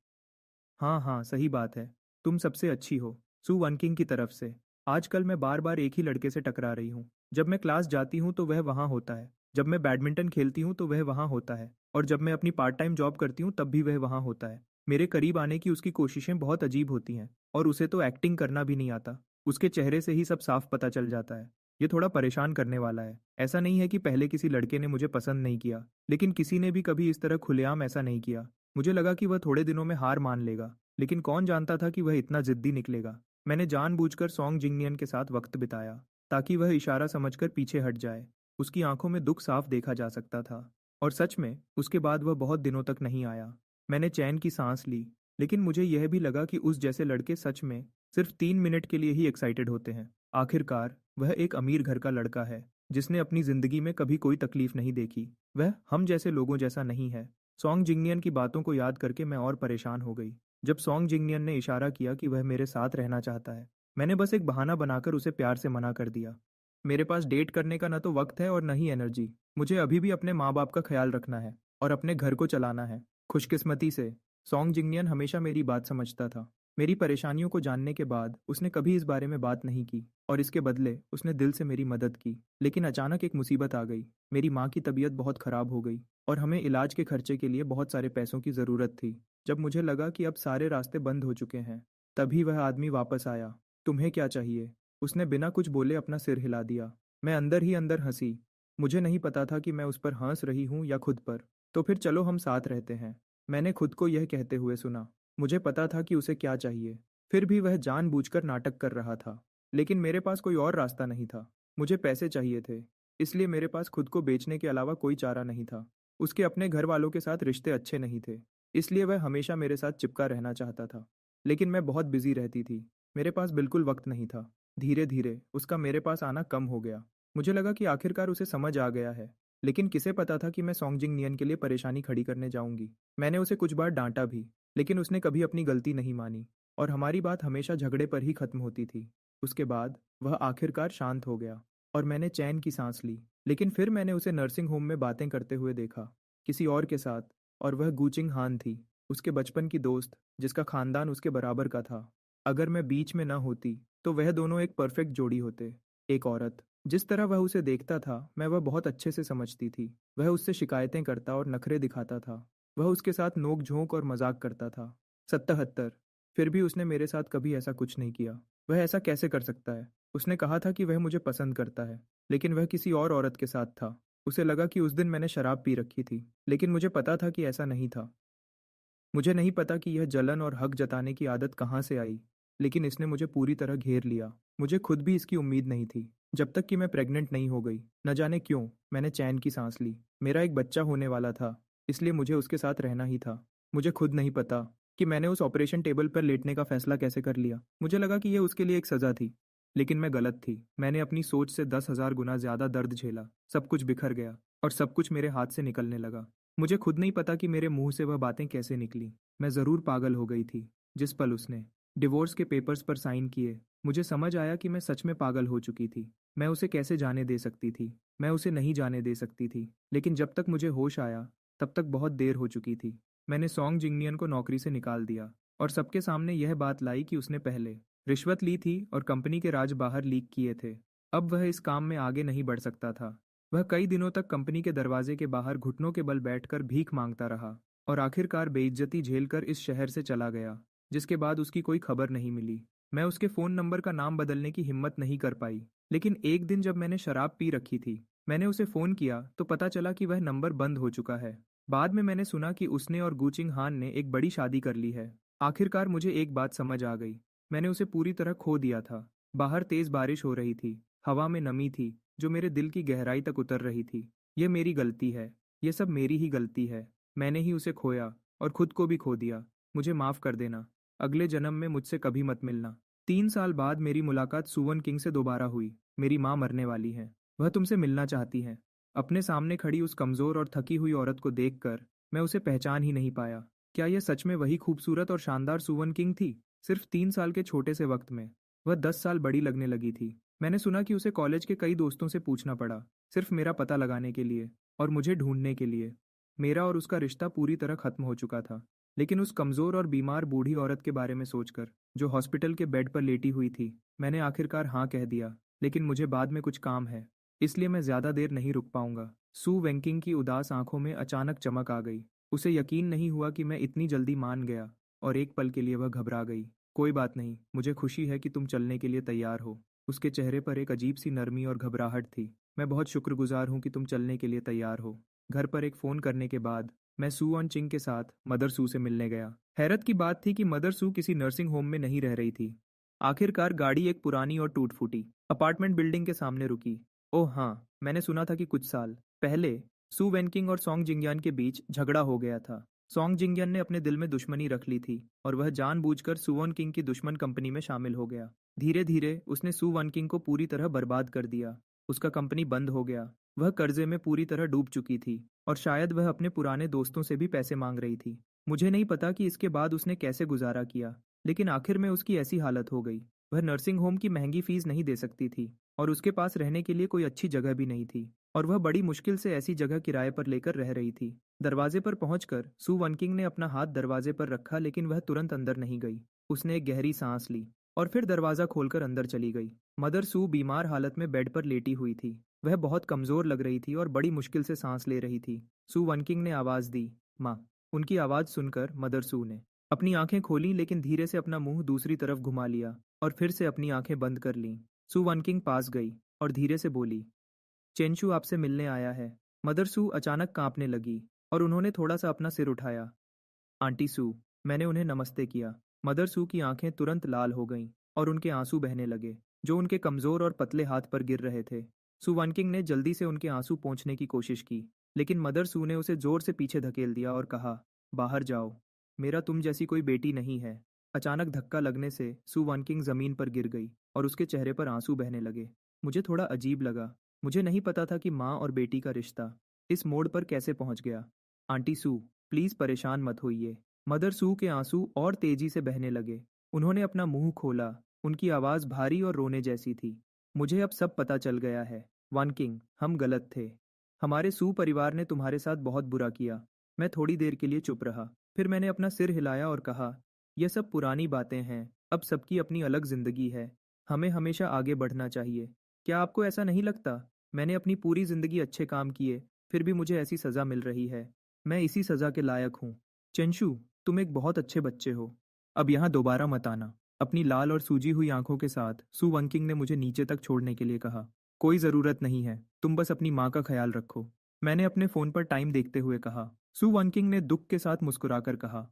हाँ हाँ, सही बात है। तुम सबसे अच्छी हो। सु वनकिंग की तरफ से। आजकल मैं बार बार एक ही लड़के से टकरा रही हूँ। जब मैं क्लास जाती हूँ तो वह वहाँ होता है। जब मैं बैडमिंटन खेलती हूँ तो वह वहाँ होता है। और जब मैं अपनी पार्ट टाइम जॉब करती हूँ तब भी वह वहाँ होता है। मेरे करीब आने की उसकी कोशिशें बहुत अजीब होती हैं और उसे तो एक्टिंग करना भी नहीं आता। उसके चेहरे से ही सब साफ पता चल जाता है। ये थोड़ा परेशान करने वाला है। ऐसा नहीं है कि पहले किसी लड़के ने मुझे पसंद नहीं किया, लेकिन किसी ने भी कभी इस तरह खुलेआम ऐसा नहीं किया। मुझे लगा कि वह थोड़े दिनों में हार मान लेगा, लेकिन कौन जानता था कि वह इतना जिद्दी निकलेगा। मैंने जानबूझकर सॉन्ग जिंगनियन के साथ वक्त बिताया ताकि वह इशारा समझकर पीछे हट जाए। उसकी आंखों में दुख साफ देखा जा सकता था। और सच में उसके बाद वह बहुत दिनों तक नहीं आया। मैंने चैन की सांस ली, लेकिन मुझे यह भी लगा कि उस जैसे लड़के सच में सिर्फ 3 मिनट के लिए ही एक्साइटेड होते हैं। आखिरकार वह एक अमीर घर का लड़का है जिसने अपनी जिंदगी में कभी कोई तकलीफ नहीं देखी। वह हम जैसे लोगों जैसा नहीं है। सॉन्ग जिंगनियन की बातों को याद करके मैं और परेशान हो गई। जब सॉन्ग जिंगनियन ने इशारा किया कि वह मेरे साथ रहना चाहता है, मैंने बस एक बहाना बनाकर उसे प्यार से मना कर दिया। मेरे पास डेट करने का न तो वक्त है और न ही एनर्जी। मुझे अभी भी अपने माँ बाप का ख्याल रखना है और अपने घर को चलाना है। खुशकिस्मती से सॉन्ग जिंगनियन हमेशा मेरी बात समझता था। मेरी परेशानियों को जानने के बाद उसने कभी इस बारे में बात नहीं की और इसके बदले उसने दिल से मेरी मदद की। लेकिन अचानक एक मुसीबत आ गई। मेरी माँ की तबीयत बहुत खराब हो गई और हमें इलाज के खर्चे के लिए बहुत सारे पैसों की ज़रूरत थी। जब मुझे लगा कि अब सारे रास्ते बंद हो चुके हैं, तभी वह आदमी वापस आया। तुम्हें क्या चाहिए? उसने बिना कुछ बोले अपना सिर हिला दिया। मैं अंदर ही अंदर हंसी। मुझे नहीं पता था कि मैं उस पर हंस रही हूँ या खुद पर। तो फिर चलो हम साथ रहते हैं, मैंने खुद को यह कहते हुए सुना। मुझे पता था कि उसे क्या चाहिए, फिर भी वह जानबूझकर नाटक कर रहा था। लेकिन मेरे पास कोई और रास्ता नहीं था। मुझे पैसे चाहिए थे, इसलिए मेरे पास खुद को बेचने के अलावा कोई चारा नहीं था। उसके अपने घर वालों के साथ रिश्ते अच्छे नहीं थे, इसलिए वह हमेशा मेरे साथ चिपका रहना चाहता था। लेकिन मैं बहुत बिजी रहती थी, मेरे पास बिल्कुल वक्त नहीं था। धीरे धीरे उसका मेरे पास आना कम हो गया। मुझे लगा कि आखिरकार उसे समझ आ गया है। लेकिन किसे पता था कि मैं सॉन्गजिंग नियन के लिए परेशानी खड़ी करने जाऊंगी। मैंने उसे कुछ बार डांटा भी, लेकिन उसने कभी अपनी गलती नहीं मानी और हमारी बात हमेशा झगड़े पर ही खत्म होती थी। उसके बाद वह आखिरकार शांत हो गया और मैंने चैन की सांस ली। लेकिन फिर मैंने उसे नर्सिंग होम में बातें करते हुए देखा, किसी और के साथ। और वह गूचिंग हान थी, उसके बचपन की दोस्त, जिसका खानदान उसके बराबर का था। अगर मैं बीच में न होती तो वह दोनों एक परफेक्ट जोड़ी होते। एक औरत, जिस तरह वह उसे देखता था मैं वह बहुत अच्छे से समझती थी। वह उससे शिकायतें करता और नखरे दिखाता था। वह उसके साथ नोक झोंक और मजाक करता था। 77। फिर भी उसने मेरे साथ कभी ऐसा कुछ नहीं किया। वह ऐसा कैसे कर सकता है? उसने कहा था कि वह मुझे पसंद करता है, लेकिन वह किसी और औरत के साथ था। उसे लगा कि उस दिन मैंने शराब पी रखी थी, लेकिन मुझे पता था कि ऐसा नहीं था। मुझे नहीं पता कि यह जलन और हक जताने की आदत कहाँ से आई, लेकिन इसने मुझे पूरी तरह घेर लिया। मुझे खुद भी इसकी उम्मीद नहीं थी, जब तक कि मैं प्रेग्नेंट नहीं हो गई। न जाने क्यों मैंने चैन की सांस ली। मेरा एक बच्चा होने वाला था, इसलिए मुझे उसके साथ रहना ही था। मुझे खुद नहीं पता कि मैंने उस ऑपरेशन टेबल पर लेटने का फैसला कैसे कर लिया। मुझे लगा कि यह उसके लिए एक सज़ा थी, लेकिन मैं गलत थी। मैंने अपनी सोच से 10,000 गुना ज़्यादा दर्द झेला। सब कुछ बिखर गया और सब कुछ मेरे हाथ से निकलने लगा। मुझे खुद नहीं पता कि मेरे मुंह से वह बातें कैसे निकली। मैं ज़रूर पागल हो गई थी। जिस पल उसने डिवोर्स के पेपर्स पर साइन किए, मुझे समझ आया कि मैं सच में पागल हो चुकी थी। मैं उसे कैसे जाने दे सकती थी? मैं उसे नहीं जाने दे सकती थी। लेकिन जब तक मुझे होश आया, तब तक बहुत देर हो चुकी थी। मैंने सॉन्ग जिंगनियन को नौकरी से निकाल दिया और सबके सामने यह बात लाई कि उसने पहले रिश्वत ली थी और कंपनी के राज बाहर लीक किए थे। अब वह इस काम में आगे नहीं बढ़ सकता था। वह कई दिनों तक कंपनी के दरवाजे के बाहर घुटनों के बल बैठकर भीख मांगता रहा और आखिरकार बेइज्जती झेलकर इस शहर से चला गया, जिसके बाद उसकी कोई खबर नहीं मिली। मैं उसके फ़ोन नंबर का नाम बदलने की हिम्मत नहीं कर पाई। लेकिन एक दिन जब मैंने शराब पी रखी थी, मैंने उसे फ़ोन किया तो पता चला कि वह नंबर बंद हो चुका है। बाद में मैंने सुना कि उसने और गूचिंग हान ने एक बड़ी शादी कर ली है। आखिरकार मुझे एक बात समझ आ गई, मैंने उसे पूरी तरह खो दिया था। बाहर तेज़ बारिश हो रही थी, हवा में नमी थी जो मेरे दिल की गहराई तक उतर रही थी। यह मेरी गलती है, यह सब मेरी ही गलती है। मैंने ही उसे खोया और खुद को भी खो दिया। मुझे माफ़ कर देना। अगले जन्म में मुझसे कभी मत मिलना। 3 साल बाद मेरी मुलाकात सुवन किंग से दोबारा हुई। मेरी माँ मरने वाली है, वह तुमसे मिलना चाहती हैं। अपने सामने खड़ी उस कमज़ोर और थकी हुई औरत को देखकर मैं उसे पहचान ही नहीं पाया। क्या यह सच में वही खूबसूरत और शानदार सुवन किंग थी? सिर्फ 3 साल के छोटे से वक्त में वह 10 साल बड़ी लगने लगी थी। मैंने सुना कि उसे कॉलेज के कई दोस्तों से पूछना पड़ा, सिर्फ मेरा पता लगाने के लिए और मुझे ढूंढने के लिए। मेरा और उसका रिश्ता पूरी तरह खत्म हो चुका था। लेकिन उस कमज़ोर और बीमार बूढ़ी औरत के बारे में सोचकर, जो हॉस्पिटल के बेड पर लेटी हुई थी, मैंने आखिरकार हाँ कह दिया। लेकिन मुझे बाद में कुछ काम है, इसलिए मैं ज़्यादा देर नहीं रुक पाऊंगा। सू वेंकिंग की उदास आंखों में अचानक चमक आ गई। उसे यकीन नहीं हुआ कि मैं इतनी जल्दी मान गया, और एक पल के लिए वह घबरा गई। कोई बात नहीं, मुझे खुशी है कि तुम चलने के लिए तैयार हो। उसके चेहरे पर एक अजीब सी नरमी और घबराहट थी। मैं बहुत शुक्रगुजार हूँ कि तुम चलने के लिए तैयार हो। घर पर एक फ़ोन करने के बाद मैं सू ऑन चिंग के साथ मदर सू से मिलने गया। हैरत की बात थी कि मदर सू किसी नर्सिंग होम में नहीं रह रही थी। आखिरकार गाड़ी एक पुरानी और टूट फूटी अपार्टमेंट बिल्डिंग के सामने रुकी। ओह हाँ, मैंने सुना था कि कुछ साल पहले सू वेनकिंग और सॉन्ग जिंगयान के बीच झगड़ा हो गया था। सॉन्ग जिंगयान ने अपने दिल में दुश्मनी रख ली थी और वह जानबूझकर सुवन किंग की दुश्मन कंपनी में शामिल हो गया। धीरे धीरे उसने सू वन किंग को पूरी तरह बर्बाद कर दिया। उसका कंपनी बंद हो गया। वह कर्जे में पूरी तरह डूब चुकी थी और शायद वह अपने पुराने दोस्तों से भी पैसे मांग रही थी। मुझे नहीं पता कि इसके बाद उसने कैसे गुजारा किया, लेकिन आखिर में उसकी ऐसी हालत हो गई। वह नर्सिंग होम की महंगी फीस नहीं दे सकती थी और उसके पास रहने के लिए कोई अच्छी जगह भी नहीं थी, और वह बड़ी मुश्किल से ऐसी जगह किराए पर लेकर रह रही थी। दरवाजे पर पहुंचकर सू वनकिंग ने अपना हाथ दरवाजे पर रखा, लेकिन वह तुरंत अंदर नहीं गई। उसने एक गहरी सांस ली और फिर दरवाजा खोलकर अंदर चली गई। मदर सू बीमार हालत में बेड पर लेटी हुई थी। वह बहुत कमजोर लग रही थी और बड़ी मुश्किल से सांस ले रही थी। सू वनकिंग ने आवाज दी, माँ। उनकी आवाज़ सुनकर मदर सू ने अपनी आंखें खोली, लेकिन धीरे से अपना मुंह दूसरी तरफ घुमा लिया और फिर से अपनी आंखें बंद कर लीं। सू वनकिंग पास गई और धीरे से बोली, चेंशू आपसे मिलने आया है। मदर सू अचानक कांपने लगी और उन्होंने थोड़ा सा अपना सिर उठाया। आंटी सू, मैंने उन्हें नमस्ते किया। मदर सू की आंखें तुरंत लाल हो गईं और उनके आंसू बहने लगे, जो उनके कमजोर और पतले हाथ पर गिर रहे थे। सू वनकिंग ने जल्दी से उनके आंसू पोंछने की कोशिश की, लेकिन मदर सू ने उसे जोर से पीछे धकेल दिया और कहा, बाहर जाओ, मेरा तुम जैसी कोई बेटी नहीं है। अचानक धक्का लगने से सू वनकिंग जमीन पर गिर गई और उसके चेहरे पर आंसू बहने लगे। मुझे थोड़ा अजीब लगा। मुझे नहीं पता था कि माँ और बेटी का रिश्ता इस मोड़ पर कैसे पहुंच गया। आंटी सू, प्लीज परेशान मत होइए। मदर सू के आंसू और तेजी से बहने लगे। उन्होंने अपना मुंह खोला। उनकी आवाज भारी और रोने जैसी थी। मुझे अब सब पता चल गया है। वन किंग, हम गलत थे। हमारे सू परिवार ने तुम्हारे साथ बहुत बुरा किया। मैं थोड़ी देर के लिए चुप रहा। फिर मैंने अपना सिर हिलाया और कहा, यह सब पुरानी बातें हैं। अब सबकी अपनी अलग जिंदगी है। हमें हमेशा आगे बढ़ना चाहिए। क्या आपको ऐसा नहीं लगता? मैंने अपनी पूरी जिंदगी अच्छे काम किए, फिर भी मुझे ऐसी सजा मिल रही है। मैं इसी सजा के लायक हूँ। चेंशू, तुम एक बहुत अच्छे बच्चे हो। अब यहाँ दोबारा मत आना। अपनी लाल और सूजी हुई आंखों के साथ सू वनकिंग ने मुझे नीचे तक छोड़ने के लिए कहा। कोई ज़रूरत नहीं है, तुम बस अपनी माँ का ख्याल रखो। मैंने अपने फ़ोन पर टाइम देखते हुए कहा। सू वनकिंग ने दुख के साथ मुस्कुराकर कहा,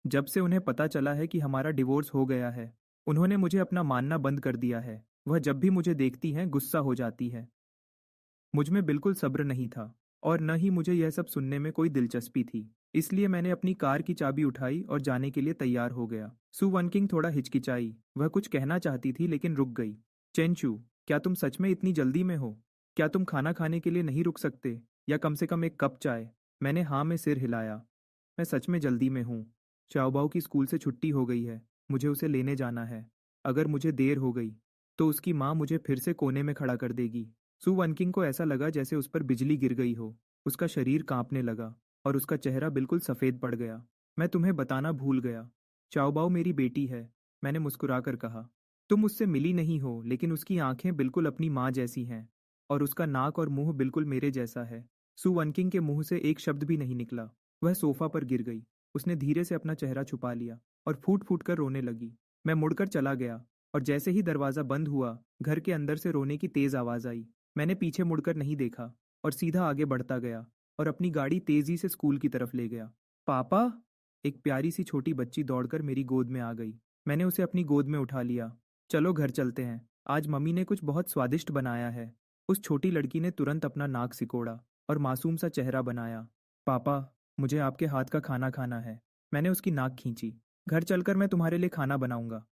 जब से उन्हें पता चला है कि हमारा डिवोर्स हो गया है, उन्होंने मुझे अपना मानना बंद कर दिया है। वह जब भी मुझे देखती हैं गुस्सा हो जाती है। मुझ में बिल्कुल सब्र नहीं था और न ही मुझे यह सब सुनने में कोई दिलचस्पी थी। इसलिए मैंने अपनी कार की चाबी उठाई और जाने के लिए तैयार हो गया। सू वनकिंग थोड़ा हिचकिचाई। वह कुछ कहना चाहती थी लेकिन रुक गई। चेंचू, क्या तुम सच में इतनी जल्दी में हो? क्या तुम खाना खाने के लिए नहीं रुक सकते, या कम से कम एक कप चाय? मैंने हाँ में सिर हिलाया। मैं सच में जल्दी में हूँ। चाओबाओ की स्कूल से छुट्टी हो गई है। मुझे उसे लेने जाना है। अगर मुझे देर हो गई तो उसकी माँ मुझे फिर से कोने में खड़ा कर देगी। सू वनकिंग को ऐसा लगा जैसे उस पर बिजली गिर गई हो। उसका शरीर कांपने लगा और उसका चेहरा बिल्कुल सफ़ेद पड़ गया। मैं तुम्हें बताना भूल गया। चाओबाओ मेरी बेटी है, मैंने मुस्कुराकर कहा। तुम उससे मिली नहीं हो, लेकिन उसकी आंखें बिल्कुल अपनी माँ जैसी हैं और उसका नाक और मुंह बिल्कुल मेरे जैसा है। सू वनकिंग के मुंह से एक शब्द भी नहीं निकला। वह सोफा पर गिर गई। उसने धीरे से अपना चेहरा छुपा लिया और फूट फूट कर रोने लगी। मैं मुड़कर चला गया और जैसे ही दरवाज़ा बंद हुआ, घर के अंदर से रोने की तेज़ आवाज़ आई। मैंने पीछे मुड़कर नहीं देखा और सीधा आगे बढ़ता गया और अपनी गाड़ी तेजी से स्कूल की तरफ ले गया। पापा! एक प्यारी सी छोटी बच्ची दौड़कर मेरी गोद में आ गई। मैंने उसे अपनी गोद में उठा लिया। चलो घर चलते हैं, आज मम्मी ने कुछ बहुत स्वादिष्ट बनाया है। उस छोटी लड़की ने तुरंत अपना नाक सिकोड़ा और मासूम सा चेहरा बनाया। पापा, मुझे आपके हाथ का खाना खाना है। मैंने उसकी नाक खींची। घर चलकर मैं तुम्हारे लिए खाना बनाऊंगा।